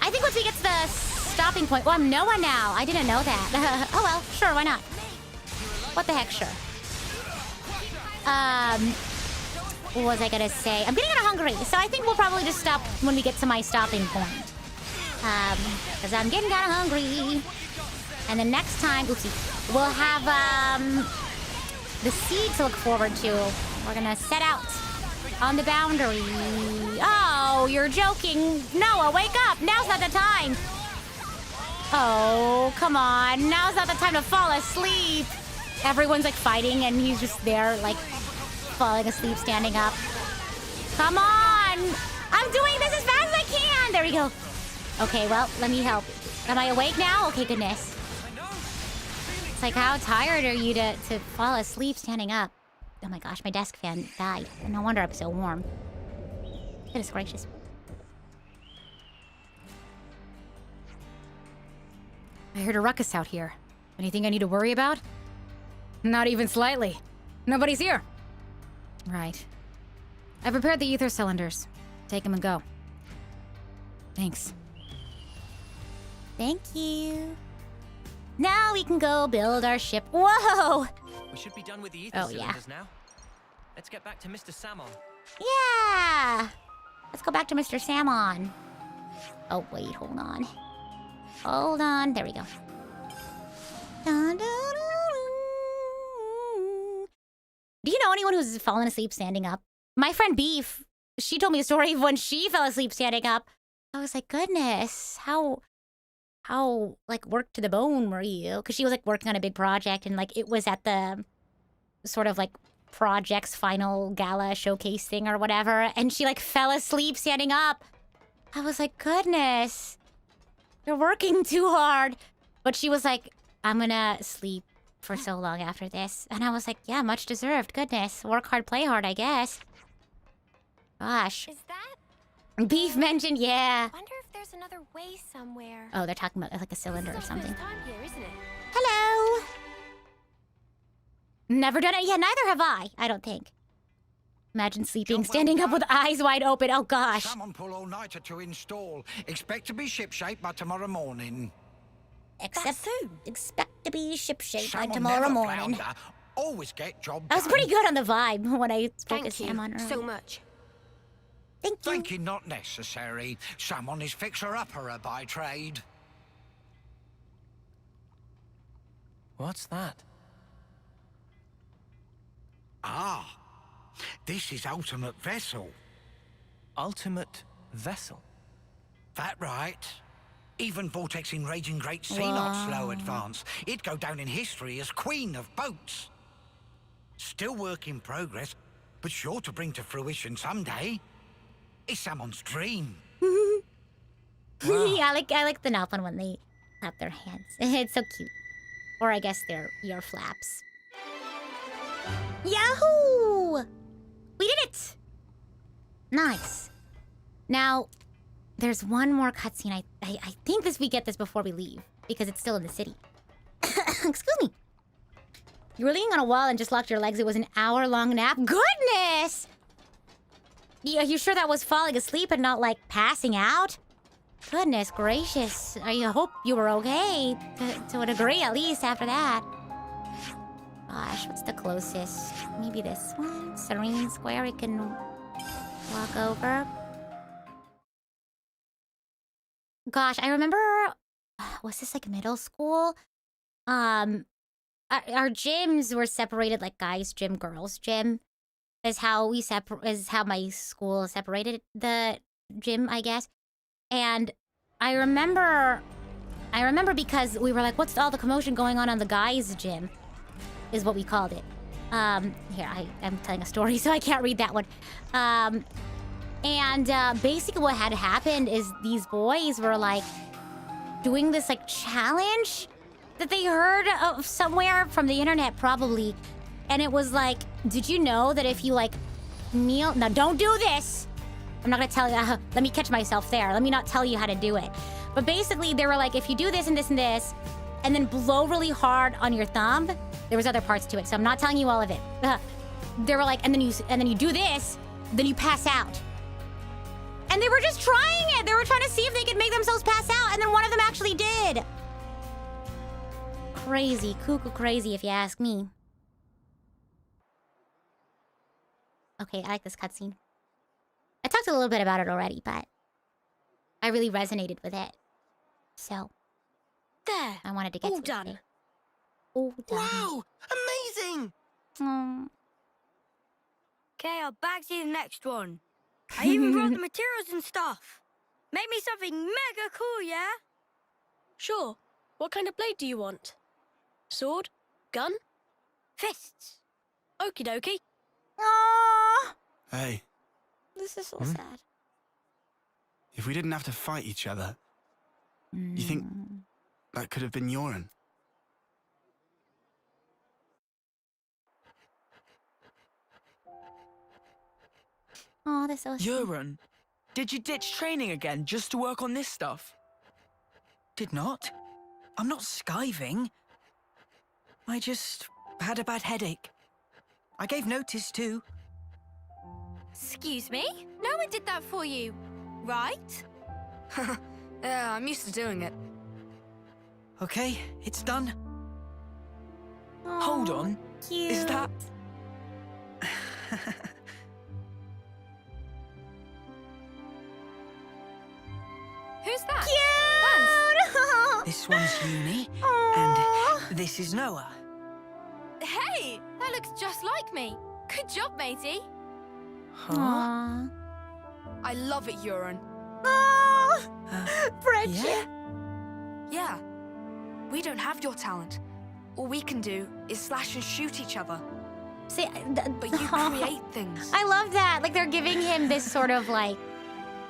I think once we get to the stopping point... Well, I'm Noah now. I didn't know that. Oh, well, sure, why not? What the heck, sure. What was I gonna say? I'm getting kind of hungry, so I think we'll probably just stop when we get to my stopping point. Because I'm getting kind of hungry. And then next time, oopsie, we'll have, the seed to look forward to. We're gonna set out on the boundary. Oh, you're joking. Noah, wake up. Now's not the time. Oh, come on. Now's not the time to fall asleep. Everyone's, like, fighting, and he's just there, like, falling asleep, standing up. Come on. I'm doing this as fast as I can. There we go. Okay, well, let me help. Am I awake now? Okay, goodness. It's like, how tired are you to fall asleep standing up? Oh my gosh, my desk fan died. No wonder I'm so warm. Goodness gracious. I heard a ruckus out here. Anything I need to worry about? Not even slightly. Nobody's here. Right. I prepared the ether cylinders. Take them and go. Thanks. Thank you. Now we can go build our ship. Whoa! We should be done with the ether cylinders now. Let's get back to Mr. Salmon. Yeah! Let's go back to Mr. Salmon. Oh, wait, hold on. Hold on. There we go. Dun, dun, dun, dun. Do you know anyone who's fallen asleep standing up? My friend Beef, she told me a story of when she fell asleep standing up. I was like, goodness, how like worked to the bone were you? Because she was like working on a big project, and like it was at the sort of like project's final gala showcase thing or whatever, and she like fell asleep standing up. I was like, goodness, you're working too hard. But she was like, I'm gonna sleep for so long after this. And I was like, yeah, much deserved. Goodness, work hard, play hard, I guess. Gosh. Is that? Beef mentioned, yeah. Wonder if there's another way somewhere. Oh, they're talking about like a cylinder or something. Time here, isn't it? Hello. Never done it. Yeah, neither have I don't think. Imagine sleeping, standing up with eyes wide open. Oh, gosh. Someone pull all-nighter to install. Expect to be shipshape by tomorrow morning. Expect to be shipshape by Someone tomorrow never morning. flounder. Always get job I was done. pretty good on the vibe when I spoke to Thank Sam on you earlier. so much. Thank you. Thanking not necessary. Someone is fixer-upper by trade. What's that? Ah, this is ultimate vessel. Ultimate vessel? That right. Even vortexing raging great sea not slow advance. It'd go down in history as queen of boats. Still work in progress, but sure to bring to fruition someday. It's someone's dream. I like the Nalpon when they clap their hands. It's so cute. Or I guess their ear flaps. Yahoo! We did it! Nice. Now, there's one more cutscene. I think we get this before we leave, because it's still in the city. Excuse me. You were leaning on a wall and just locked your legs. It was an hour-long nap. Goodness! Yeah, you sure that was falling asleep and not, like, passing out? Goodness gracious. I hope you were okay. To a degree, at least, after that. Gosh, what's the closest? Maybe this one? Serene Square we can walk over. Gosh, I remember... Was this, like, middle school? Our gyms were separated, like, guys' gym, girls' gym. Is how my school separated the gym, I guess. And I remember because we were like, what's all the commotion going on the guys' gym? Is what we called it. Here, I'm telling a story, so I can't read that one. Basically what had happened is these boys were like doing this like challenge that they heard of somewhere from the internet probably. And it was like, did you know that if you like kneel... Now don't do this! I'm not gonna tell you, let me catch myself there. Let me not tell you how to do it. But basically they were like, if you do this and this and this, and then blow really hard on your thumb, there was other parts to it, so I'm not telling you all of it. They were like, and then you do this, then you pass out. And they were just trying it! They were trying to see if they could make themselves pass out, and then one of them actually did! Crazy, cuckoo crazy if you ask me. Okay, I like this cutscene. I talked a little bit about it already, but I really resonated with it. So, there. I wanted to get all to done. it. All done. Wow! Amazing! Okay, I'll bag you the next one. I even brought the materials and stuff. Make me something mega cool, yeah? Sure. What kind of blade do you want? Sword? Gun? Fists. Okie dokie. Aww! Hey, This is so sad. if we didn't have to fight each other, you think that could have been Yoren? Oh, that's so sad. Yoren, did you ditch training again just to work on this stuff? Did not. I'm not skiving. I just had a bad headache. I gave notice too. Excuse me? No one did that for you, right? Yeah, I'm used to doing it. Okay, it's done. Hold on. Cute. Is that... Who's that? Cute! This one's Uni, Aww. and this is Noah. Hey, that looks just like me. Good job, matey. Aww. I love it, Yoren. Friendship. Yeah. We don't have your talent. All we can do is slash and shoot each other. See, But you create things. I love that. Like, they're giving him this sort of, like,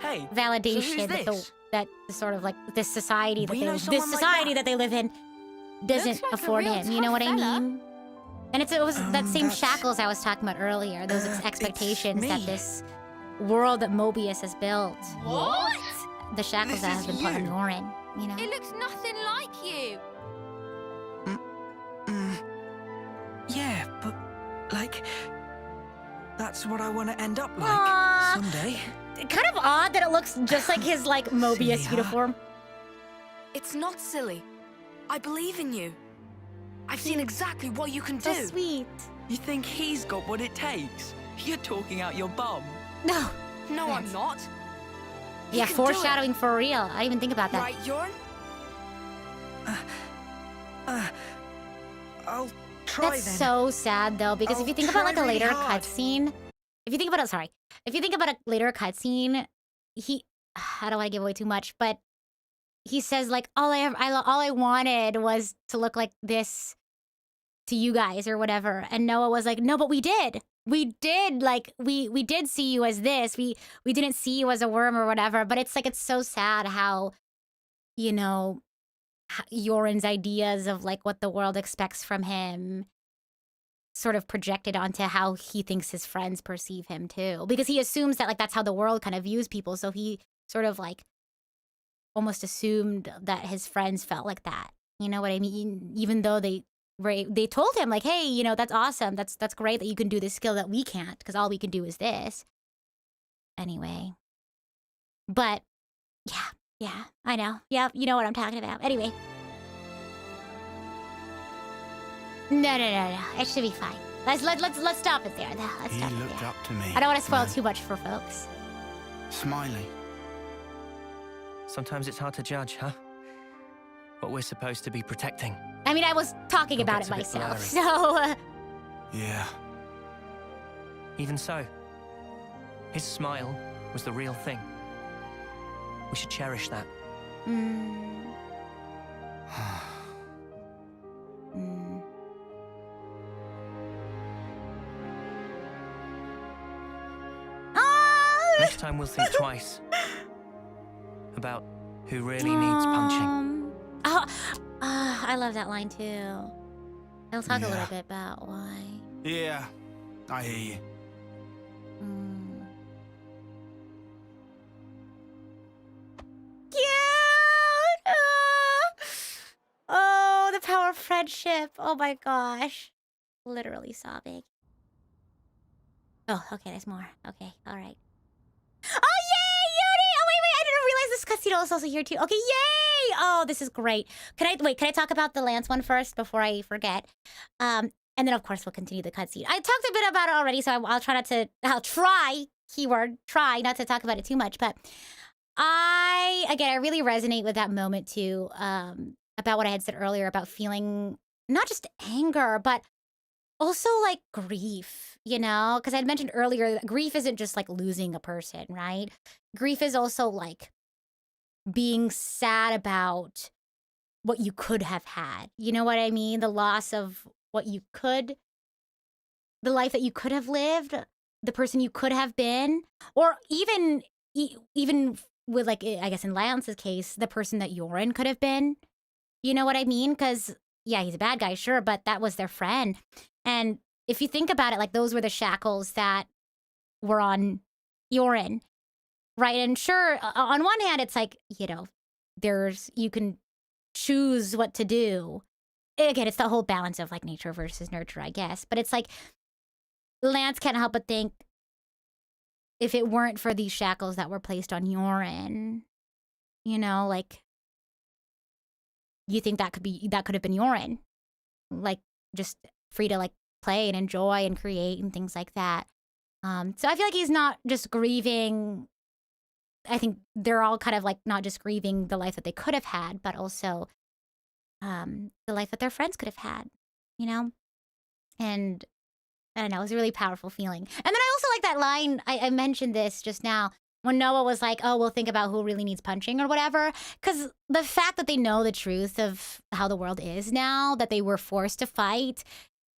Hey, validation so that who's that the sort of, like, this society that We they know this someone like society that. that they live in doesn't Looks like a afford real him. You know what I tough fella. mean? And it was that same that's- shackles I was talking about earlier. Those it's expectations that me. this world that Mobius has built. What? The shackles This that is have been put on you. Lauren. You know? It looks nothing like you. Yeah, but That's what I want to end up like someday. Kind of odd that it looks just like his, like, Mobius Silly, huh? uniform. It's not silly. I believe in you. I've seen exactly what you can So do. sweet. You think he's got what it takes? You're talking out your bum. No. No, I'm not. Yeah, can do it. foreshadowing for real. I didn't even think about that. Right, Yorn? I'll try That's then. so sad though, because if I'll you think about try like a really later hard. cutscene, if you think about a later cutscene, I don't want to give away too much, but he says like all I wanted was to look like this to you guys or whatever, and Noah was like, no, but we did, like we did see you as this, we didn't see you as a worm or whatever. But it's like it's so sad how, you know, Yoren's ideas of like what the world expects from him sort of projected onto how he thinks his friends perceive him too, because he assumes that like that's how the world kind of views people, so he sort of like almost assumed that his friends felt like that, you know what I mean? Even though they told him like, hey, you know, that's awesome, that's great that you can do this skill that we can't, because all we can do is this anyway. But yeah, I know. Yeah, you know what I'm talking about. Anyway. No. It should be fine. Let's stop it there. Let's He stop it looked there. up to me. I don't want to spoil man. too much for folks. Smiley. Sometimes it's hard to judge, huh? What we're supposed to be protecting. I mean, I was talking It about gets it a bit myself, blurry. so... Yeah. Even so, his smile was the real thing. We should cherish that. Next time we'll think twice about who really needs punching. I love that line too. I'll talk a little bit about why. Yeah, I hear you. Cute! Oh, the power of friendship. Oh my gosh. Literally sobbing. Oh, okay, there's more. Okay, all right. Oh, yay, Yuri! Oh, wait, I didn't realize this cutscene was also here too. Okay, yay! Oh, this is great. Can I talk about the Lance one first before I forget? And then, of course, we'll continue the cutscene. I talked a bit about it already, so I'll try, keyword, try not to talk about it too much. But I really resonate with that moment too, about what I had said earlier about feeling not just anger, but also like grief, you know? Because I'd mentioned earlier that grief isn't just like losing a person, right? Grief is also like being sad about what you could have had. You know what I mean? The loss of what you could, the life that you could have lived, the person you could have been, or even with like, I guess in Lance's case, the person that Yoren could have been. You know what I mean? Because yeah, he's a bad guy, sure, but that was their friend. And if you think about it, like those were the shackles that were on Yoren, right? And sure, on one hand, it's like, you know, you can choose what to do. Again, it's the whole balance of like nature versus nurture, I guess. But it's like, Lance can't help but think, if it weren't for these shackles that were placed on Yoren, you know, like, you think that could have been Yoren, like just free to like play and enjoy and create and things like that. So I feel like he's not just grieving. I think they're all kind of like not just grieving the life that they could have had, but also the life that their friends could have had, you know? And I don't know, it was a really powerful feeling. And then I also like that line, I mentioned this just now, when Noah was like, oh, we'll think about who really needs punching or whatever. Because the fact that they know the truth of how the world is now, that they were forced to fight,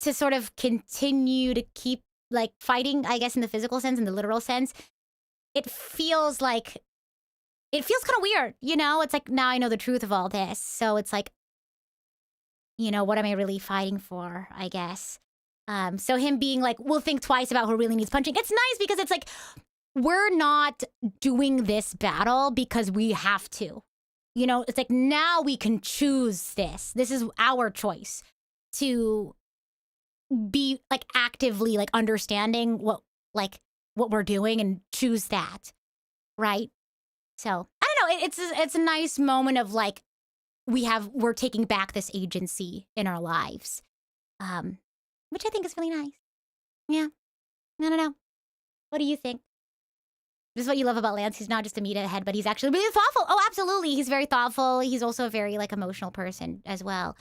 to sort of continue to keep like fighting, I guess in the physical sense, in the literal sense, it feels kind of weird, you know? It's like, now I know the truth of all this. So it's like, you know, what am I really fighting for, I guess? So him being like, we'll think twice about who really needs punching. It's nice because it's like, we're not doing this battle because we have to. You know, it's like now we can choose this. This is our choice to be like actively like understanding what like what we're doing and choose that, right? So I don't know. It's a nice moment of like we're taking back this agency in our lives, which I think is really nice. Yeah, I don't know. What do you think? This is what you love about Lance. He's not just a meathead, but he's actually really thoughtful. Oh, absolutely. He's very thoughtful. He's also a very like emotional person as well.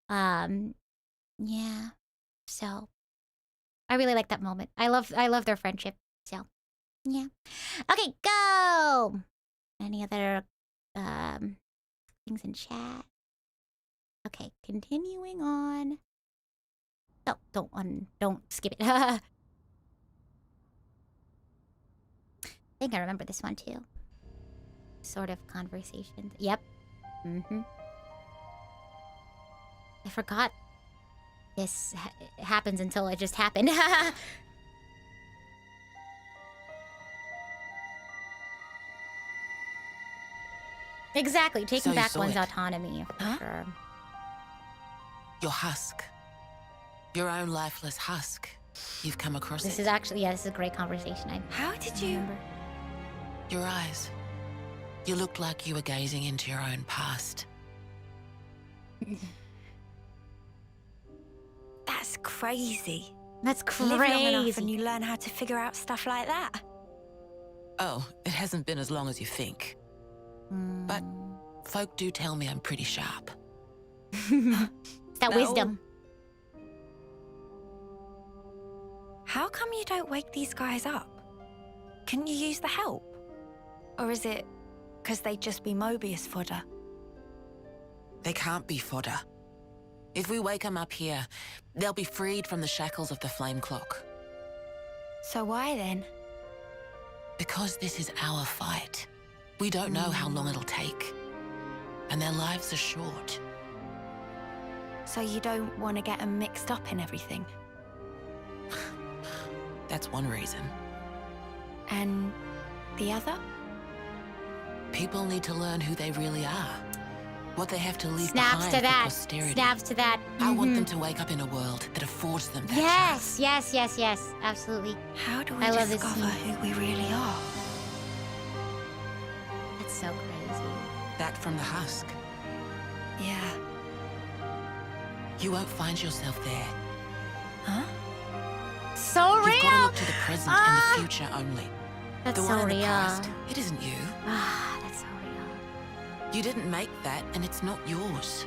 Yeah. So I really like that moment. I love their friendship. So yeah. Okay, go. Any other things in chat? Okay, continuing on. Oh, don't skip it. I think I remember this one too. Sort of conversation. Yep. Mm-hmm. I forgot this happens until it just happened. Exactly, taking back one's autonomy, for sure. Your husk. Your own lifeless husk. You've come across This it. is actually, yeah, this is a great conversation. How did you... remember. Your eyes. You looked like you were gazing into your own past. That's crazy. That's Live long enough crazy. and you learn how to figure out stuff like that. Oh, it hasn't been as long as you think. But folk do tell me I'm pretty sharp. It's that wisdom. How come you don't wake these guys up? Can you use the help? Or is it because they'd just be Mobius fodder? They can't be fodder. If we wake them up here, they'll be freed from the shackles of the flame clock. So why then? Because this is our fight. We don't know how long it'll take. And their lives are short. So you don't want to get them mixed up in everything? That's one reason. And the other? People need to learn who they really are. What they have to leave Snaps behind to for that. posterity. Snaps to that. I want them to wake up in a world that affords them that Yes, yes, yes, yes. Absolutely. How do we I love this discover scene. who we really are? That's so crazy. That from the husk. Yeah. You won't find yourself there. Huh? So real. You've got to look to the present and the future only. That's the so one in real. the past, it isn't you. Ah, that's so real. You didn't make that, and it's not yours.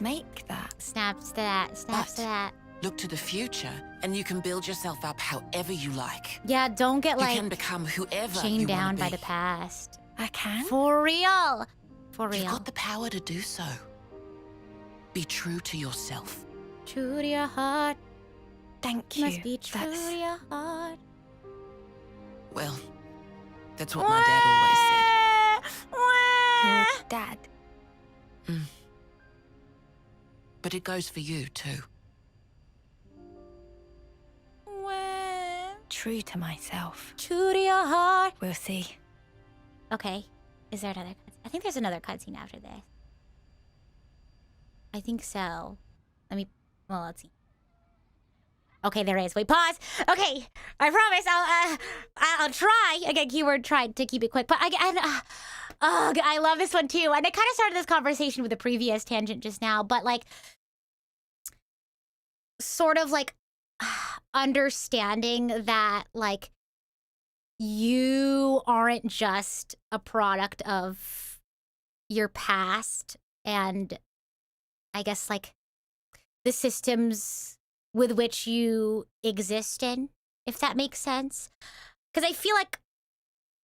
Make that. Snaps to that. Snaps to that. Look to the future, and you can build yourself up however you like. Yeah, don't get You like can become whoever chained you down want to by be. the past. I can? For real. For real. You've got the power to do so. Be true to yourself. True to your heart. Thank you. Must be true to your heart. Well, that's what my dad always said. Your dad? But it goes for you, too. True to myself. True to your heart. We'll see. Okay. Is there another cutscene? I think there's another cutscene after this. I think so. Let's see. Okay, there is. Wait, pause. Okay, I promise I'll try. Again, keyword try to keep it quick. But I love this one too. And I kind of started this conversation with a previous tangent just now, but like, sort of like understanding that like you aren't just a product of your past and I guess like the systems with which you exist in, if that makes sense. Because I feel like,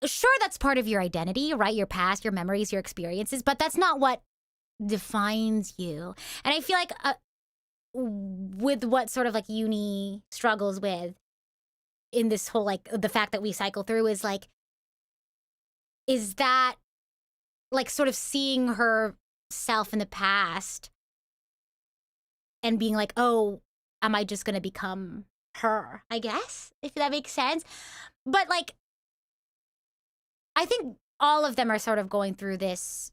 sure, that's part of your identity, right? Your past, your memories, your experiences, but that's not what defines you. And I feel like with what sort of like uni struggles with in this whole like the fact that we cycle through is like, is that like sort of seeing herself in the past and being like, oh, am I just gonna become her, I guess, if that makes sense. But like, I think all of them are sort of going through this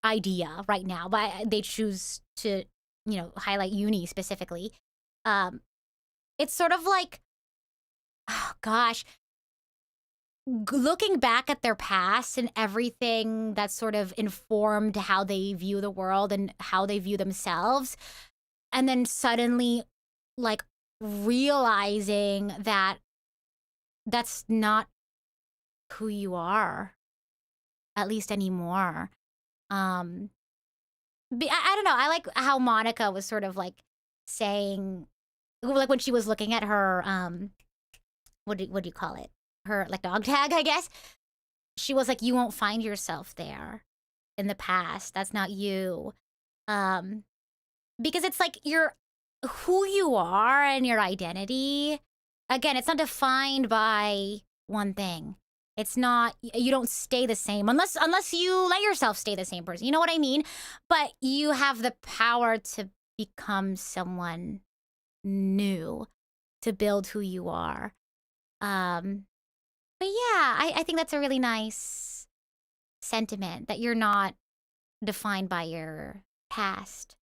idea right now, but they choose to, you know, highlight uni specifically. It's sort of like oh gosh, looking back at their past and everything that sort of informed how they view the world and how they view themselves, and then suddenly like realizing that that's not who you are, at least anymore. I don't know. I like how Monica was sort of like saying, like when she was looking at her, what do you call it? Her like dog tag, I guess. She was like, you won't find yourself there in the past. That's not you. Because it's like who you are and your identity. Again, it's not defined by one thing. It's not, you don't stay the same unless you let yourself stay the same person. You know what I mean? But you have the power to become someone new, to build who you are. But yeah, I think that's a really nice sentiment, that you're not defined by your past.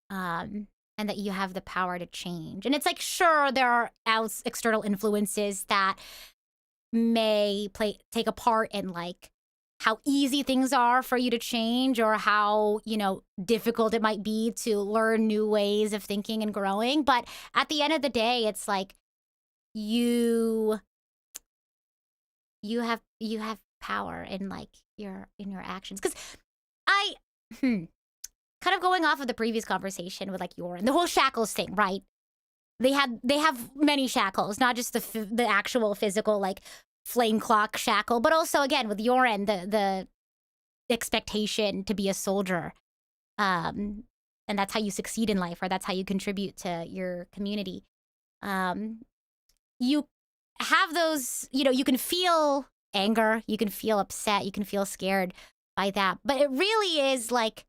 And that you have the power to change. And it's like, sure, there are external influences that may take a part in like how easy things are for you to change, or how, you know, difficult it might be to learn new ways of thinking and growing. But at the end of the day, it's like you have power in like your actions. Because kind of going off of the previous conversation with like Yoren, the whole shackles thing, right? They have many shackles, not just the actual physical like flame clock shackle, but also again with Yoren, the expectation to be a soldier, and that's how you succeed in life, or that's how you contribute to your community. You have those, you know, you can feel anger, you can feel upset, you can feel scared by that, but it really is like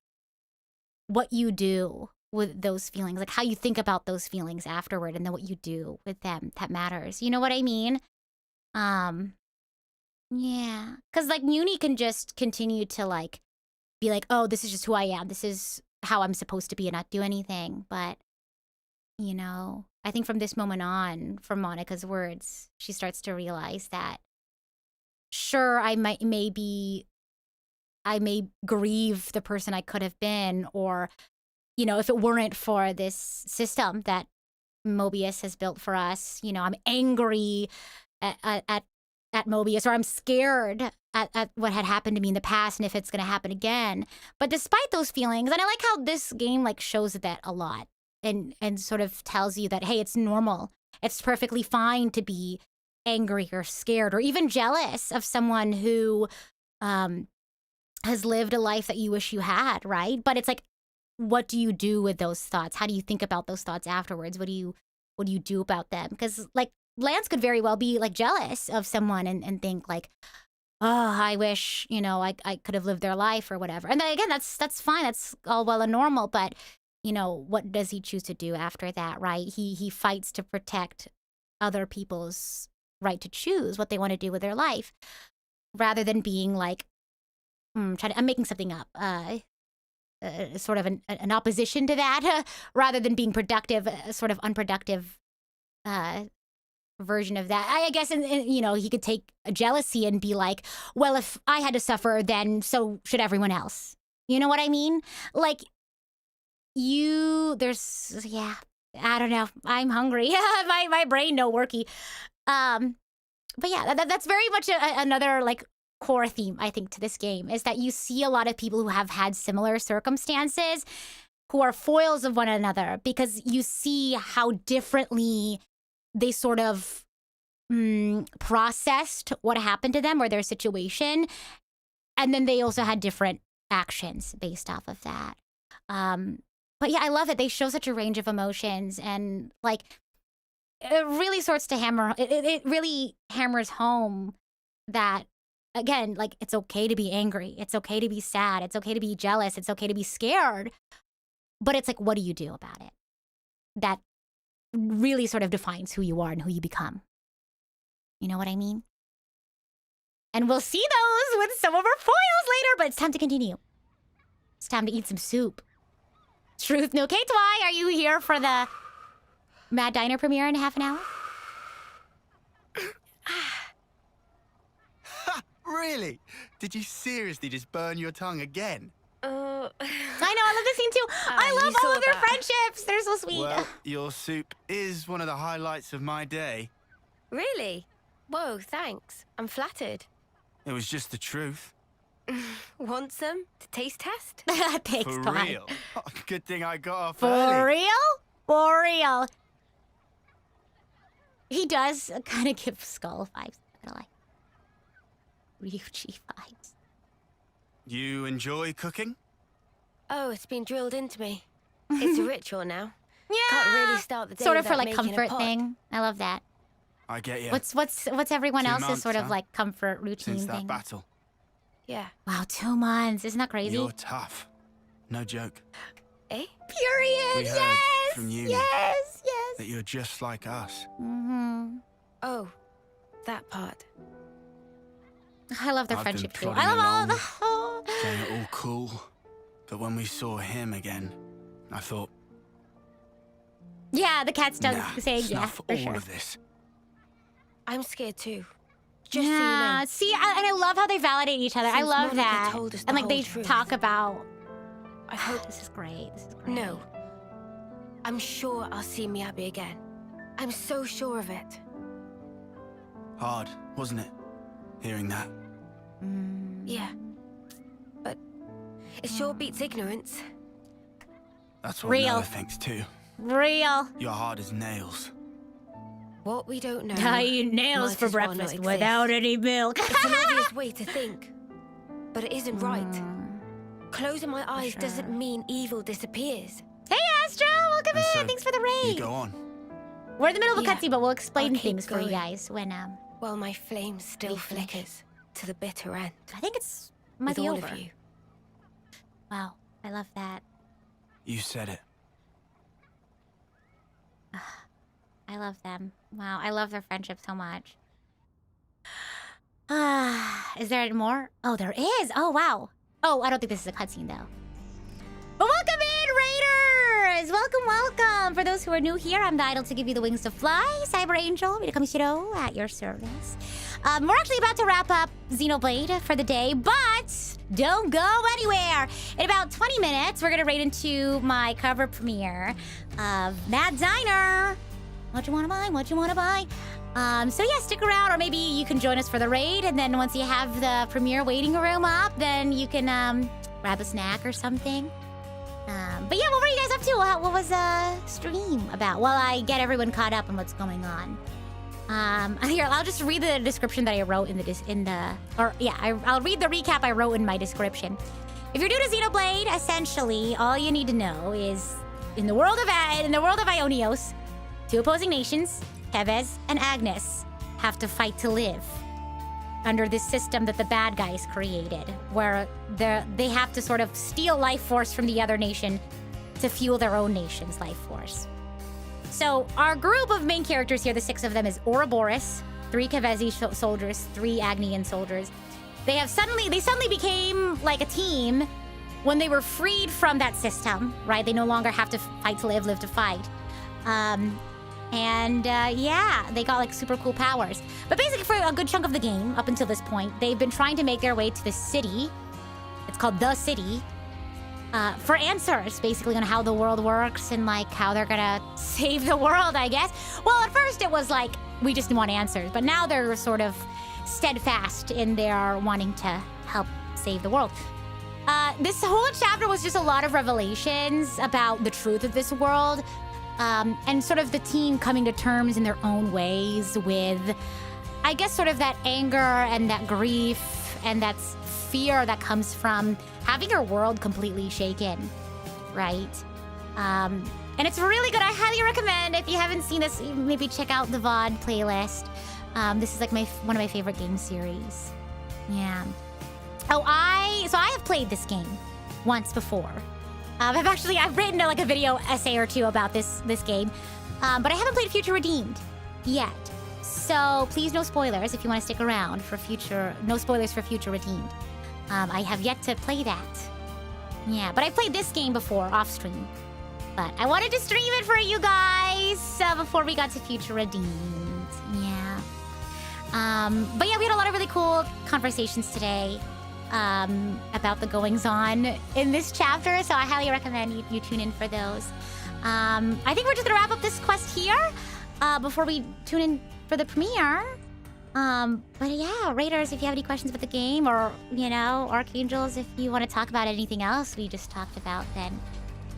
what you do with those feelings, like how you think about those feelings afterward, and then what you do with them that matters. You know what I mean? Yeah, because like Muni can just continue to like be like, oh, this is just who I am, this is how I'm supposed to be, and not do anything. But you know, I think from this moment on, from Monica's words, she starts to realize that sure, I may grieve the person I could have been, or you know, if it weren't for this system that Mobius has built for us, you know, I'm angry at Mobius, or I'm scared at what had happened to me in the past, and if it's going to happen again. But despite those feelings, and I like how this game like shows that a lot, and sort of tells you that, hey, it's normal. It's perfectly fine to be angry or scared or even jealous of someone who has lived a life that you wish you had, right? But it's like, what do you do with those thoughts? How do you think about those thoughts afterwards? What do you do about them? Because like Lance could very well be like jealous of someone and think like, oh, I wish, you know, I could have lived their life or whatever. And then again, that's fine. That's all well and normal. But you know, what does he choose to do after that, right? He fights to protect other people's right to choose what they want to do with their life, rather than being like, I'm making something up. Sort of an opposition to that, rather than being productive, sort of unproductive version of that. I guess, and you know, he could take a jealousy and be like, well, if I had to suffer, then so should everyone else. You know what I mean? Like, yeah, I don't know. I'm hungry. my brain no worky. But yeah, that's very much another like core theme, I think, to this game, is that you see a lot of people who have had similar circumstances who are foils of one another, because you see how differently they sort of processed what happened to them or their situation. And then they also had different actions based off of that. But yeah, I love it. They show such a range of emotions, and like it really sorts to it really hammers home that, again, like it's okay to be angry. It's okay to be sad. It's okay to be jealous. It's okay to be scared. But it's like, what do you do about it? That really sort of defines who you are and who you become. You know what I mean? And we'll see those with some of our foils later, but it's time to continue. It's time to eat some soup. Truth No K2Y, are you here for the Mad Diner premiere in half an hour? Really? Did you seriously just burn your tongue again? I know, I love this scene too. I love all of their friendships. They're so sweet. Well, your soup is one of the highlights of my day. Really? Whoa, thanks. I'm flattered. It was just the truth. Want some to taste test? Thanks, For Todd. real? Oh, good thing I got off For early. real? For real. He does kind of give Skull vibes. I'm not gonna lie. Ryuji vibes. You enjoy cooking? Oh, it's been drilled into me. It's a ritual now. Yeah. Can't really start the day Sort of for without like making a comfort pot. thing. I love that. I get you. What's everyone 2 else's months, sort of huh? like comfort routine Since that thing? battle. Yeah. Wow, 2 months. Isn't that crazy? You're tough. No joke. Eh? Period. We heard Yes. from you Yes. Yes. that you're just like us. Mm-hmm. Oh, that part. I love their I've been friendship too. plodding I love all along, the. Oh. Playing it all cool. But when we saw him again, I thought, Yeah, the cat's done nah, saying yeah, snuff for all sure. of this. I'm scared too. Just Yeah, so you know. see, and I love how they validate each other. I Since love Monica that. told us the And like whole they truth. talk about. I hope. This is great. This is great. No. I'm sure I'll see Miyabi again. I'm so sure of it. Hard, wasn't it? Hearing that. Yeah. But it sure beats ignorance. That's what Real. Noah thinks too. Real. You're hard as nails. What we don't know. I eat nails might for as well not breakfast exist. without any milk. It's an obvious way to think, but it isn't right. Closing my eyes doesn't mean evil disappears. Hey, Astra, welcome And in. so, Thanks for the You raid. go on. We're in the middle of a Yeah, cutscene, but we'll explain I'll keep things for you going. guys when While my flame still we finish. flickers to the bitter end. I think it's might With be all over. of you. Wow, I love that. You said it. I love them. Wow, I love their friendship so much. Is there more? Oh, there is. Oh, wow. Oh, I don't think this is a cutscene though. But welcome in, Raiders! Welcome, welcome. For those who are new here, I'm the idol to give you the wings to fly. Cyber Angel, Rita Kamishiro at your service. We're actually about to wrap up Xenoblade for the day, but don't go anywhere. In about 20 minutes, we're gonna raid into my cover premiere of Mad Diner. What you wanna buy? What you wanna buy? So yeah, stick around, or maybe you can join us for the raid, and then once you have the premiere waiting room up, then you can grab a snack or something. But yeah, what were you guys up to? What was stream about? While I get everyone caught up on what's going on. Here, I'll just read the description that I wrote I'll read the recap I wrote in my description. If you're new to Xenoblade, essentially all you need to know is in the world of Aionios, 2 opposing nations, Keves and Agnes, have to fight to live under this system that the bad guys created, where they have to sort of steal life force from the other nation to fuel their own nation's life force. So our group of main characters here, the 6 of them, is Ouroboros, 3 Kevesi soldiers, 3 Agnian soldiers. They suddenly became like a team when they were freed from that system, right? They no longer have to fight to live to fight. Yeah, they got like super cool powers. But basically for a good chunk of the game, up until this point, they've been trying to make their way to the city. It's called The City. For answers, basically, on how the world works and like how they're gonna save the world, I guess. Well, at first it was like, we just want answers. But now they're sort of steadfast in their wanting to help save the world. This whole chapter was just a lot of revelations about the truth of this world. And sort of the team coming to terms in their own ways with, I guess, sort of that anger and that grief and that fear that comes from having your world completely shaken, right? And it's really good. I highly recommend, if you haven't seen this, maybe check out the VOD playlist. This is like one of my favorite game series. Yeah. Oh, I have played this game once before. I've written like a video essay or 2 about this game, but I haven't played Future Redeemed yet. So please, no spoilers if you want to stick around for no spoilers for Future Redeemed. I have yet to play that. Yeah, but I played this game before off stream. But I wanted to stream it for you guys before we got to Future Redeemed. Yeah. But yeah, we had a lot of really cool conversations today about the goings-on in this chapter, so I highly recommend you tune in for those. I think we're just gonna wrap up this quest here before we tune in for the premiere. But yeah, Raiders, if you have any questions about the game, or, you know, Archangels, if you want to talk about anything else we just talked about, then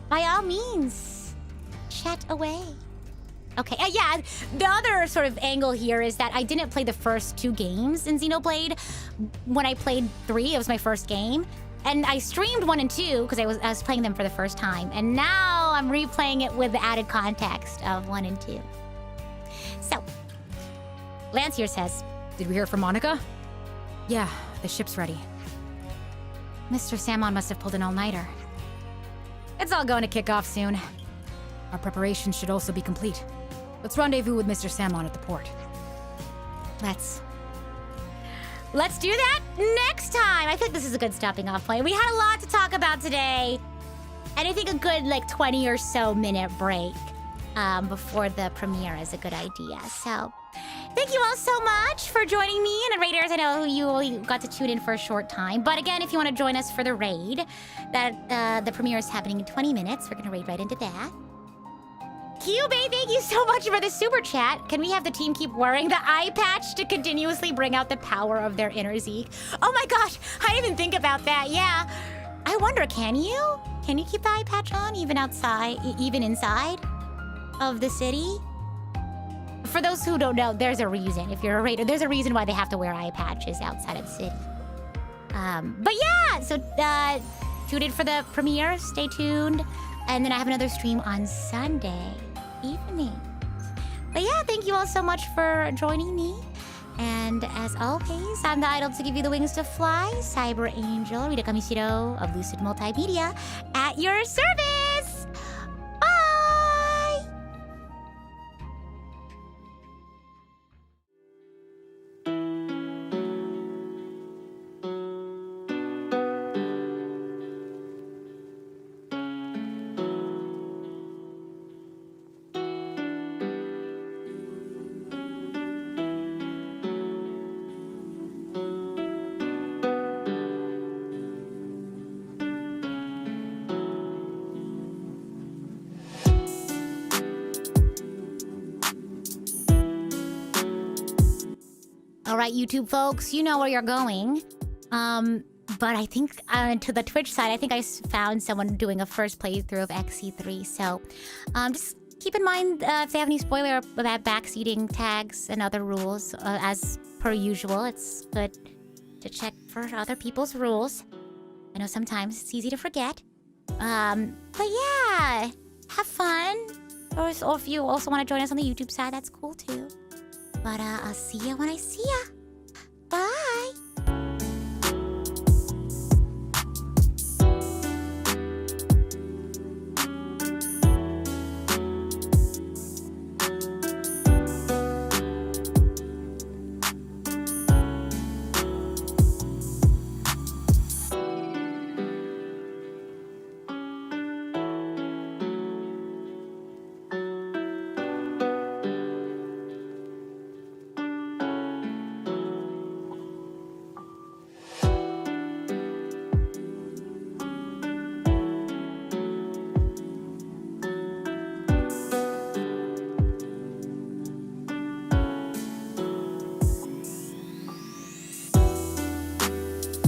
by all means, chat away. Okay, yeah, the other sort of angle here is that I didn't play the first 2 games in Xenoblade. When I played 3, it was my first game. And I streamed 1 and 2 because I was playing them for the first time. And now I'm replaying it with the added context of 1 and 2. So, Lance here says, did we hear from Monica? Yeah, the ship's ready. Mr. Salmon must have pulled an all-nighter. It's all going to kick off soon. Our preparations should also be complete. Let's rendezvous with Mr. Salmon at the port. Let's do that next time. I think this is a good stopping off point. We had a lot to talk about today. And I think a good, 20 or so minute break before the premiere is a good idea. So, thank you all so much for joining me. And Raiders, I know you only got to tune in for a short time. But again, if you want to join us for the raid, the premiere is happening in 20 minutes. We're going to raid right into that. Cube, thank you so much for the super chat. Can we have the team keep wearing the eye patch to continuously bring out the power of their inner Zeke? Oh my gosh, I didn't even think about that. Yeah. I wonder, can you? Can you keep the eye patch on even outside, even inside of the city? For those who don't know, there's a reason. If you're a raider, there's a reason why they have to wear eye patches outside of the city. But yeah, so tune in for the premiere. Stay tuned. And then I have another stream on Sunday evening. But yeah, thank you all so much for joining me. And as always, I'm the idol to give you the wings to fly, Cyber Angel, Rita Kamishiro of Lucid Multimedia, at your service. Bye! All right, YouTube folks, you know where you're going. But I think to the Twitch side, I think I found someone doing a first playthrough of XC3. So just keep in mind if they have any spoiler about backseating tags and other rules. As per usual, it's good to check for other people's rules. I know sometimes it's easy to forget. But yeah, have fun. Or if you also want to join us on the YouTube side, that's cool too. But I'll see ya when I see ya.